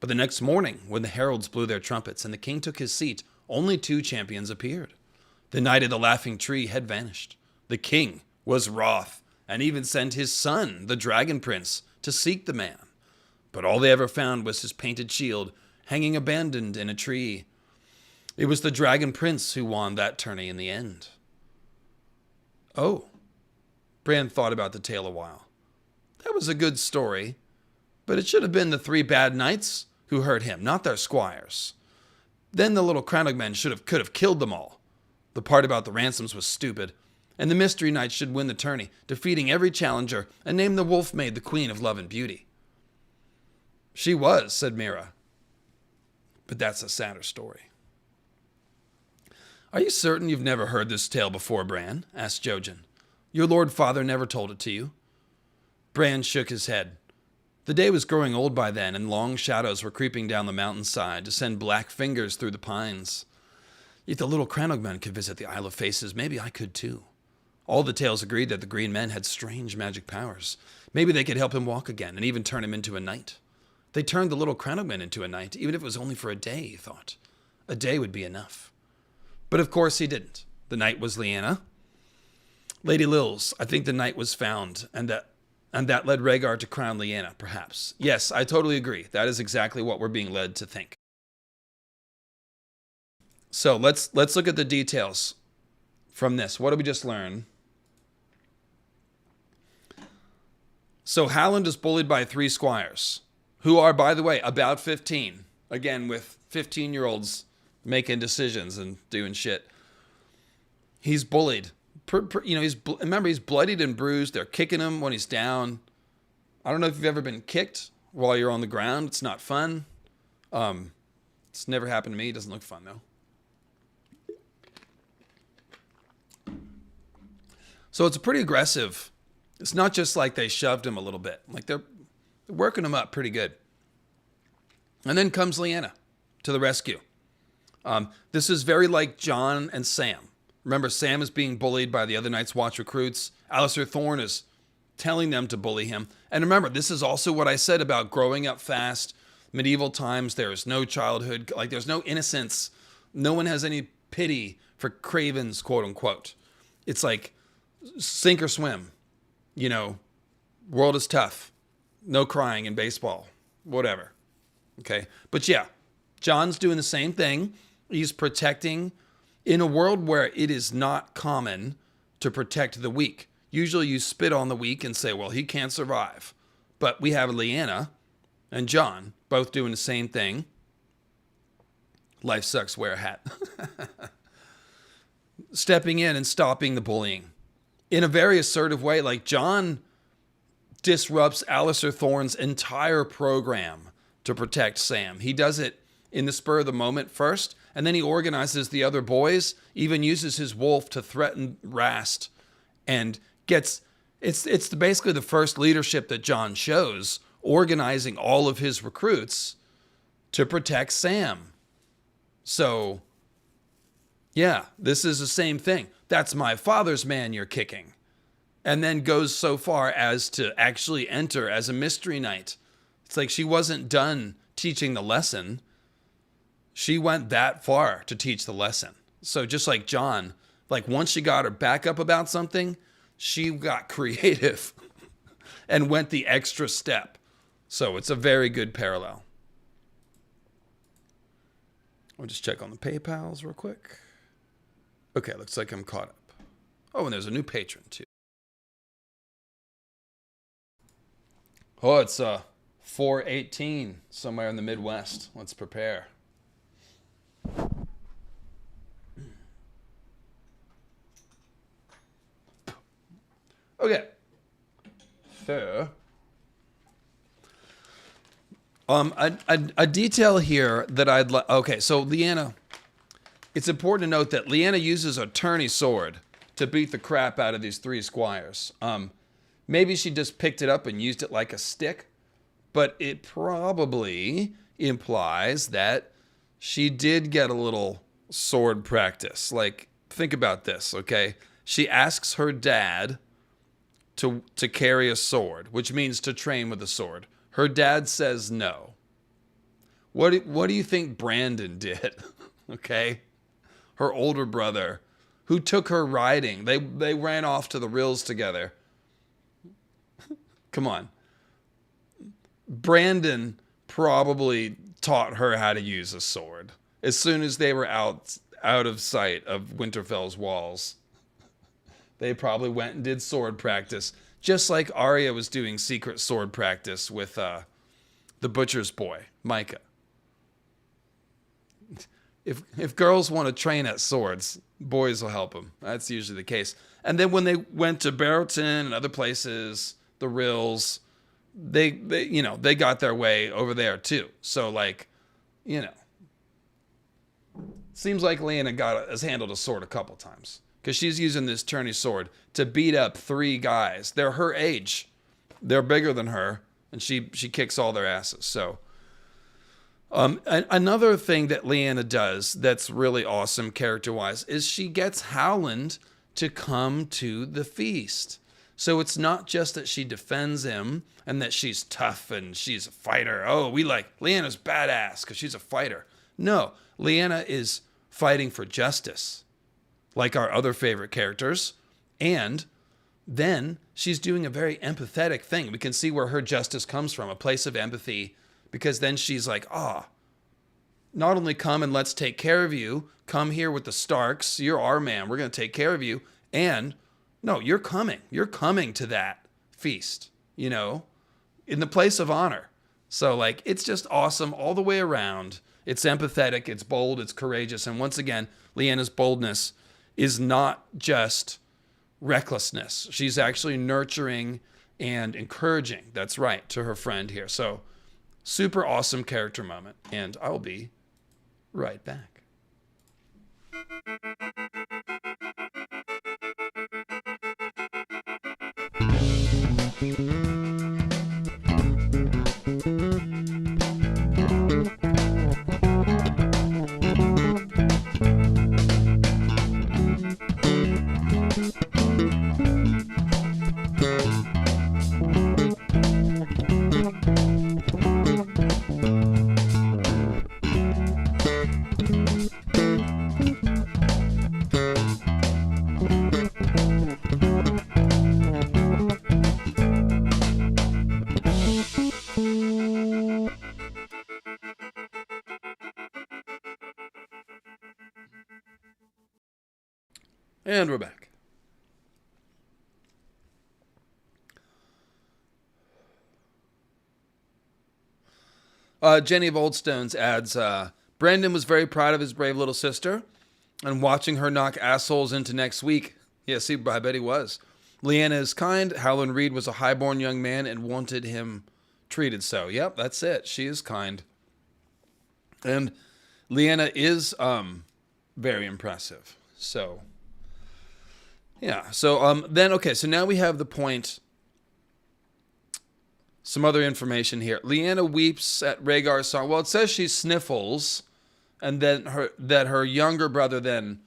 Speaker 1: But the next morning, when the heralds blew their trumpets and the king took his seat, only 2 champions appeared. The Knight of the Laughing Tree had vanished. The king was wroth, and even sent his son, the Dragon Prince, to seek the man. But all they ever found was his painted shield, hanging abandoned in a tree. It was the Dragon Prince who won that tourney in the end. Oh. Bran thought about the tale a while. That was a good story, but it should have been the 3 bad knights who hurt him, not their squires. Then the little Cranogmen could have killed them all. The part about the ransoms was stupid, and the Mystery Knight should win the tourney, defeating every challenger, and name the Wolf Maid the Queen of Love and Beauty. She was, said Mira. But that's a sadder story. Are you certain you've never heard this tale before, Bran? Asked Jojen. Your Lord Father never told it to you? Bran shook his head. The day was growing old by then, and long shadows were creeping down the mountainside to send black fingers through the pines. If the little Cranogmen could visit the Isle of Faces, maybe I could too. All the tales agreed that the green men had strange magic powers. Maybe they could help him walk again, and even turn him into a knight. They turned the little Cranogmen into a knight, even if it was only for a day, he thought. A day would be enough. But of course he didn't. The knight was Lyanna. Lady Lils, I think the knight was found, and that led Rhaegar to crown Lyanna, perhaps. Yes, I totally agree. That is exactly what we're being led to think. So let's look at the details from this. What did we just learn? So Howland is bullied by 3 squires, who are, by the way, about 15. Again, with 15-year-olds making decisions and doing shit. He's bullied. Remember, he's bloodied and bruised. They're kicking him when he's down. I don't know if you've ever been kicked while you're on the ground. It's not fun. It's never happened to me. It doesn't look fun, though. So it's pretty aggressive. It's not just like they shoved him a little bit. Like they're working him up pretty good. And then comes Lyanna to the rescue. This is very like Jon and Sam. Remember, Sam is being bullied by the other Night's Watch recruits. Alistair Thorne is telling them to bully him. And remember, this is also what I said about growing up fast. Medieval times, there is no childhood. Like, there's no innocence. No one has any pity for cravens, quote unquote. It's like sink or swim, world is tough. No crying in baseball, whatever. Okay. But yeah, Jon's doing the same thing. He's protecting in a world where it is not common to protect the weak. Usually you spit on the weak and say, well, he can't survive. But we have Lyanna and Jon both doing the same thing. Life sucks, wear a hat. Stepping in and stopping the bullying in a very assertive way. Like Jon disrupts Alistair Thorne's entire program to protect Sam. He does it in the spur of the moment first, and then he organizes the other boys, even uses his wolf to threaten Rast, and gets it's basically the first leadership that Jon shows, organizing all of his recruits to protect Sam. So yeah, this is the same thing. That's my father's man you're kicking. And then goes so far as to actually enter as a mystery knight. It's like she wasn't done teaching the lesson. She went that far to teach the lesson. So just like Jon, like once she got her back up about something, she got creative and went the extra step. So it's a very good parallel. I'll just check on the PayPals real quick. Okay, looks like I'm caught up. Oh, and there's a new patron too. Oh, it's 4:18 somewhere in the Midwest. Let's prepare. Okay. So, a detail here that I'd like. Okay, so Lyanna. It's important to note that Lyanna uses a tourney sword to beat the crap out of these three squires. Maybe she just picked it up and used it like a stick, but it probably implies that she did get a little sword practice. Like, think about this, okay? She asks her dad to carry a sword, which means to train with a sword. Her dad says no. What do you think Brandon did? Okay? Her older brother, who took her riding. They ran off to the rills together. Come on. Brandon probably taught her how to use a sword as soon as they were out of sight of Winterfell's walls. They probably went and did sword practice, just like Arya was doing secret sword practice with the butcher's boy, Micah. If girls want to train at swords, boys will help them. That's usually the case. And then when they went to Barrowton and other places, the Rills, they got their way over there too. So seems like Lyanna has handled a sword a couple times because she's using this tourney sword to beat up three guys. They're her age, they're bigger than her, and she kicks all their asses. So another thing that Lyanna does that's really awesome character-wise is she gets Howland to come to the feast. So it's not just that she defends him and that she's tough and she's a fighter. Oh, we like Lyanna's badass because she's a fighter. No, Lyanna is fighting for justice, like our other favorite characters. And then she's doing a very empathetic thing. We can see where her justice comes from, a place of empathy, because then she's like, not only come and let's take care of you, come here with the Starks, you're our man, we're going to take care of you, and no, you're coming to that feast, in the place of honor. So it's just awesome all the way around. It's empathetic, it's bold, it's courageous, and once again, Lyanna's boldness is not just recklessness. She's actually nurturing and encouraging, that's right, to her friend here. So super awesome character moment, and I'll be right back. And we're back. Jenny of Oldstones adds, Brandon was very proud of his brave little sister and watching her knock assholes into next week. Yeah, see, I bet he was. Lyanna is kind. Howland Reed was a highborn young man and wanted him treated so. Yep, that's it. She is kind. And Lyanna is very impressive. So, yeah. So then, okay, so now we have the point. Some other information here. Lyanna weeps at Rhaegar's song. Well, it says she sniffles, and then her younger brother then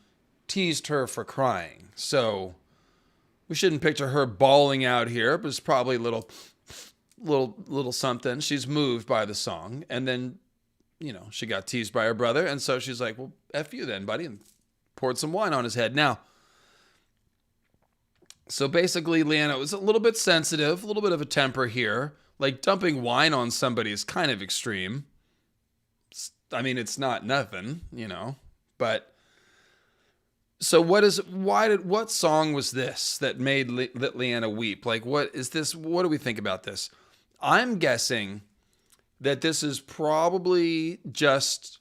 Speaker 1: teased her for crying. So we shouldn't picture her bawling out here, but it's probably a little something. She's moved by the song, and then, you know, she got teased by her brother, and so she's like, well, F you then, buddy, and poured some wine on his head. Now, so basically, Lyanna was a little bit sensitive, a little bit of a temper here. Like, dumping wine on somebody is kind of extreme. I mean, it's not nothing, you know, but so what song was this that made that Lyanna weep? Like, what is this? What do we think about this? I'm guessing that this is probably just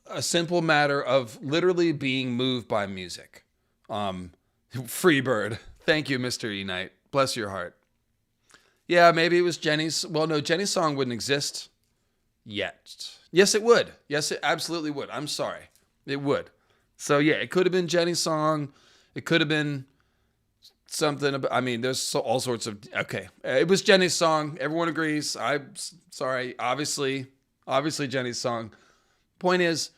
Speaker 1: a simple matter of literally being moved by music. Freebird. Thank you, Mr. E. Knight. Bless your heart. Yeah, maybe it was Jenny's. Well, no, Jenny's song wouldn't exist yet. Yes, it would. Yes, it absolutely would. I'm sorry. It would. So, yeah, it could have been Jenny's song. It could have been something about, I mean, there's all sorts of, okay. It was Jenny's song. Everyone agrees. I'm sorry. Obviously Jenny's song. Point is,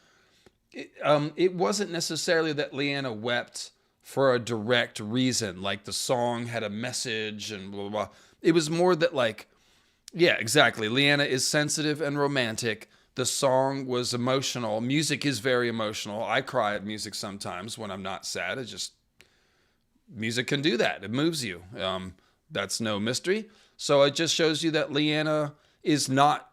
Speaker 1: it wasn't necessarily that Lyanna wept for a direct reason, like the song had a message and blah, blah, blah. It was more that, like, yeah, exactly. Lyanna is sensitive and romantic. The song was emotional. Music is very emotional. I cry at music sometimes when I'm not sad. Music can do that. It moves you. That's no mystery. So it just shows you that Lyanna is not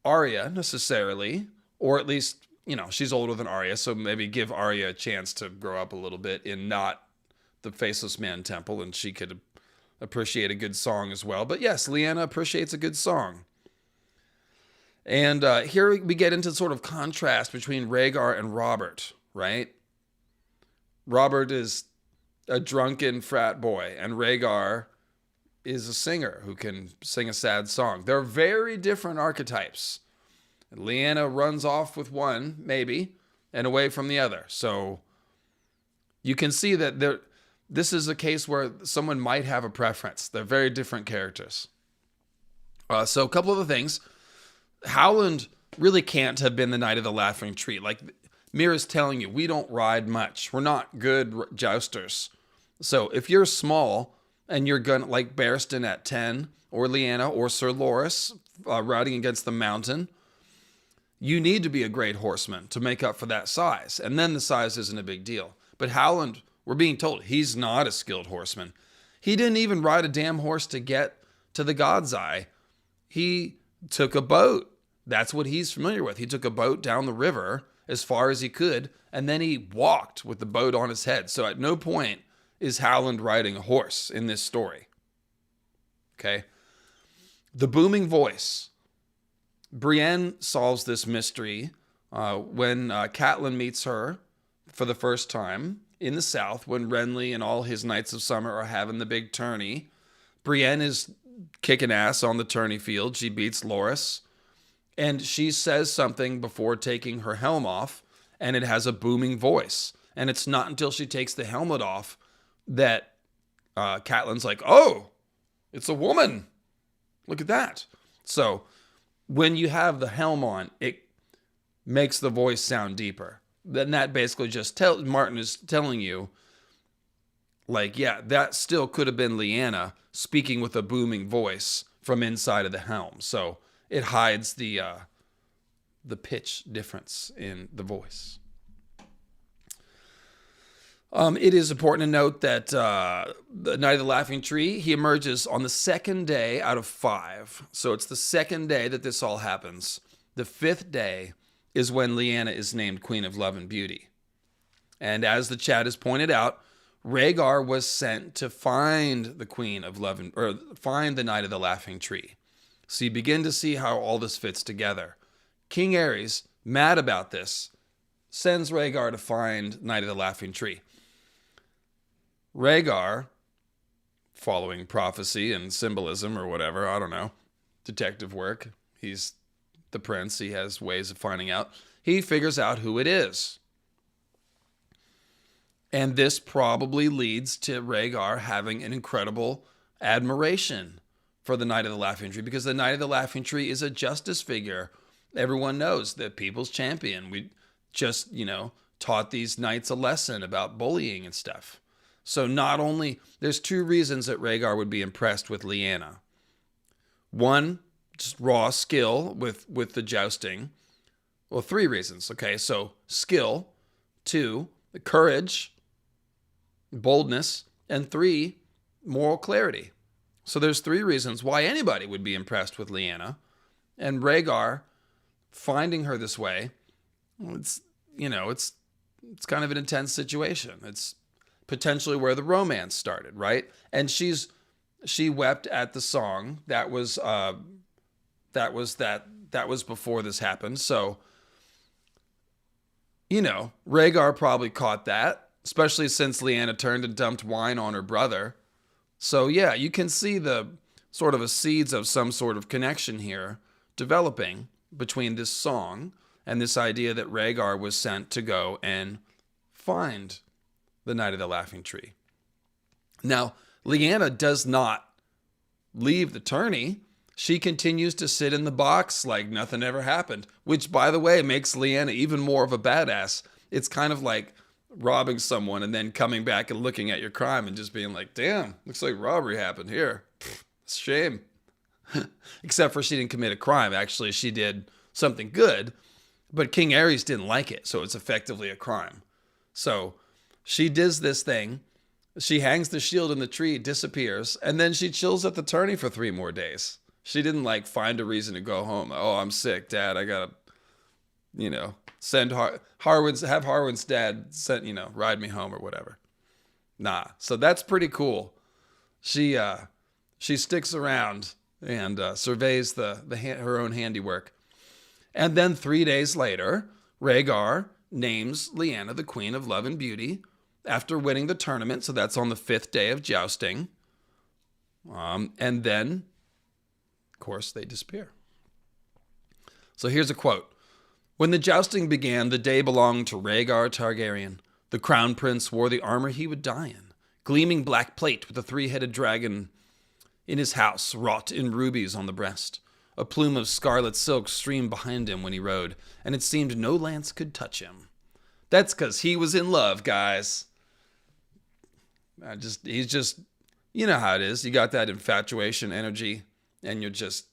Speaker 1: Arya necessarily, or at least, you know, she's older than Arya, so maybe give Arya a chance to grow up a little bit in not the Faceless Man Temple, and she could appreciate a good song as well. But yes, Lyanna appreciates a good song. And here we get into sort of contrast between Rhaegar and Robert, right? Robert is a drunken frat boy, and Rhaegar is a singer who can sing a sad song. They're very different archetypes. Lyanna runs off with one, maybe, and away from the other. So you can see that this is a case where someone might have a preference. They're very different characters. So a couple of the things. Howland really can't have been the Knight of the Laughing Tree. Like Mira's telling you, we don't ride much. We're not good jousters. So if you're small and you're going like Barristan at 10, or Lyanna, or Sir Loras riding against the mountain, you need to be a great horseman to make up for that size. And then the size isn't a big deal. But Howland, we're being told, he's not a skilled horseman. He didn't even ride a damn horse to get to the God's Eye. He took a boat. That's what he's familiar with. He took a boat down the river as far as he could, and then he walked with the boat on his head. So at no point is Howland riding a horse in this story. Okay? The booming voice. Brienne solves this mystery when Catelyn meets her for the first time in the south, when Renly and all his Knights of Summer are having the big tourney. Brienne is kicking ass on the tourney field. She beats Loras. And she says something before taking her helm off, and it has a booming voice. And it's not until she takes the helmet off that Catelyn's like, oh, it's a woman. Look at that. So when you have the helm on, it makes the voice sound deeper. Then that basically just Martin is telling you, like, yeah, that still could have been Lyanna speaking with a booming voice from inside of the helm. So it hides the pitch difference in the voice. It is important to note that the Knight of the Laughing Tree, he emerges on the second day out of 5. So it's the second day that this all happens. The 5th day is when Lyanna is named Queen of Love and Beauty. And as the chat has pointed out, Rhaegar was sent to find the Queen of Love, or find the Knight of the Laughing Tree. So you begin to see how all this fits together. King Aerys, mad about this, sends Rhaegar to find Knight of the Laughing Tree. Rhaegar, following prophecy and symbolism or whatever, I don't know, detective work, he's the prince, he has ways of finding out. He figures out who it is. And this probably leads to Rhaegar having an incredible admiration for the Knight of the Laughing Tree, because the Knight of the Laughing Tree is a justice figure. Everyone knows the people's champion. We just, taught these knights a lesson about bullying and stuff. So not only, there's two reasons that Rhaegar would be impressed with Lyanna. One, just raw skill with the jousting. Well, three reasons. Okay, so skill. Two, the courage, boldness. And three, moral clarity. So there's three reasons why anybody would be impressed with Lyanna. And Rhaegar, finding her this way, it's kind of an intense situation. It's potentially where the romance started, right? And she wept at the song that was before this happened. So, Rhaegar probably caught that, especially since Lyanna turned and dumped wine on her brother. So yeah, you can see the sort of a seeds of some sort of connection here developing between this song and this idea that Rhaegar was sent to go and find the Knight of the Laughing Tree. Now, Lyanna does not leave the tourney. She continues to sit in the box like nothing ever happened, which, by the way, makes Lyanna even more of a badass. It's kind of like robbing someone and then coming back and looking at your crime and just being like, damn, looks like robbery happened here. It's a shame. Except for she didn't commit a crime. Actually, she did something good, but King Aerys didn't like it, so it's effectively a crime. So she does this thing. She hangs the shield in the tree, disappears, and then she chills at the tourney for 3 more days. She didn't find a reason to go home. Oh, I'm sick, Dad. I gotta, send Harwin's dad ride me home or whatever. Nah. So that's pretty cool. She sticks around and surveys her own handiwork. And then 3 days later, Rhaegar names Lyanna the Queen of Love and Beauty after winning the tournament. So that's on the 5th day of jousting. And then, of course, they disappear. So here's a quote. When the jousting began, the day belonged to Rhaegar Targaryen. The crown prince wore the armor he would die in, gleaming black plate with a 3-headed dragon in his house, wrought in rubies on the breast. A plume of scarlet silk streamed behind him when he rode, and it seemed no lance could touch him. That's because he was in love, guys. He's just, you know how it is. You got that infatuation energy, and you're just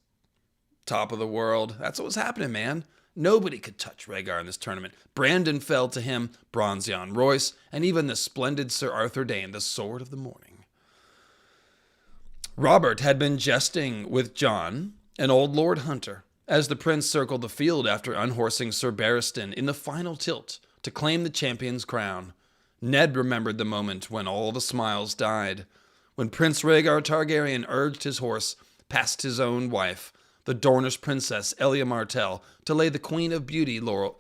Speaker 1: top of the world. That's what was happening, man. Nobody could touch Rhaegar in this tournament. Brandon fell to him, Bronzion Royce, and even the splendid Sir Arthur Dayne, the Sword of the Morning. Robert had been jesting with Jon, an old Lord Hunter, as the prince circled the field after unhorsing Sir Barristan in the final tilt to claim the champion's crown. Ned remembered the moment when all the smiles died, when Prince Rhaegar Targaryen urged his horse past his own wife, the Dornish princess Elia Martell, to lay the Queen of Beauty's laurel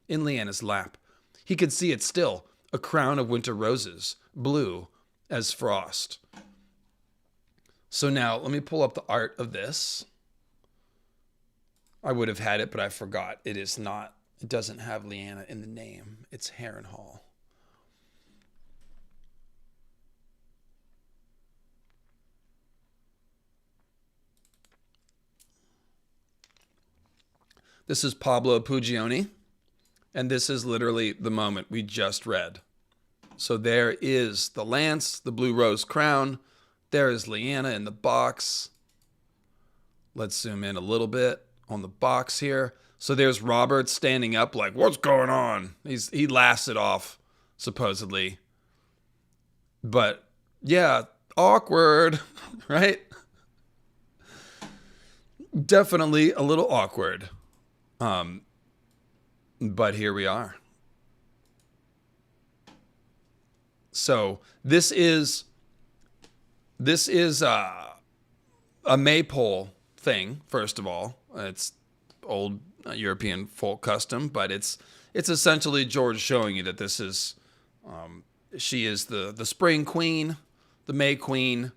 Speaker 1: in Lyanna's lap. He could see it still, a crown of winter roses, blue as frost. So now, let me pull up the art of this. I would have had it, but I forgot. It doesn't have Lyanna in the name. It's Harrenhal. This is Pablo Puglioni, and this is literally the moment we just read. So there is the lance, the blue rose crown. There is Lyanna in the box. Let's zoom in a little bit on the box here. So there's Robert standing up like, what's going on? He laughs it off, supposedly. But yeah, awkward, right? Definitely a little awkward. But here we are. So this is a maypole thing. First of all, it's old European folk custom, but it's essentially George showing you that this is she is the spring queen, the May queen,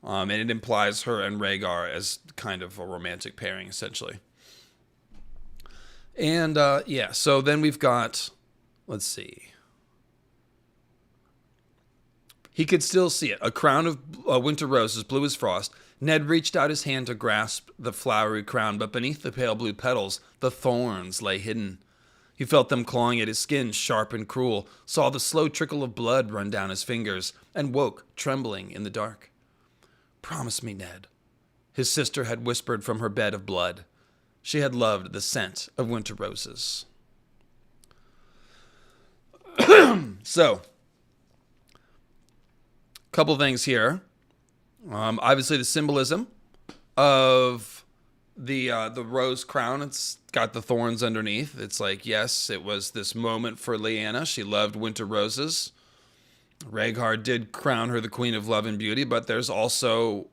Speaker 1: and it implies her and Rhaegar as kind of a romantic pairing, essentially. And yeah, so then we've got, let's see. He could still see it. A crown of winter roses, blue as frost. Ned reached out his hand to grasp the flowery crown, but beneath the pale blue petals, the thorns lay hidden. He felt them clawing at his skin, sharp and cruel, saw the slow trickle of blood run down his fingers, and woke, trembling in the dark. "Promise me, Ned," his sister had whispered from her bed of blood. She had loved the scent of winter roses. So, couple things here. Obviously, the symbolism of the rose crown. It's got the thorns underneath. It's like, yes, it was this moment for Lyanna. She loved winter roses. Rhaegar did crown her the queen of love and beauty, but there's also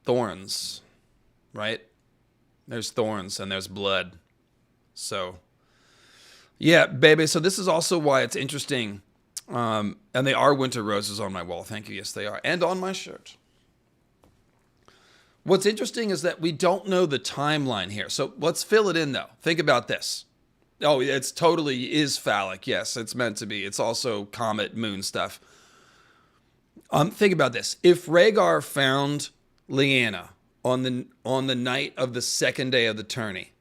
Speaker 1: thorns, right? There's thorns and there's blood. So, yeah, baby. So this is also why it's interesting. And they are winter roses on my wall. Thank you. Yes, they are. And on my shirt. What's interesting is that we don't know the timeline here. So let's fill it in, though. Think about this. Oh, it's totally is phallic. Yes, it's meant to be. It's also comet moon stuff. Think about this. If Rhaegar found Lyanna on the night of the second day of the tourney,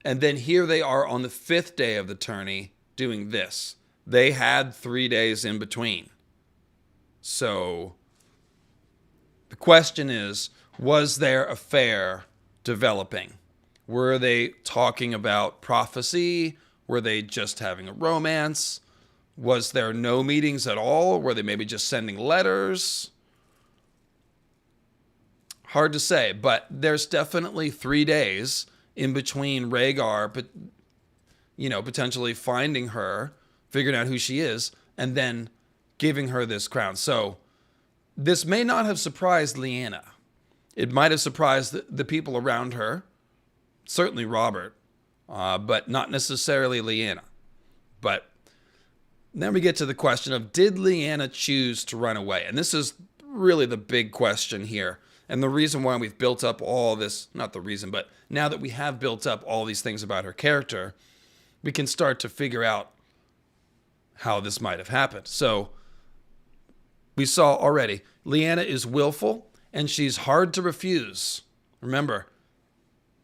Speaker 1: and then here they are on the fifth day of the tourney doing this, they had 3 days in between. So the question is, was their affair developing? Were they talking about prophecy? Were they just having a romance? Was there no meetings at all? Were they maybe just sending letters? Hard to say, but there's definitely 3 days in between Rhaegar, but potentially finding her, figuring out who she is, and then giving her this crown. So this may not have surprised Lyanna. It might have surprised the people around her, certainly Robert, but not necessarily Lyanna. But then we get to the question of, did Lyanna choose to run away? And this is really the big question here. And the reason why we've built up all this, not the reason, but now that we have built up all these things about her character, we can start to figure out how this might have happened. So we saw already, Lyanna is willful and she's hard to refuse. Remember,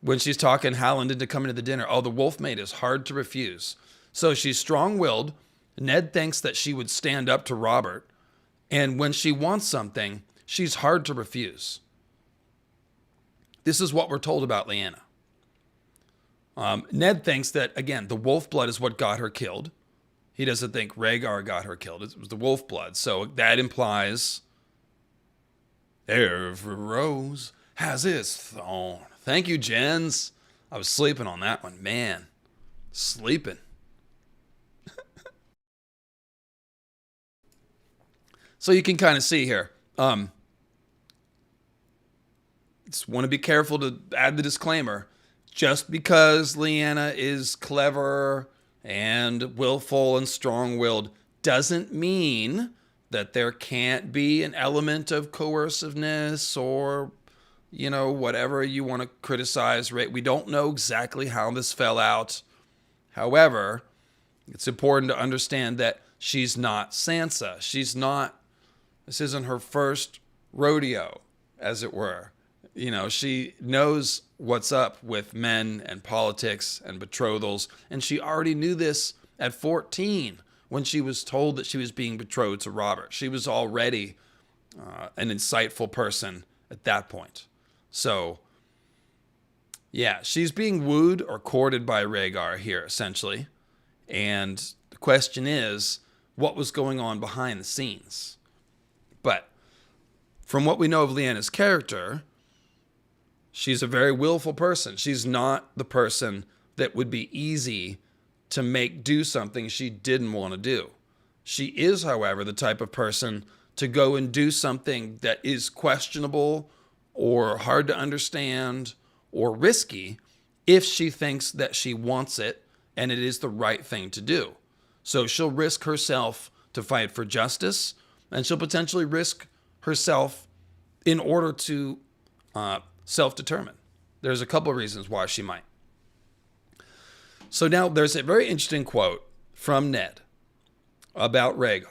Speaker 1: when she's talking Howland into coming to the dinner, the wolfmaid is hard to refuse. So she's strong-willed. Ned thinks that she would stand up to Robert. And when she wants something, she's hard to refuse. This is what we're told about Lyanna. Ned thinks that, again, the wolf blood is what got her killed. He doesn't think Rhaegar got her killed. It was the wolf blood. So that implies every rose has its thorn. Thank you, Jens. I was sleeping on that one. Man, sleeping. So you can kind of see here. Just want to be careful to add the disclaimer. Just because Lyanna is clever and willful and strong-willed doesn't mean that there can't be an element of coerciveness or, whatever you want to criticize. Right? We don't know exactly how this fell out. However, it's important to understand that she's not Sansa. This isn't her first rodeo, as it were. She knows what's up with men and politics and betrothals, and she already knew this at 14 when she was told that she was being betrothed to Robert. She was already an insightful person at that point. So, yeah, she's being wooed or courted by Rhaegar here, essentially. And the question is, what was going on behind the scenes? But from what we know of Lyanna's character, she's a very willful person. She's not the person that would be easy to make do something she didn't want to do. She is, however, the type of person to go and do something that is questionable or hard to understand or risky if she thinks that she wants it and it is the right thing to do. So she'll risk herself to fight for justice, and she'll potentially risk herself in order to self-determine. There's a couple of reasons why she might. So now there's a very interesting quote from Ned about Rhaegar.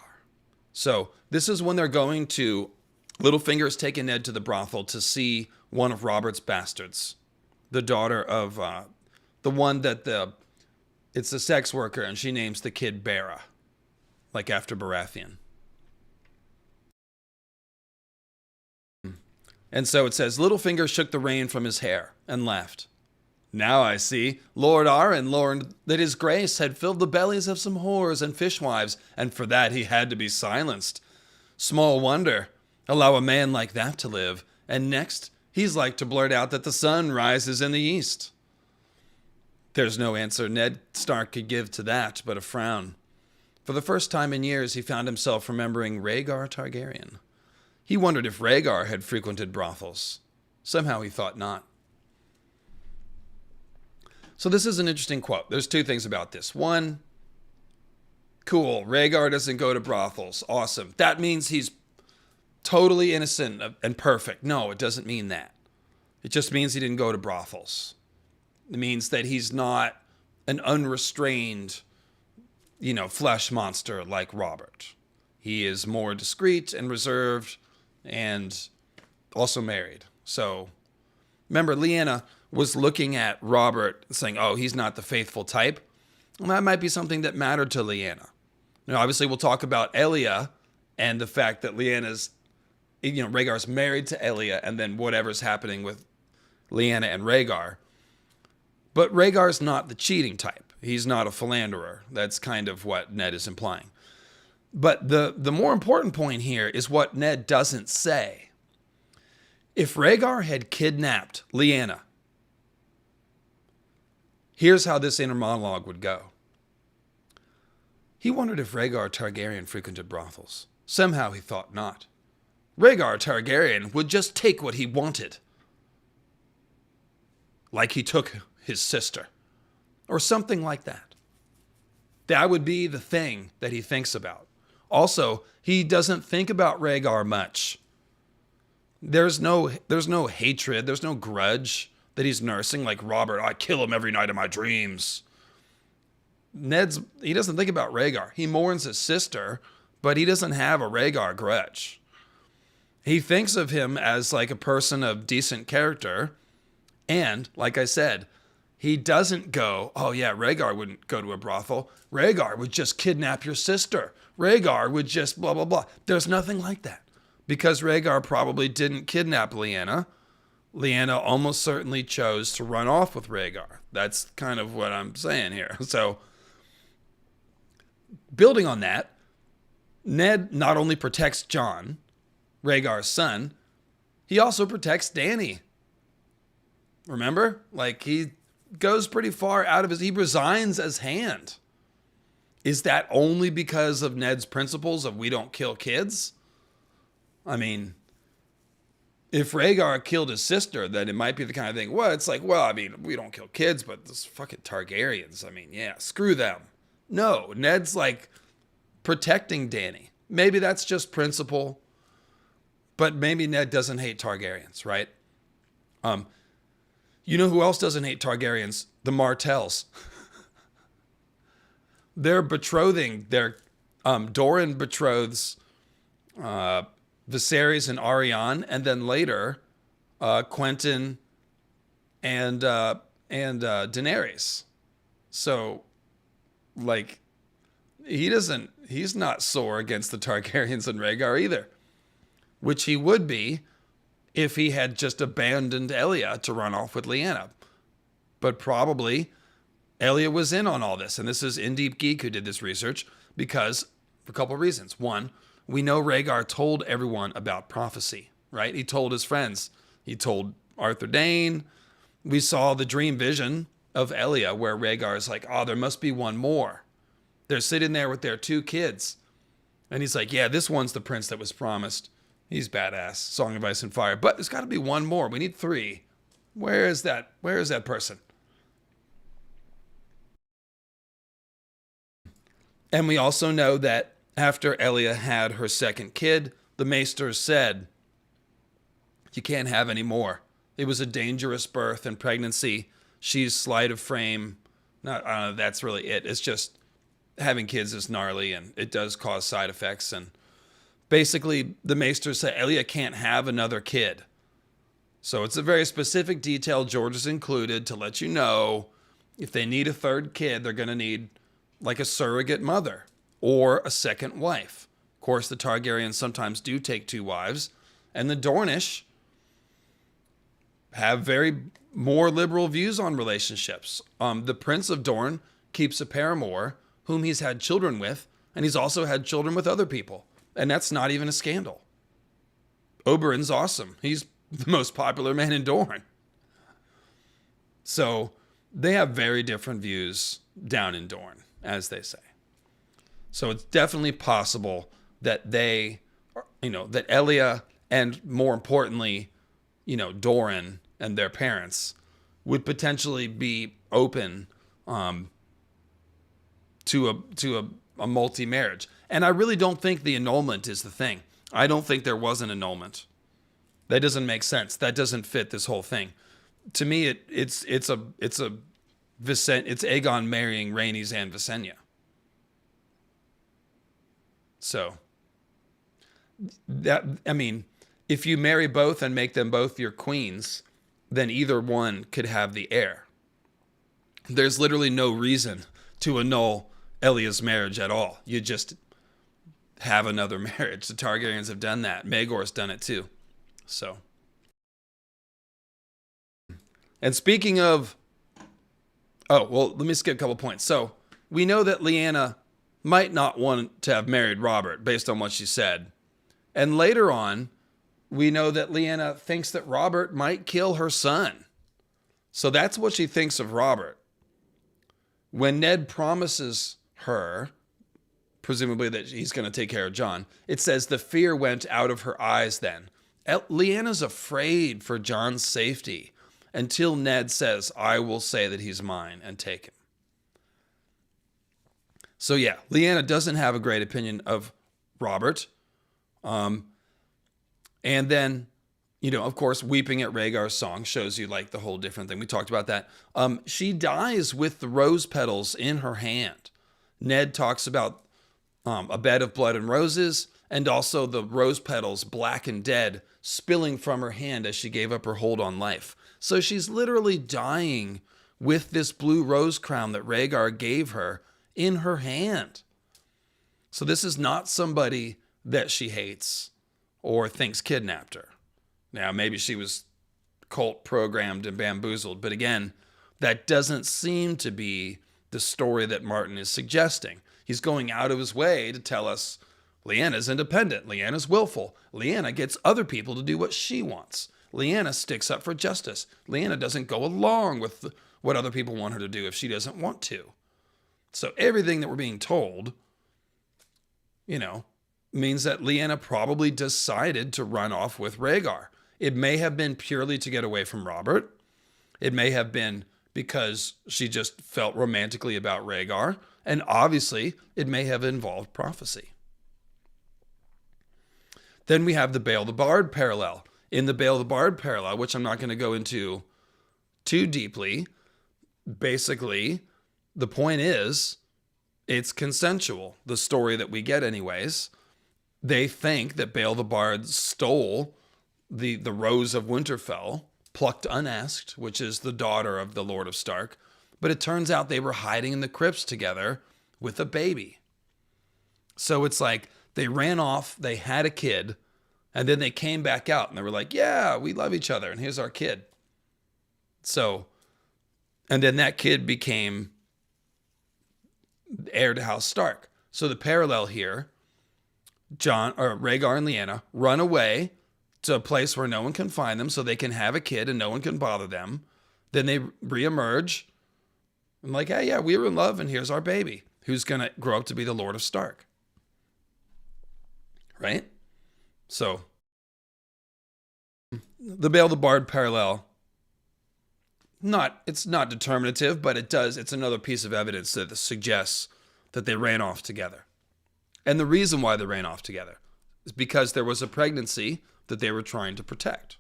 Speaker 1: So this is when they're going to, Littlefinger's taking Ned to the brothel to see one of Robert's bastards, the daughter of the one that it's a sex worker, and she names the kid Bera, like after Baratheon. And so it says, Littlefinger shook the rain from his hair and laughed. Now I see, Lord Arryn learned that his grace had filled the bellies of some whores and fishwives, and for that he had to be silenced. Small wonder, allow a man like that to live, and next he's like to blurt out that the sun rises in the east. There's no answer Ned Stark could give to that but a frown. For the first time in years he found himself remembering Rhaegar Targaryen. He wondered if Rhaegar had frequented brothels. Somehow he thought not. So this is an interesting quote. There's two things about this. One, cool, Rhaegar doesn't go to brothels. Awesome. That means he's totally innocent and perfect. No, it doesn't mean that. It just means he didn't go to brothels. It means that he's not an unrestrained, flesh monster like Robert. He is more discreet and reserved and also married. So remember, Lyanna was looking at Robert saying, oh, he's not the faithful type. Well, that might be something that mattered to Lyanna. Now, obviously, we'll talk about Elia and the fact that Rhaegar's married to Elia, and then whatever's happening with Lyanna and Rhaegar. But Rhaegar's not the cheating type. He's not a philanderer. That's kind of what Ned is implying. But the more important point here is what Ned doesn't say. If Rhaegar had kidnapped Lyanna, here's how this inner monologue would go. He wondered if Rhaegar Targaryen frequented brothels. Somehow he thought not. Rhaegar Targaryen would just take what he wanted. Like he took his sister. Or something like that. That would be the thing that he thinks about. Also, he doesn't think about Rhaegar much. There's no hatred, there's no grudge that he's nursing like Robert. I kill him every night of my dreams. He doesn't think about Rhaegar. He mourns his sister, but he doesn't have a Rhaegar grudge. He thinks of him as like a person of decent character. And like I said, he doesn't go, oh yeah, Rhaegar wouldn't go to a brothel. Rhaegar would just kidnap your sister. Rhaegar would just blah, blah, blah. There's nothing like that. Because Rhaegar probably didn't kidnap Lyanna. Lyanna almost certainly chose to run off with Rhaegar. That's kind of what I'm saying here. So, building on that, Ned not only protects Jon, Rhaegar's son, he also protects Dany. Remember? Like, he goes pretty far out of he resigns as hand. Is that only because of Ned's principles of we don't kill kids? I mean, if Rhaegar killed his sister, then it might be the kind of thing, well, it's like, well, I mean, we don't kill kids, but those fucking Targaryens, I mean, yeah, screw them. No, Ned's like protecting Dany. Maybe that's just principle, but maybe Ned doesn't hate Targaryens, right? You know who else doesn't hate Targaryens? The Martells. They're betrothing, Doran betroths Viserys and Arianne, and then later Quentyn and Daenerys. So, like, he's not sore against the Targaryens and Rhaegar either, which he would be if he had just abandoned Elia to run off with Lyanna. But probably Elia was in on all this, and this is In Deep Geek who did this research, because for a couple of reasons. One, we know Rhaegar told everyone about prophecy, right? He told his friends. He told Arthur Dayne. We saw the dream vision of Elia where Rhaegar is like, oh, there must be one more. They're sitting there with their two kids. And he's like, yeah, this one's the prince that was promised. He's badass. Song of Ice and Fire. But there's got to be one more. We need 3. Where is that? Where is that person? And we also know that after Elia had her second kid, the maesters said, you can't have any more. It was a dangerous birth and pregnancy. She's slight of frame. That's really it. It's just having kids is gnarly and it does cause side effects. And basically, the maesters say Elia can't have another kid. So it's a very specific detail George has included to let you know if they need a third kid, they're going to need like a surrogate mother or a second wife. Of course, the Targaryens sometimes do take 2 wives, and the Dornish have very more liberal views on relationships. The Prince of Dorne keeps a paramour whom he's had children with, and he's also had children with other people, and that's not even a scandal. Oberyn's awesome. He's the most popular man in Dorne. So they have very different views down in Dorne, as they say. So it's definitely possible that they, that Elia and more importantly, Doran and their parents would potentially be open to a multi-marriage. And I really don't think the annulment is the thing. I don't think there was an annulment. That doesn't make sense. That doesn't fit this whole thing. To me, it's Aegon marrying Rhaenys and Visenya. So if you marry both and make them both your queens, then either one could have the heir. There's literally no reason to annul Elia's marriage at all. You just have another marriage. The Targaryens have done that. Maegor's done it too. So, and speaking of, let me skip a couple points. So we know that Lyanna might not want to have married Robert based on what she said. And later on, we know that Lyanna thinks that Robert might kill her son. So that's what she thinks of Robert. When Ned promises her, presumably that he's going to take care of Jon, it says the fear went out of her eyes then. Lyanna's afraid for Jon's safety until Ned says, I will say that he's mine and take him. So yeah, Lyanna doesn't have a great opinion of Robert. And then, of course, weeping at Rhaegar's song shows you like the whole different thing. We talked about that. She dies with the rose petals in her hand. Ned talks about a bed of blood and roses, and also the rose petals, black and dead, spilling from her hand as she gave up her hold on life. So she's literally dying with this blue rose crown that Rhaegar gave her in her hand. So this is not somebody that she hates or thinks kidnapped her. Now, maybe she was cult programmed and bamboozled, but again, that doesn't seem to be the story that Martin is suggesting. He's going out of his way to tell us Lyanna's independent, Lyanna's willful, Lyanna gets other people to do what she wants. Lyanna sticks up for justice. Lyanna doesn't go along with what other people want her to do if she doesn't want to. So everything that we're being told, means that Lyanna probably decided to run off with Rhaegar. It may have been purely to get away from Robert. It may have been because she just felt romantically about Rhaegar. And obviously, it may have involved prophecy. Then we have the Bael the Bard parallel. In the Bael the Bard parallel, which I'm not going to go into too deeply, basically, the point is, it's consensual. The story that we get anyways. They think that Bael the Bard stole the Rose of Winterfell, plucked unasked, which is the daughter of the Lord of Stark. But it turns out they were hiding in the crypts together with a baby. So it's like they ran off, they had a kid, and then they came back out and they were like, yeah, we love each other, and here's our kid. So, and then that kid became heir to House Stark. So the parallel here, Rhaegar and Lyanna run away to a place where no one can find them so they can have a kid and no one can bother them. Then they reemerge and like, hey, yeah, we were in love and here's our baby who's going to grow up to be the Lord of Stark. right? So the Bale the Bard parallel, it's not determinative, but it's another piece of evidence that suggests that they ran off together. And the reason why they ran off together is because there was a pregnancy that they were trying to protect.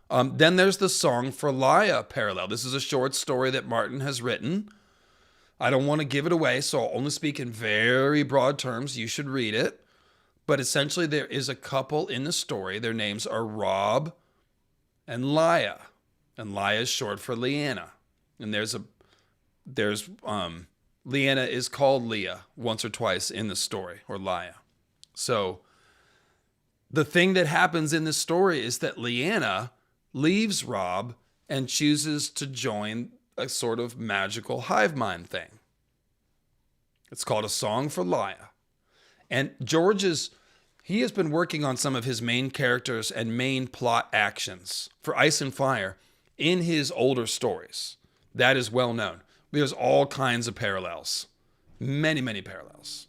Speaker 1: Then there's the Song for Lyanna parallel. This is a short story that Martin has written. I don't want to give it away, so I'll only speak in very broad terms. You should read it. But essentially, there is a couple in the story. Their names are Robb and Lyanna. And Lyanna is short for Lyanna. And Lyanna is called Leah once or twice in the story, or Lyanna. So the thing that happens in this story is that Lyanna leaves Robb and chooses to join a sort of magical hive mind thing. It's called A Song for Lyanna. And he has been working on some of his main characters and main plot actions for Ice and Fire in his older stories. That is well known. There's all kinds of parallels. Many, many parallels.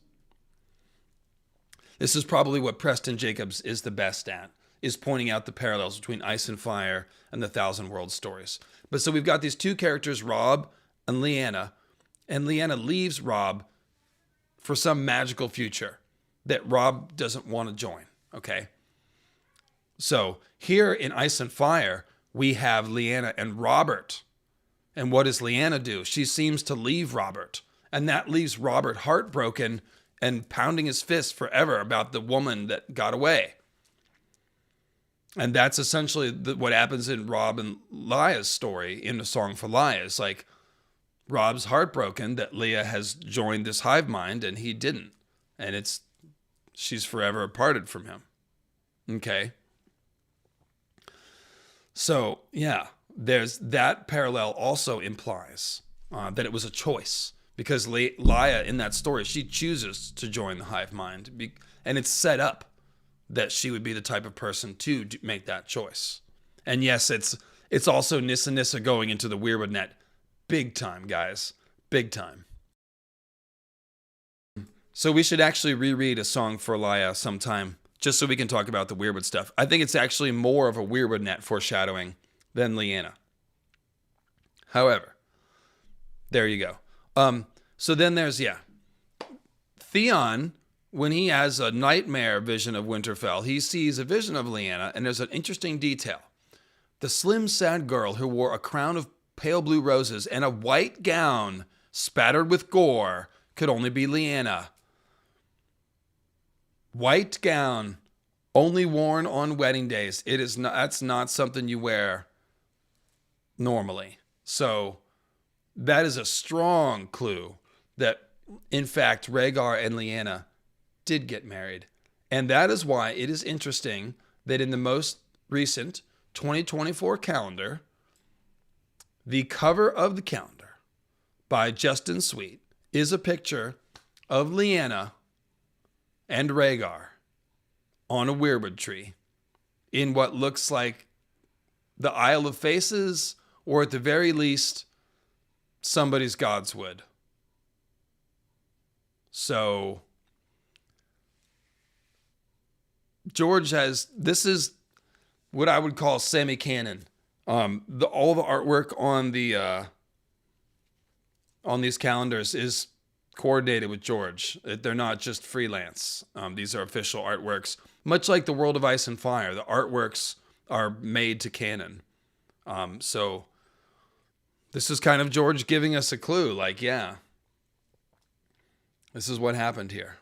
Speaker 1: This is probably what Preston Jacobs is the best at, is pointing out the parallels between Ice and Fire and the Thousand Worlds stories. But so we've got these two characters, Robb and Lyanna leaves Robb for some magical future that Robb doesn't want to join, okay? So here in Ice and Fire, we have Lyanna and Robert. And what does Lyanna do? She seems to leave Robert, and that leaves Robert heartbroken and pounding his fist forever about the woman that got away. And that's essentially what happens in Robb and Lyanna's story in The Song for Lyanna. It's like Robb's heartbroken that Leah has joined this hive mind and he didn't. And she's forever parted from him. Okay. So, yeah, there's that parallel also implies that it was a choice. Because Lyanna in that story, she chooses to join the hive mind. And it's set up that she would be the type of person to make that choice. And yes, it's also Nissa going into the Weirwood net. Big time, guys. Big time. So we should actually reread A Song for Lyanna sometime, just so we can talk about the Weirwood stuff. I think it's actually more of a Weirwood net foreshadowing than Lyanna. However, there you go. So then there's, Theon, when he has a nightmare vision of Winterfell, he sees a vision of Lyanna, and there's an interesting detail. The slim, sad girl who wore a crown of pale blue roses and a white gown spattered with gore could only be Lyanna. White gown, only worn on wedding days. That's not something you wear normally. So that is a strong clue that, in fact, Rhaegar and Lyanna did get married. And that is why it is interesting that in the most recent 2024 calendar, the cover of the calendar by Justin Sweet is a picture of Lyanna and Rhaegar on a weirwood tree in what looks like the Isle of Faces, or at the very least, somebody's Godswood. So this is what I would call semi-canon. All the artwork on these calendars is coordinated with George. They're not just freelance. These are official artworks. Much like the World of Ice and Fire, the artworks are made to canon. So this is kind of George giving us a clue. Like, yeah, this is what happened here.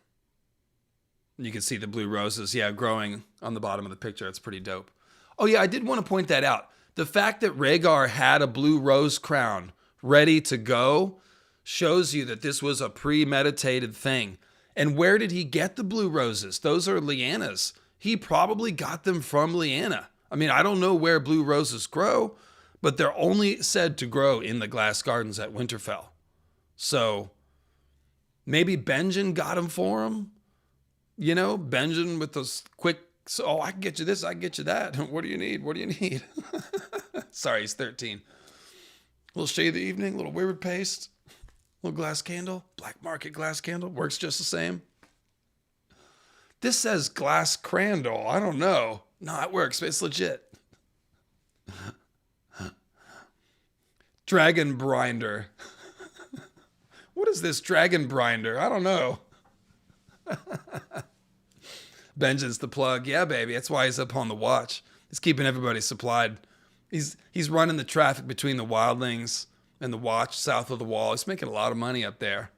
Speaker 1: You can see the blue roses, growing on the bottom of the picture. It's pretty dope. Oh, yeah, I did want to point that out. The fact that Rhaegar had a blue rose crown ready to go shows you that this was a premeditated thing. And where did he get the blue roses? Those are Lyanna's. He probably got them from Lyanna. I mean, I don't know where blue roses grow, but they're only said to grow in the glass gardens at Winterfell. So maybe Benjen got them for him. You know, Benjen with those quick, I can get you this, I can get you that. What do you need? What do you need? Sorry, he's 13. A little shade of the evening, a little weirwood paste, a little glass candle, black market glass candle, works just the same. This says glass crandall. I don't know. No, it works. It's legit. Dragon Brinder. What is this Dragon Brinder? I don't know. Benjen's the plug. Yeah, baby. That's why he's up on the watch. He's keeping everybody supplied. He's running the traffic between the wildlings and the watch south of the wall. He's making a lot of money up there.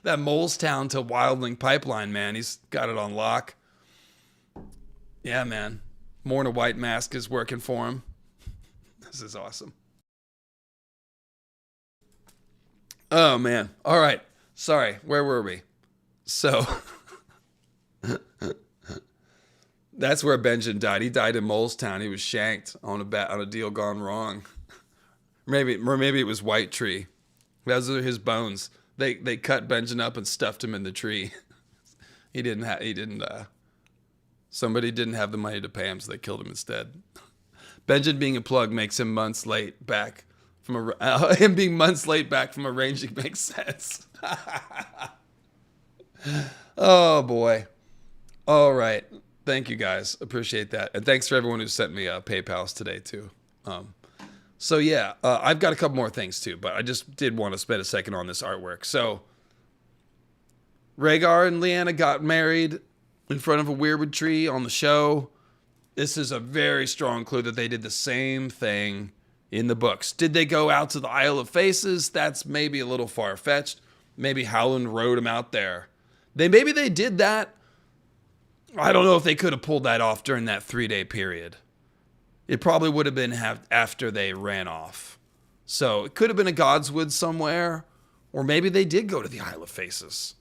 Speaker 1: That Molestown to Wildling pipeline, man. He's got it on lock. Yeah, man. Morna White Mask is working for him. This is awesome. Oh, man. All right. Sorry. Where were we? So, that's where Benjen died. He died in Molestown. He was shanked on a deal gone wrong. Maybe it was White Tree. Those are his bones. They cut Benjen up and stuffed him in the tree. Somebody didn't have the money to pay him, so they killed him instead. Benjen being a plug makes him months late back from him being months late back from arranging makes sense. Oh boy. All right. Thank you guys. Appreciate that. And thanks for everyone who sent me PayPals today too. So yeah, I've got a couple more things too, but I just did want to spend a second on this artwork. So Rhaegar and Lyanna got married in front of a weirwood tree on the show. This is a very strong clue that they did the same thing in the books. Did they go out to the Isle of Faces? That's maybe a little far-fetched. Maybe Howland rode them out there. Maybe they did that. I don't know if they could have pulled that off during that 3-day period. It probably would have been after they ran off. So it could have been a Godswood somewhere, or maybe they did go to the Isle of Faces.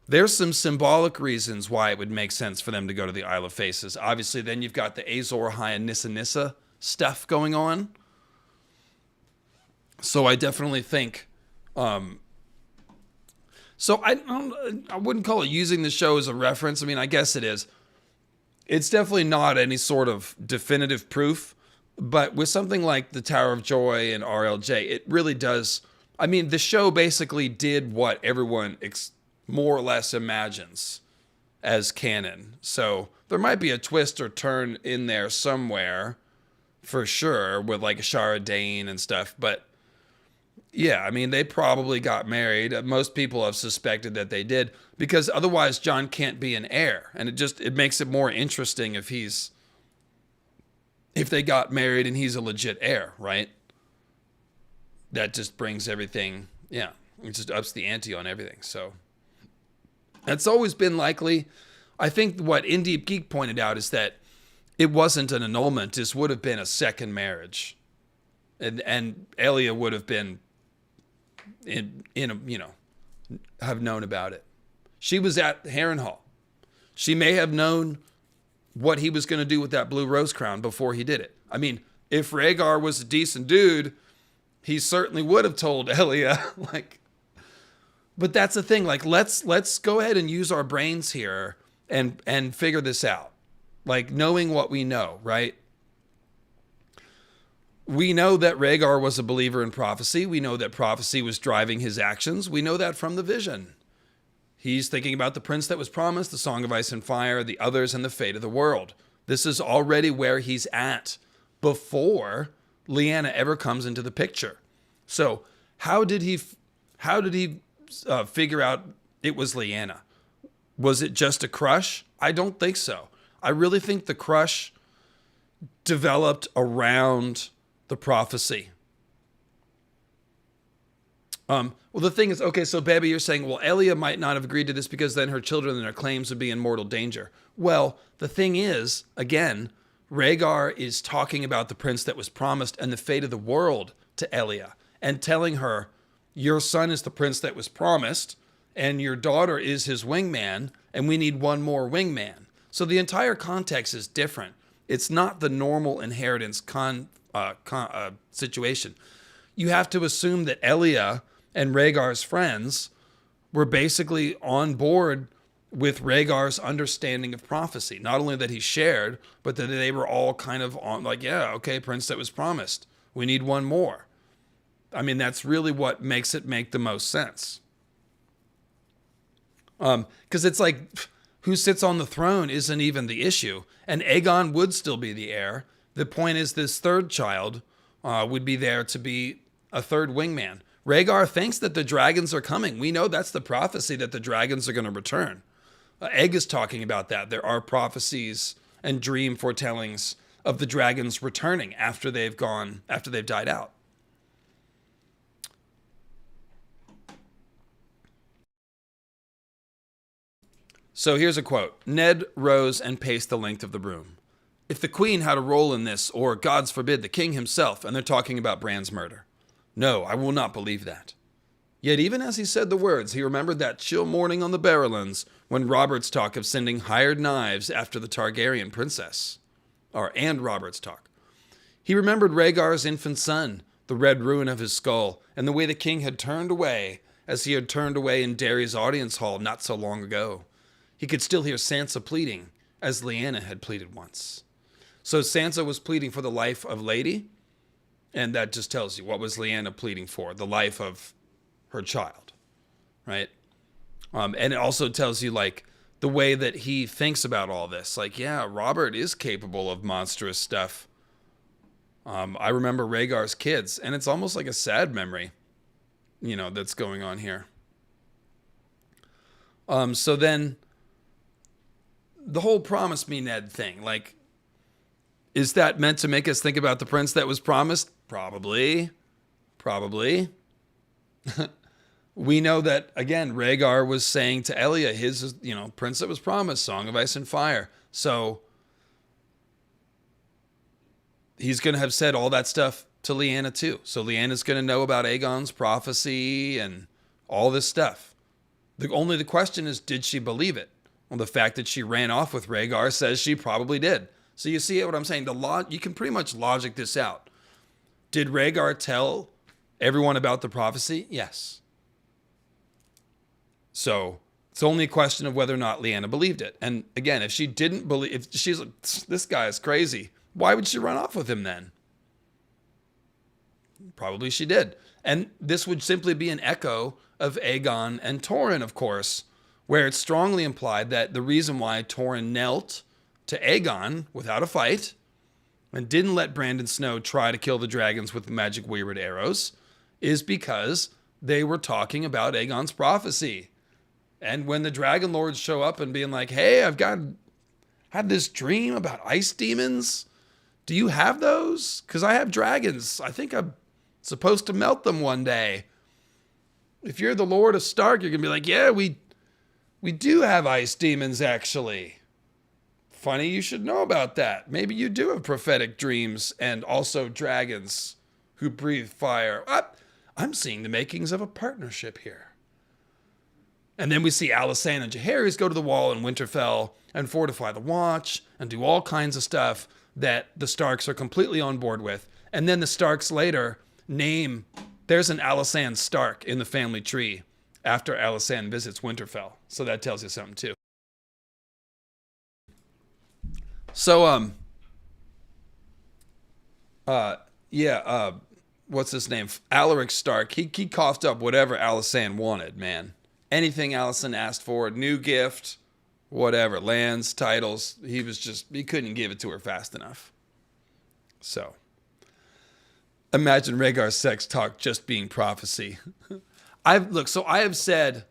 Speaker 1: There's some symbolic reasons why it would make sense for them to go to the Isle of Faces. Obviously, then you've got the Azor Ahai and Nissa Nissa stuff going on. So I definitely think... So I wouldn't call it using the show as a reference. I mean, I guess it is. It's definitely not any sort of definitive proof, but with something like the Tower of Joy and RLJ, it really does. I mean, the show basically did what everyone more or less imagines as canon. So there might be a twist or turn in there somewhere, for sure, with like Ashara Dane and stuff. But yeah, I mean, they probably got married. Most people have suspected that they did, because otherwise Jon can't be an heir. And it makes it more interesting if they got married and he's a legit heir, right? That just brings everything, yeah, it just ups the ante on everything. So that's always been likely. I think what In Deep Geek pointed out is that it wasn't an annulment. This would have been a second marriage. And Elia would have been have known about it. She was at Harrenhal. She may have known what he was going to do with that blue rose crown before he did it. I mean, if Rhaegar was a decent dude, he certainly would have told Elia. But that's the thing. Like, let's go ahead and use our brains here and figure this out. Like, knowing what we know, right? We know that Rhaegar was a believer in prophecy. We know that prophecy was driving his actions. We know that from the vision. He's thinking about the prince that was promised, the Song of Ice and Fire, the others, and the fate of the world. This is already where he's at before Lyanna ever comes into the picture. So how did he figure out it was Lyanna? Was it just a crush? I don't think so. I really think the crush developed around the prophecy. Well, the thing is, okay, so Baby, you're saying, well, Elia might not have agreed to this because then her children and her claims would be in mortal danger. Well, the thing is, again, Rhaegar is talking about the prince that was promised and the fate of the world to Elia and telling her, your son is the prince that was promised and your daughter is his wingman and we need one more wingman. So the entire context is different. It's not the normal inheritance situation. You have to assume that Elia and Rhaegar's friends were basically on board with Rhaegar's understanding of prophecy. Not only that he shared, but that they were all kind of on, like, yeah, okay, prince that was promised. We need one more. I mean, that's really what makes it make the most sense. Because it's like, who sits on the throne isn't even the issue. And Aegon would still be the heir. The point is this third child would be there to be a third wingman. Rhaegar thinks that the dragons are coming. We know that's the prophecy, that the dragons are going to return. Egg is talking about that. There are prophecies and dream foretellings of the dragons returning after they've died out. So here's a quote. Ned rose and paced the length of the room. If the queen had a role in this, or, gods forbid, the king himself, and they're talking about Bran's murder. No, I will not believe that. Yet even as he said the words, he remembered that chill morning on the Barrowlands when Robert's talk of sending hired knives after the Targaryen princess. And Robert's talk. He remembered Rhaegar's infant son, the red ruin of his skull, and the way the king had turned away, as he had turned away in Derry's audience hall not so long ago. He could still hear Sansa pleading, as Lyanna had pleaded once. So Sansa was pleading for the life of Lady, and that just tells you, what was Lyanna pleading for? The life of her child, right? And it also tells you, like, the way that he thinks about all this. Like, yeah, Robert is capable of monstrous stuff. I remember Rhaegar's kids, and it's almost like a sad memory, that's going on here. So then, the whole promise me Ned thing, like, is that meant to make us think about the prince that was promised? Probably. We know that, again, Rhaegar was saying to Elia, his, prince that was promised, Song of Ice and Fire. So he's going to have said all that stuff to Lyanna too. So Lyanna's going to know about Aegon's prophecy and all this stuff. The question is, did she believe it? Well, the fact that she ran off with Rhaegar says she probably did. So you see what I'm saying? You can pretty much logic this out. Did Rhaegar tell everyone about the prophecy? Yes. So it's only a question of whether or not Lyanna believed it. And again, if she didn't believe, if she's like, this guy is crazy, why would she run off with him then? Probably she did. And this would simply be an echo of Aegon and Torrhen, of course, where it's strongly implied that the reason why Torrhen knelt to Aegon without a fight and didn't let Brandon Snow try to kill the dragons with the magic weird arrows is because they were talking about Aegon's prophecy. And when the dragon lords show up and being like, hey, I've had this dream about ice demons. Do you have those? Because I have dragons. I think I'm supposed to melt them one day. If you're the Lord of Stark, you're going to be like, yeah, we do have ice demons, actually. Funny you should know about that. Maybe you do have prophetic dreams and also dragons who breathe fire. I'm seeing the makings of a partnership here. And then we see Alysanne and Jaehaerys go to the wall in Winterfell and fortify the Watch and do all kinds of stuff that the Starks are completely on board with. And then the Starks later there's an Alysanne Stark in the family tree after Alysanne visits Winterfell. So that tells you something too. So, what's his name? Alaric Stark. He coughed up whatever Alysanne wanted, man. Anything Alysanne asked for, new gift, whatever, lands, titles. He couldn't give it to her fast enough. So, imagine Rhaegar's sex talk just being prophecy. I have said,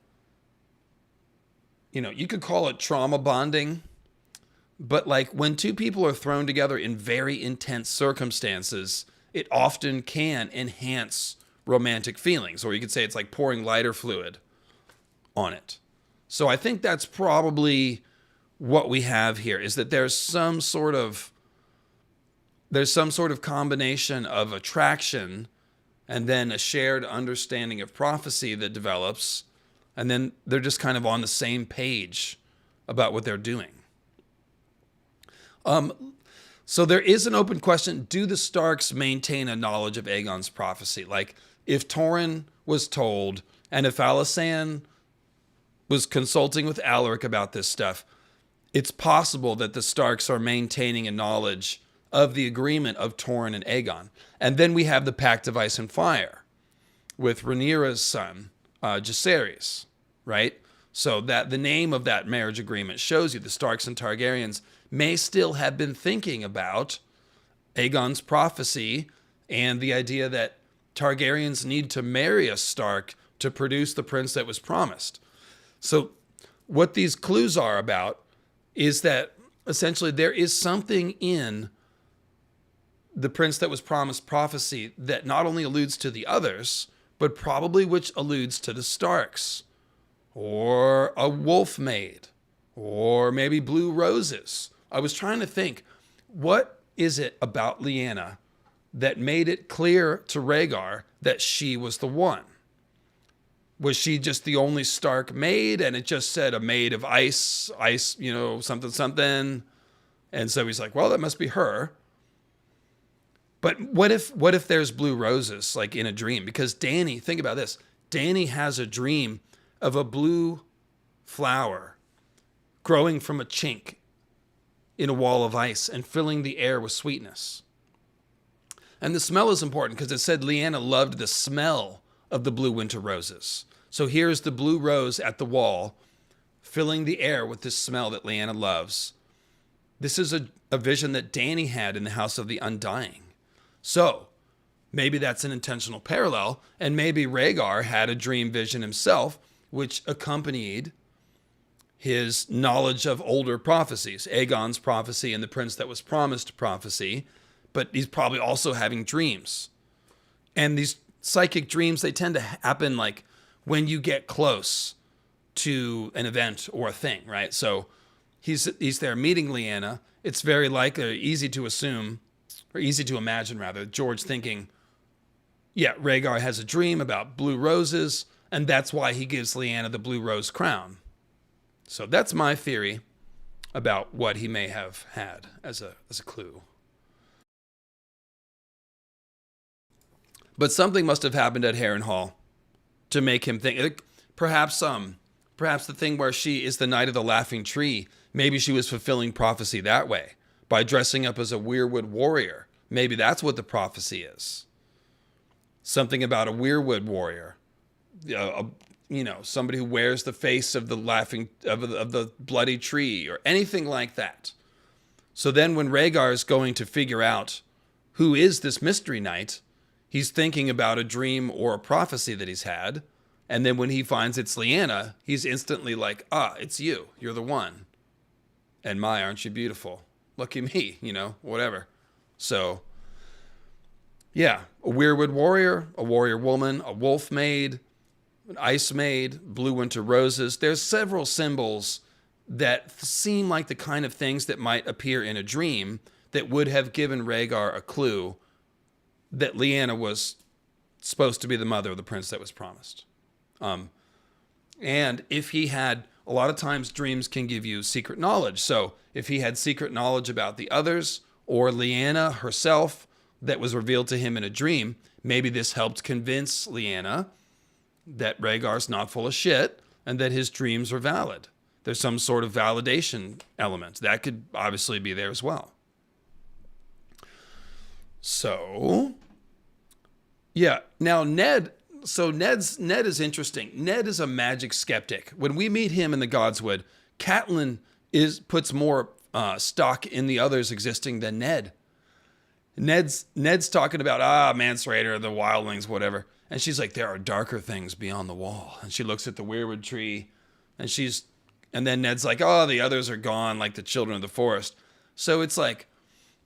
Speaker 1: you could call it trauma bonding, but like when two people are thrown together in very intense circumstances, it often can enhance romantic feelings, or you could say it's like pouring lighter fluid on it. So I think that's probably what we have here, is that there's some sort of combination of attraction and then a shared understanding of prophecy that develops, and then they're just kind of on the same page about what they're doing. So there is an open question. Do the Starks maintain a knowledge of Aegon's prophecy? Like, if Torrhen was told, and if Alysanne was consulting with Alaric about this stuff, it's possible that the Starks are maintaining a knowledge of the agreement of Torrhen and Aegon. And then we have the Pact of Ice and Fire with Rhaenyra's son, Jaehaerys, right? So that the name of that marriage agreement shows you the Starks and Targaryens may still have been thinking about Aegon's prophecy and the idea that Targaryens need to marry a Stark to produce the prince that was promised. So what these clues are about is that essentially there is something in the prince that was promised prophecy that not only alludes to the others, but probably which alludes to the Starks, or a wolf maid, or maybe blue roses. I was trying to think, what is it about Lyanna that made it clear to Rhaegar that she was the one? Was she just the only Stark maid, and it just said a maid of ice, something, something? And so he's like, well, that must be her. But what if there's blue roses, like in a dream? Because Dany, think about this. Dany has a dream of a blue flower growing from a chink in a wall of ice and filling the air with sweetness. And the smell is important because it said Lyanna loved the smell of the blue winter roses. So here's the blue rose at the wall, filling the air with this smell that Lyanna loves. This is a vision that Dany had in the House of the Undying. So maybe that's an intentional parallel, and maybe Rhaegar had a dream vision himself, which accompanied his knowledge of older prophecies, Aegon's prophecy and the prince that was promised prophecy, but he's probably also having dreams. And these psychic dreams, they tend to happen like when you get close to an event or a thing, right? So he's there meeting Lyanna. It's very likely, easy to assume, or easy to imagine rather, George thinking, yeah, Rhaegar has a dream about blue roses, and that's why he gives Lyanna the blue rose crown. So that's my theory about what he may have had as a clue. But something must have happened at Harrenhal to make him think. Perhaps the thing where she is the Knight of the Laughing Tree, maybe she was fulfilling prophecy that way by dressing up as a weirwood warrior. Maybe that's what the prophecy is. Something about a weirwood warrior, somebody who wears the face of the the bloody tree or anything like that. So then when Rhaegar is going to figure out who is this mystery knight, he's thinking about a dream or a prophecy that he's had. And then when he finds it's Lyanna, he's instantly like, it's you. You're the one. And my, aren't you beautiful? Lucky me, whatever. So, yeah, a weirwood warrior, a warrior woman, a wolf maid, an ice maid, blue winter roses. There's several symbols that seem like the kind of things that might appear in a dream that would have given Rhaegar a clue that Lyanna was supposed to be the mother of the prince that was promised. And if he had, a lot of times dreams can give you secret knowledge. So if he had secret knowledge about the others or Lyanna herself that was revealed to him in a dream, maybe this helped convince Lyanna that Rhaegar's not full of shit and that his dreams are valid. There's some sort of validation element. That could obviously be there as well. So, yeah. Now, Ned is interesting. Ned is a magic skeptic. When we meet him in the Godswood, Catelyn puts more stock in the others existing than Ned. Ned's talking about, Mance Rayder, the wildlings, whatever. And she's like, there are darker things beyond the wall. And she looks at the weirwood tree, and then Ned's like, the others are gone, like the children of the forest. So it's like,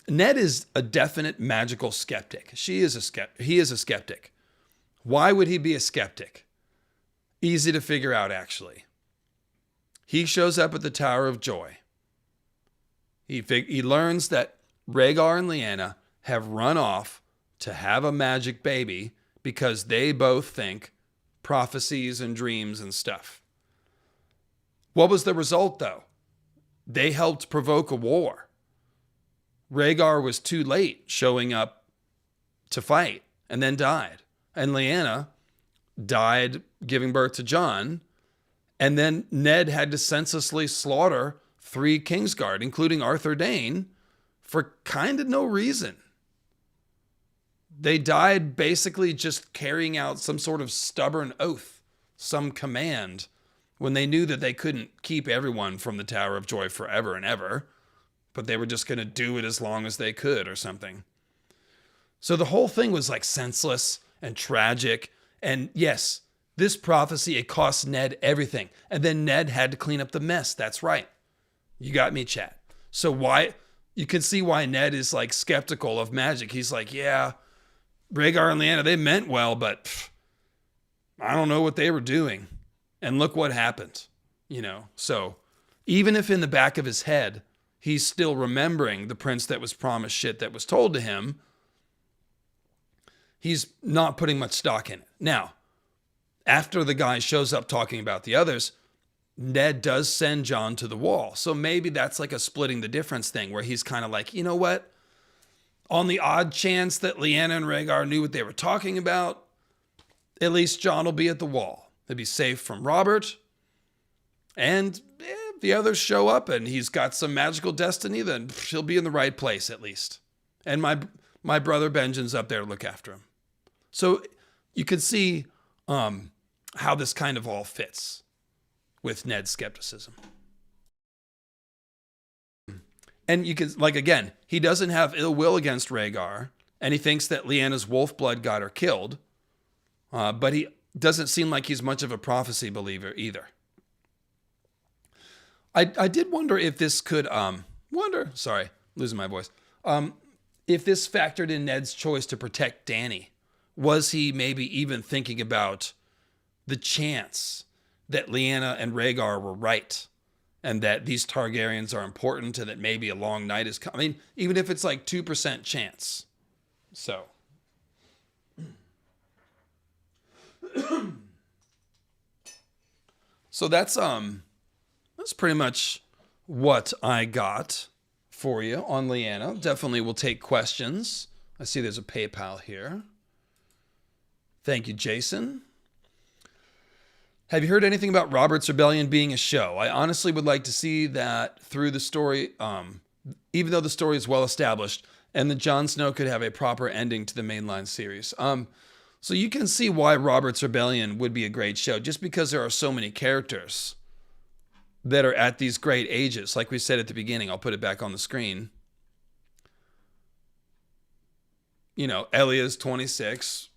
Speaker 1: Ned is a definite magical skeptic. He is a skeptic. Why would he be a skeptic? Easy to figure out, actually. He shows up at the Tower of Joy. He learns that Rhaegar and Lyanna have run off to have a magic baby because they both think prophecies and dreams and stuff. What was the result, though? They helped provoke a war. Rhaegar was too late showing up to fight and then died. And Lyanna died giving birth to Jon. And then Ned had to senselessly slaughter 3 Kingsguard, including Arthur Dayne, for kind of no reason. They died basically just carrying out some sort of stubborn oath, some command when they knew that they couldn't keep everyone from the Tower of Joy forever and ever, but they were just going to do it as long as they could or something. So the whole thing was like senseless and tragic. And yes, this prophecy, it cost Ned everything. And then Ned had to clean up the mess. That's right. You got me, chat. So why, you can see why Ned is like skeptical of magic. He's like, yeah, Rhaegar and Lyanna, they meant well, but I don't know what they were doing. And look what happened, you know? So even if in the back of his head, he's still remembering the prince that was promised shit that was told to him, he's not putting much stock in it. Now, after the guy shows up talking about the others, Ned does send Jon to the wall. So maybe that's like a splitting the difference thing where he's kind of like, you know what? On the odd chance that Lyanna and Rhaegar knew what they were talking about, at least Jon will be at the wall. He'll be safe from Robert. And if the others show up and he's got some magical destiny, then he'll be in the right place at least. And my brother Benjen's up there to look after him. So you can see how this kind of all fits with Ned's skepticism. And you can, like, again, he doesn't have ill will against Rhaegar, and he thinks that Lyanna's wolf blood got her killed, but he doesn't seem like he's much of a prophecy believer either. I did wonder if this could, losing my voice, if this factored in Ned's choice to protect Dany. Was he maybe even thinking about the chance that Lyanna and Rhaegar were right and that these Targaryens are important and that maybe a long night is coming? Even if it's like 2% chance. So. So that's pretty much what I got for you on Lyanna. Definitely will take questions. I see there's a PayPal here. Thank you, Jason. Have you heard anything about Robert's Rebellion being a show? I honestly would like to see that through the story, even though the story is well established, and that Jon Snow could have a proper ending to the mainline series. So you can see why Robert's Rebellion would be a great show, just because there are so many characters that are at these great ages. Like we said at the beginning, I'll put it back on the screen. You know, Elya's 26,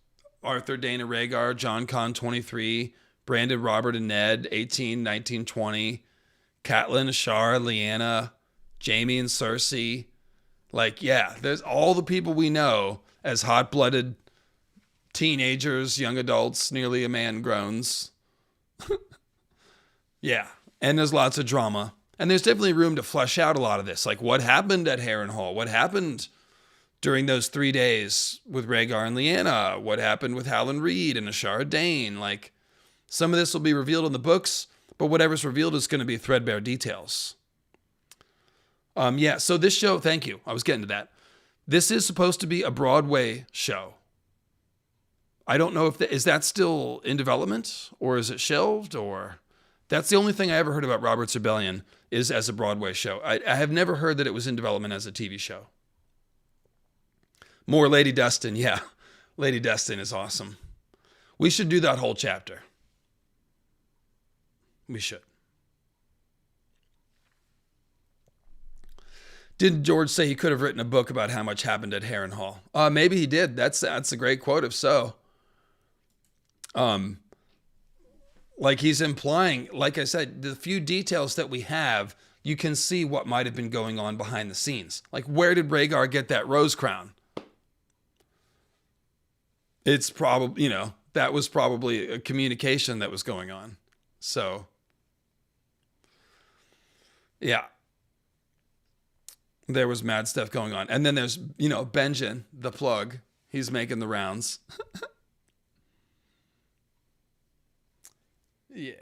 Speaker 1: Arthur, Dana, Rhaegar, Jon Con, 23, Brandon, Robert, and Ned, 18, 19, 20, Catelyn, Ashara, Lyanna, Jaime, and Cersei. Like, yeah, there's all the people we know as hot-blooded teenagers, young adults, nearly a man groans. Yeah, and there's lots of drama. And there's definitely room to flesh out a lot of this. Like, what happened at Harrenhal? What happened during those 3 days with Rhaegar and Lyanna? What happened with Howland Reed and Ashara Dane? Like, some of this will be revealed in the books, but whatever's revealed is going to be threadbare details. Yeah, so this show, thank you. I was getting to that. This is supposed to be a Broadway show. I don't know if is that still in development, or is it shelved, or that's the only thing I ever heard about Robert's Rebellion is as a Broadway show. I have never heard that it was in development as a TV show. More Lady Dustin, yeah. Lady Dustin is awesome. We should do that whole chapter. We should. Did George say he could have written a book about how much happened at Harrenhal? Maybe he did. That's a great quote if so. Like he's implying, like I said, the few details that we have, you can see what might have been going on behind the scenes. Like, where did Rhaegar get that rose crown? It's probably, that was probably a communication that was going on. So, yeah. There was mad stuff going on. And then there's, Benjen, the plug. He's making the rounds. Yeah.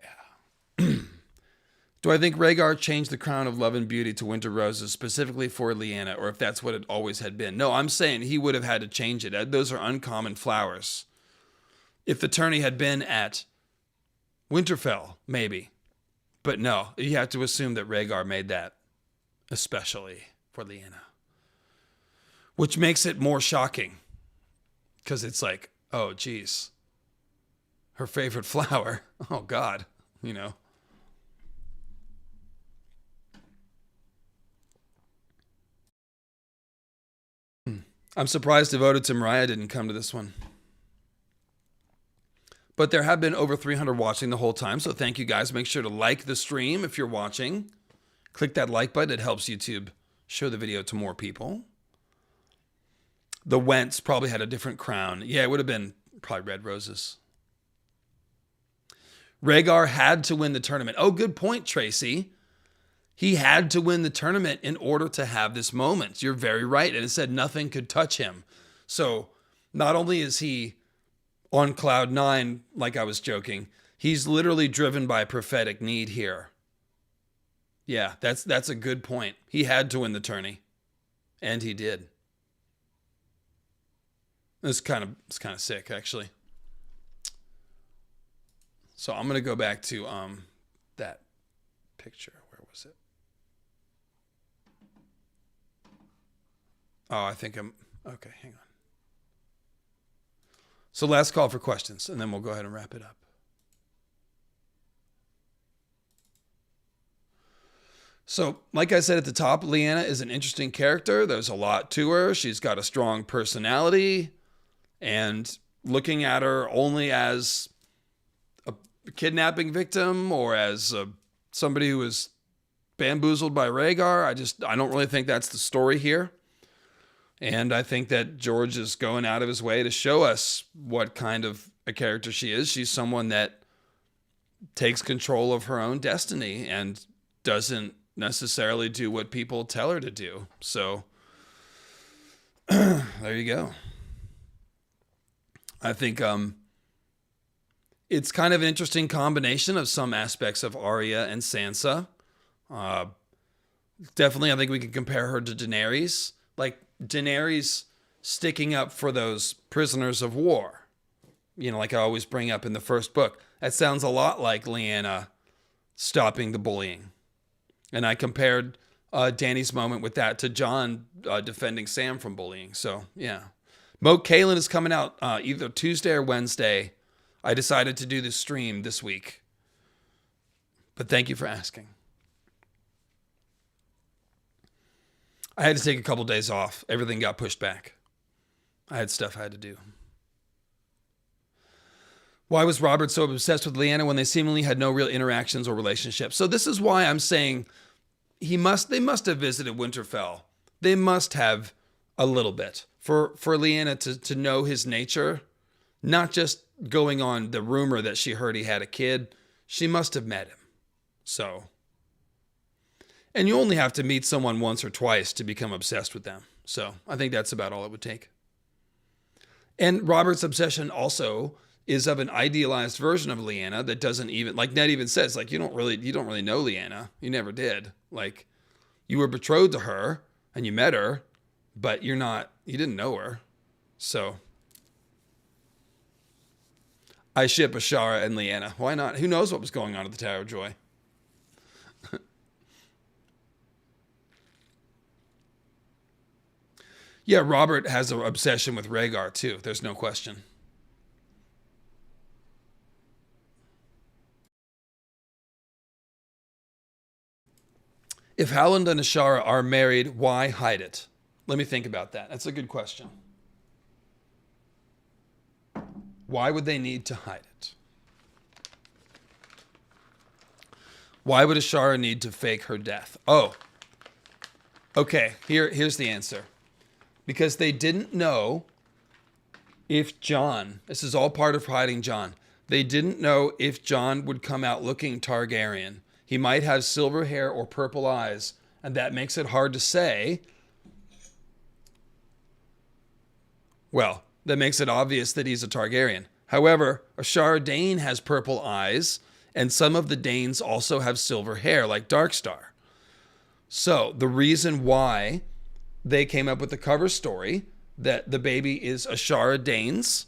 Speaker 1: Do I think Rhaegar changed the crown of love and beauty to winter roses specifically for Lyanna, or if that's what it always had been? No, I'm saying he would have had to change it. Those are uncommon flowers. If the tourney had been at Winterfell, maybe. But no, you have to assume that Rhaegar made that especially for Lyanna. Which makes it more shocking. Because it's like, oh, geez. Her favorite flower. Oh, God. I'm surprised devoted to Mariah didn't come to this one. But there have been over 300 watching the whole time, so thank you guys. Make sure to like the stream if you're watching. Click that like button. It helps YouTube show the video to more people. The Wentz probably had a different crown. Yeah, it would have been probably red roses. Rhaegar had to win the tournament. Oh, good point, Tracy. He had to win the tournament in order to have this moment. You're very right. And it said nothing could touch him. So not only is he on cloud nine, like I was joking, he's literally driven by prophetic need here. Yeah, that's a good point. He had to win the tourney. And he did. It's kind of sick, actually. So I'm gonna go back to that picture. Where was it? Oh, I think I'm okay. Hang on. So last call for questions, and then we'll go ahead and wrap it up. So, like I said at the top, Lyanna is an interesting character. There's a lot to her. She's got a strong personality, and looking at her only as a kidnapping victim or as somebody who was bamboozled by Rhaegar, I don't really think that's the story here. And I think that George is going out of his way to show us what kind of a character she is. She's someone that takes control of her own destiny and doesn't necessarily do what people tell her to do. So there you go. I think it's kind of an interesting combination of some aspects of Arya and Sansa. Definitely, I think we can compare her to Daenerys. Like Daenerys sticking up for those prisoners of war. You know, like I always bring up in the first book. That sounds a lot like Lyanna stopping the bullying. And I compared Dany's moment with that to Jon defending Sam from bullying. So, yeah. Moat Kalin is coming out either Tuesday or Wednesday. I decided to do the stream this week. But thank you for asking. I had to take a couple days off. Everything got pushed back. I had stuff I had to do. Why was Robert so obsessed with Lyanna when they seemingly had no real interactions or relationships? So this is why I'm saying they must have visited Winterfell. They must have a little bit. For Lyanna to know his nature, not just going on the rumor that she heard he had a kid, she must have met him. So, and you only have to meet someone once or twice to become obsessed with them. So I think that's about all it would take. And Robert's obsession also is of an idealized version of Lyanna that doesn't even, like Ned even says, like, you don't really know Lyanna. You never did. Like, you were betrothed to her and you met her, but you didn't know her. So I ship Ashara and Lyanna. Why not? Who knows what was going on at the Tower of Joy? Yeah, Robert has an obsession with Rhaegar too. There's no question. If Howland and Ashara are married, why hide it? Let me think about that. That's a good question. Why would they need to hide it? Why would Ashara need to fake her death? Oh, okay. Here's the answer. Because they didn't know if Jon, this is all part of hiding Jon. They didn't know if Jon would come out looking Targaryen. He might have silver hair or purple eyes, and that makes it hard to say. Well, that makes it obvious that he's a Targaryen. However, Ashara Dayne has purple eyes, and some of the Danes also have silver hair, like Darkstar. So, the reason why they came up with the cover story that the baby is Ashara Dayne's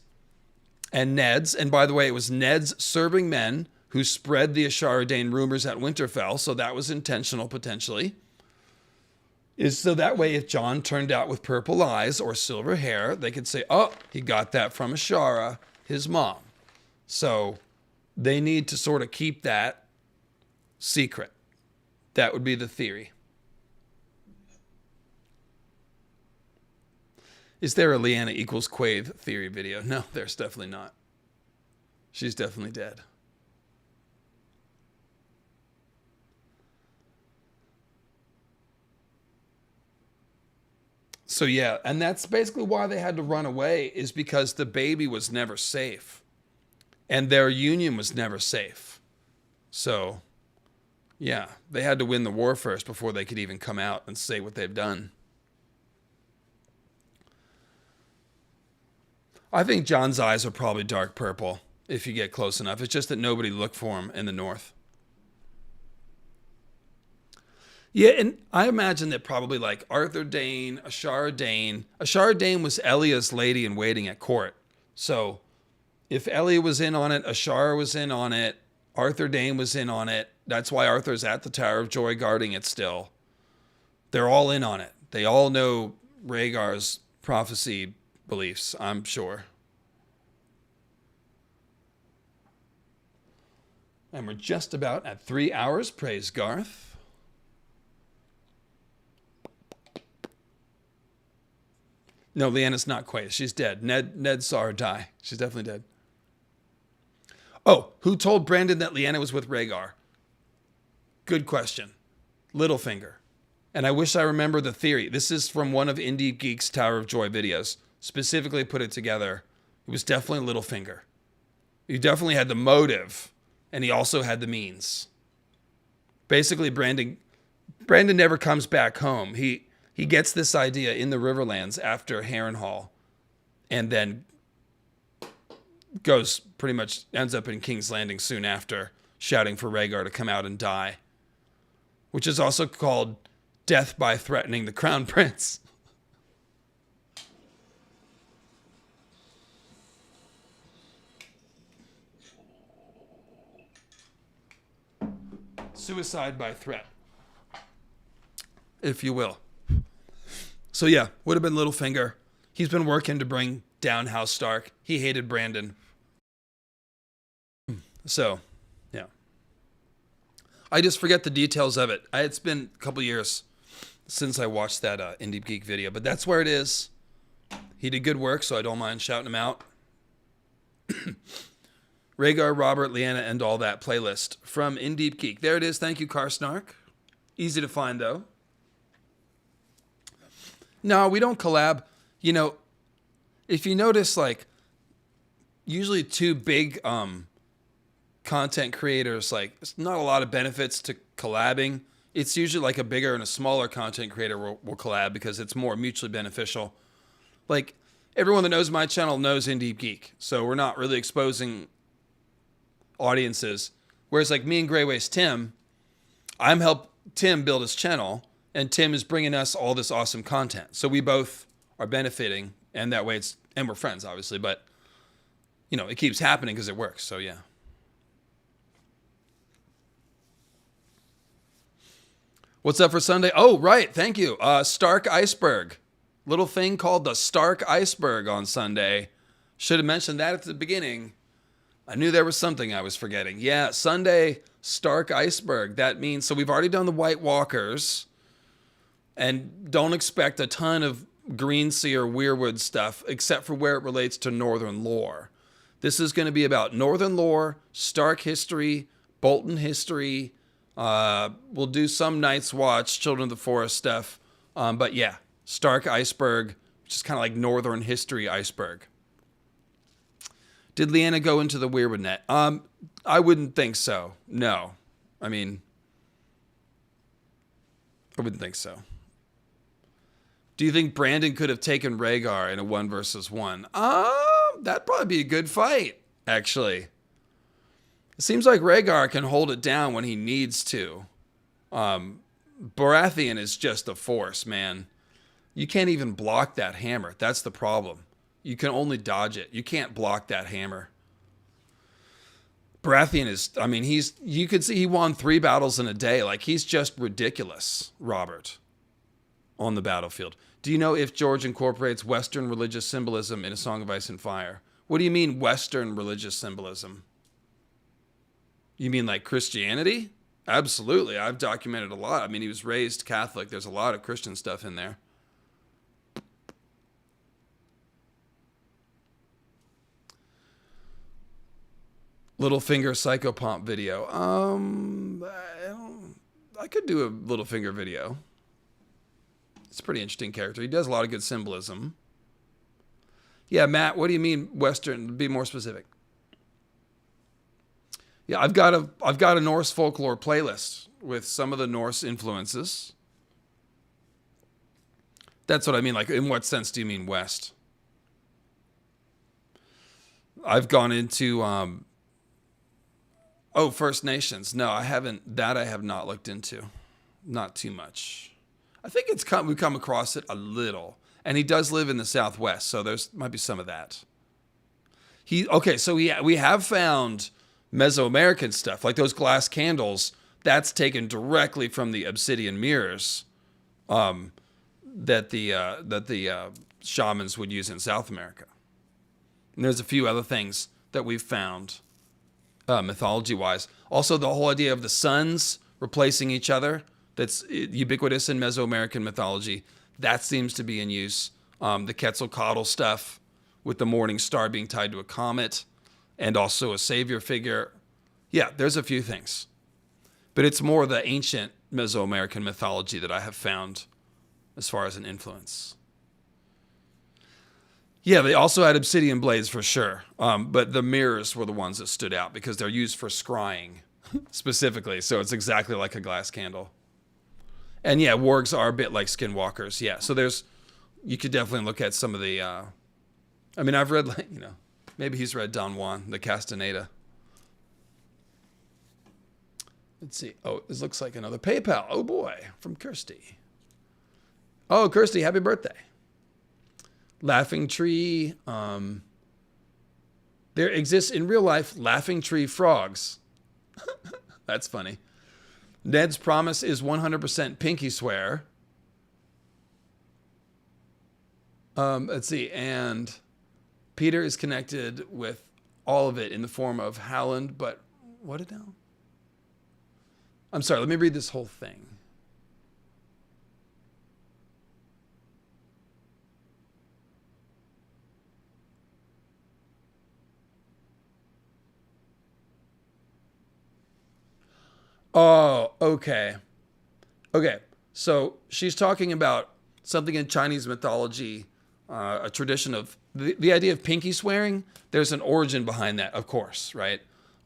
Speaker 1: and Ned's, and by the way, it was Ned's serving men who spread the Ashara Dayne rumors at Winterfell, so that was intentional potentially, is so that way if Jon turned out with purple eyes or silver hair, they could say, oh, he got that from Ashara, his mom. So they need to sort of keep that secret. That would be the theory. Is there a Lyanna equals Quaithe theory video? No, there's definitely not. She's definitely dead. So yeah, and that's basically why they had to run away, is because the baby was never safe. And their union was never safe. So, yeah, they had to win the war first before they could even come out and say what they've done. I think Jon's eyes are probably dark purple if you get close enough. It's just that nobody looked for him in the north. Yeah, and I imagine that probably like Arthur Dayne, Ashara Dayne. Ashara Dayne was Elia's lady in waiting at court. So if Elia was in on it, Ashara was in on it, Arthur Dayne was in on it. That's why Arthur's at the Tower of Joy guarding it still. They're all in on it. They all know Rhaegar's prophecy beliefs, I'm sure. And we're just about at 3 hours. Praise Garth. No, Lyanna's not Quaithe. She's dead. Ned saw her die. She's definitely dead. Oh, who told Brandon that Lyanna was with Rhaegar? Good question. Littlefinger. And I wish I remember the theory. This is from one of Indie Geek's Tower of Joy videos. Specifically put it together. It was definitely Littlefinger. He definitely had the motive, and he also had the means. Basically, Brandon never comes back home. He gets this idea in the Riverlands after Harrenhal, and then ends up in King's Landing soon after, shouting for Rhaegar to come out and die, which is also called death by threatening the Crown Prince. Suicide by threat, if you will. So yeah, would have been Littlefinger. He's been working to bring down House Stark. He hated Brandon. So, yeah. I just forget the details of it. It's been a couple years since I watched that Indie Geek video, but that's where it is. He did good work, so I don't mind shouting him out. Rhaegar, Robert, Lyanna, and all that playlist from Indie Geek. There it is. Thank you, Carsnark. Easy to find, though. No, we don't collab. You know, if you notice, like, usually two big content creators, like, it's not a lot of benefits to collabing. It's usually like a bigger and a smaller content creator will collab because it's more mutually beneficial. Like, everyone that knows my channel knows Indie Geek, so we're not really exposing audiences. Whereas, like, me and Greyways Tim, I'm help Tim build his channel, and Tim is bringing us all this awesome content. So we both are benefiting, and that way and we're friends, obviously, but, you know, it keeps happening because it works, so yeah. What's up for Sunday? Oh, right, thank you. Stark Iceberg. Little thing called the Stark Iceberg on Sunday. Should have mentioned that at the beginning. I knew there was something I was forgetting. Yeah, Sunday, Stark Iceberg. That means, so we've already done the White Walkers. And don't expect a ton of Greensea or Weirwood stuff, except for where it relates to Northern lore. This is going to be about Northern lore, Stark history, Bolton history. We'll do some Night's Watch, Children of the Forest stuff. But yeah, Stark Iceberg, which is kind of like Northern history iceberg. Did Lyanna go into the Weirwood net? I wouldn't think so. No. I mean, I wouldn't think so. Do you think Brandon could have taken Rhaegar in a 1 versus 1? That'd probably be a good fight, actually. It seems like Rhaegar can hold it down when he needs to. Baratheon is just a force, man. You can't even block that hammer. That's the problem. You can only dodge it. You can't block that hammer. Baratheon is, I mean, you could see he won 3 battles in a day. Like, he's just ridiculous, Robert, on the battlefield. Do you know if George incorporates Western religious symbolism in A Song of Ice and Fire? What do you mean Western religious symbolism? You mean like Christianity? Absolutely. I've documented a lot. I mean, he was raised Catholic. There's a lot of Christian stuff in there. Littlefinger Psychopomp video. I could do a Littlefinger video. It's a pretty interesting character. He does a lot of good symbolism. Yeah, Matt, what do you mean Western? Be more specific. Yeah, I've got a Norse folklore playlist with some of the Norse influences. That's what I mean. Like, in what sense do you mean West? I've gone into First Nations. No, I haven't. That I have not looked into. Not too much. I think we've come across it a little. And he does live in the Southwest, so might be some of that. So we have found Mesoamerican stuff, like those glass candles. That's taken directly from the obsidian mirrors that the shamans would use in South America. And there's a few other things that we've found mythology-wise. Also, the whole idea of the suns replacing each other, that's ubiquitous in Mesoamerican mythology. That seems to be in use. The Quetzalcoatl stuff with the morning star being tied to a comet and also a savior figure. Yeah, there's a few things. But it's more the ancient Mesoamerican mythology that I have found as far as an influence. Yeah, they also had obsidian blades for sure. But the mirrors were the ones that stood out because they're used for scrying specifically. So it's exactly like a glass candle. And yeah, wargs are a bit like skinwalkers. Yeah, so you could definitely look at some of the, I've read, maybe he's read Don Juan, the Castaneda. Let's see. Oh, this looks like another PayPal. Oh boy, from Kirsty. Oh, Kirsty, happy birthday. Laughing Tree. There exists in real life Laughing Tree frogs. That's funny. Ned's promise is 100% pinky swear. Let's see. And Peter is connected with all of it in the form of Howland, but what it now? I'm sorry, let me read this whole thing. Oh, okay. Okay, so she's talking about something in Chinese mythology, a tradition of the idea of pinky swearing. There's an origin behind that, of course, right?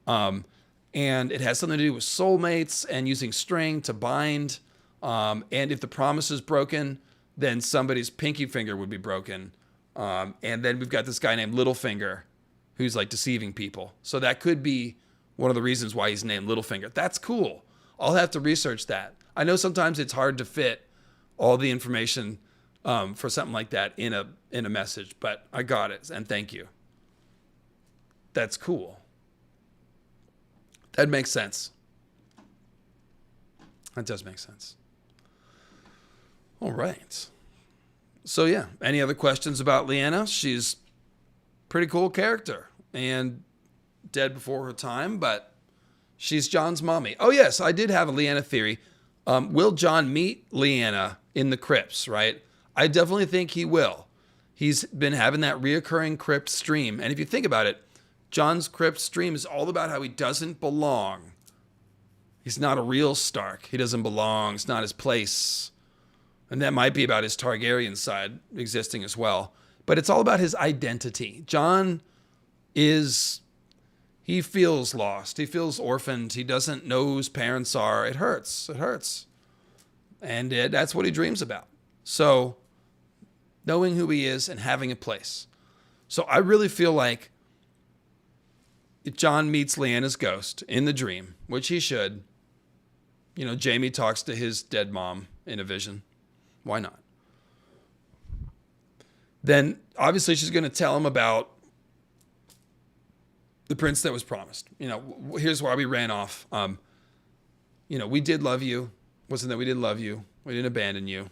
Speaker 1: And it has something to do with soulmates and using string to bind. And if the promise is broken, then somebody's pinky finger would be broken. And then we've got this guy named Littlefinger who's like deceiving people. So that could be one of the reasons why he's named Littlefinger. That's cool. I'll have to research that. I know sometimes it's hard to fit all the information for something like that in a message, but I got it, and thank you. That's cool. That makes sense. That does make sense. All right. So yeah, any other questions about Lyanna? She's a pretty cool character and dead before her time, but she's Jon's mommy. Oh yes, I did have a Lyanna theory. Will Jon meet Lyanna in the crypts, right? I definitely think he will. He's been having that reoccurring crypt stream. And if you think about it, Jon's crypt stream is all about how he doesn't belong. He's not a real Stark. He doesn't belong. It's not his place. And that might be about his Targaryen side existing as well. But it's all about his identity. Jon he feels lost. He feels orphaned. He doesn't know who his parents are. It hurts. It hurts. And that's what he dreams about. So knowing who he is and having a place. So I really feel like if Jon meets Lyanna's ghost in the dream, which he should, Jaime talks to his dead mom in a vision. Why not? Then obviously she's going to tell him about the prince that was promised. Here's why we ran off. We did love you. Wasn't that we did love you? We didn't abandon you.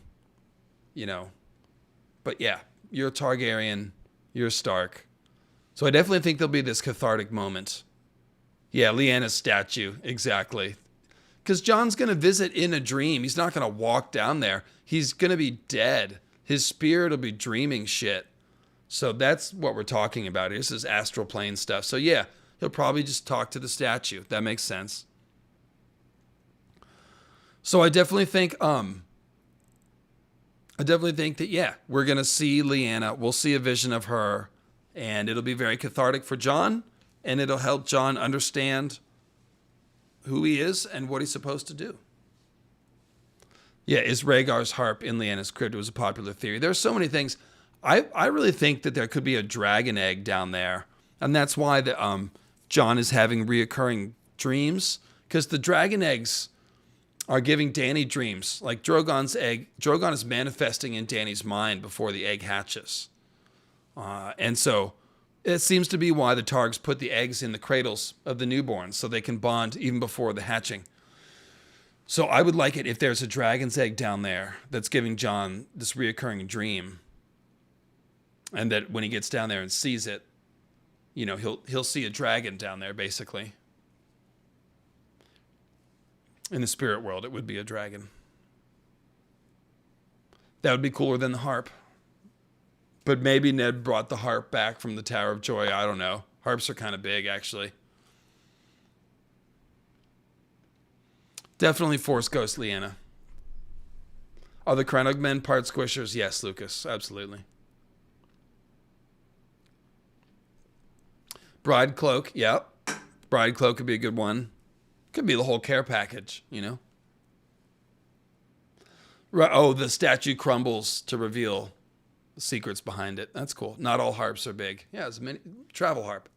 Speaker 1: But yeah, you're a Targaryen. You're a Stark. So I definitely think there'll be this cathartic moment. Yeah, Lyanna's statue. Exactly. Because Jon's going to visit in a dream. He's not going to walk down there. He's going to be dead. His spirit will be dreaming shit. So that's what we're talking about here. This is astral plane stuff. So yeah, He'll probably just talk to the statue. That makes sense. So I definitely think that, yeah, we're going to see Lyanna. We'll see a vision of her, and it'll be very cathartic for Jon, and it'll help Jon understand who he is and what he's supposed to do. Yeah, is Rhaegar's harp in Lyanna's crypt? It was a popular theory. There's so many things. I really think that there could be a dragon egg down there, and that's why Jon is having reoccurring dreams, because the dragon eggs are giving Dany dreams. Like Drogon's egg, Drogon is manifesting in Dany's mind before the egg hatches. And so it seems to be why the Targs put the eggs in the cradles of the newborns so they can bond even before the hatching. So I would like it if there's a dragon's egg down there that's giving Jon this reoccurring dream. And that when he gets down there and sees it, you know, he'll see a dragon down there, basically. In the spirit world, it would be a dragon. That would be cooler than the harp. But maybe Ned brought the harp back from the Tower of Joy. I don't know. Harps are kind of big, actually. Definitely Force Ghost Lyanna. Are the Crennog men part squishers? Yes, Lucas. Absolutely. Bride Cloak. Yep. Bride Cloak could be a good one. Could be the whole care package, you know? Right. Oh, the statue crumbles to reveal the secrets behind it. That's cool. Not all harps are big. Yeah, it's a mini travel harp.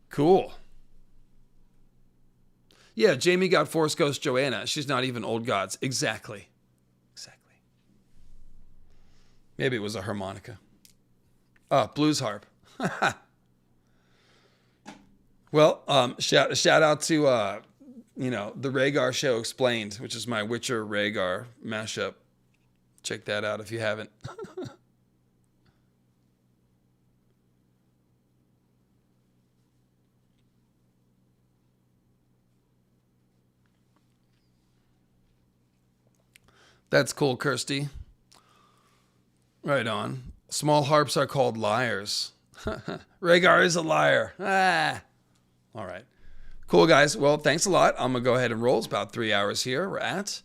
Speaker 1: Cool. Yeah, Jaime got Force Ghost Joanna. She's not even Old Gods. Exactly. Maybe it was a harmonica. Blues harp. Well, shout out to the Rhaegar Show Explained, which is my Witcher Rhaegar mashup. Check that out if you haven't. That's cool, Kirsty. Right on. Small harps are called lyres. Rhaegar is a liar. All right. Cool, guys. Well, thanks a lot. I'm going to go ahead and roll. It's about 3 hours here we're at.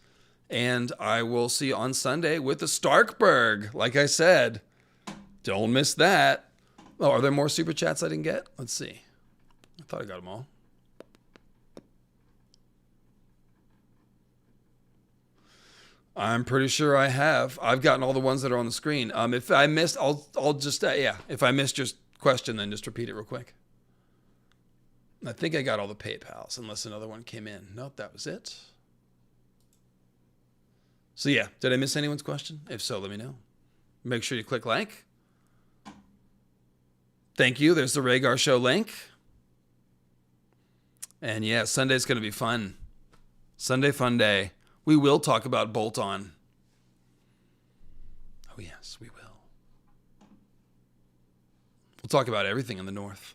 Speaker 1: And I will see you on Sunday with the Starkburg. Like I said, don't miss that. Oh, are there more super chats I didn't get? Let's see. I thought I got them all. I'm pretty sure I have. I've gotten all the ones that are on the screen. If I missed, I'll just if I missed your question, then just repeat it real quick. I think I got all the PayPals, unless another one came in. Nope, that was it. So yeah, did I miss anyone's question? If so, let me know. Make sure you click like. Thank you. There's the Rhaegar Show link. And yeah, Sunday's going to be fun. Sunday fun day. We will talk about Bolt On. Oh, yes, we will. We'll talk about everything in the North.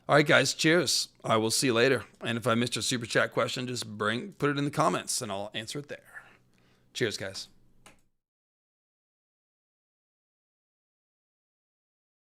Speaker 1: All right, guys, cheers. I will see you later. And if I missed your super chat question, just put it in the comments and I'll answer it there. Cheers, guys.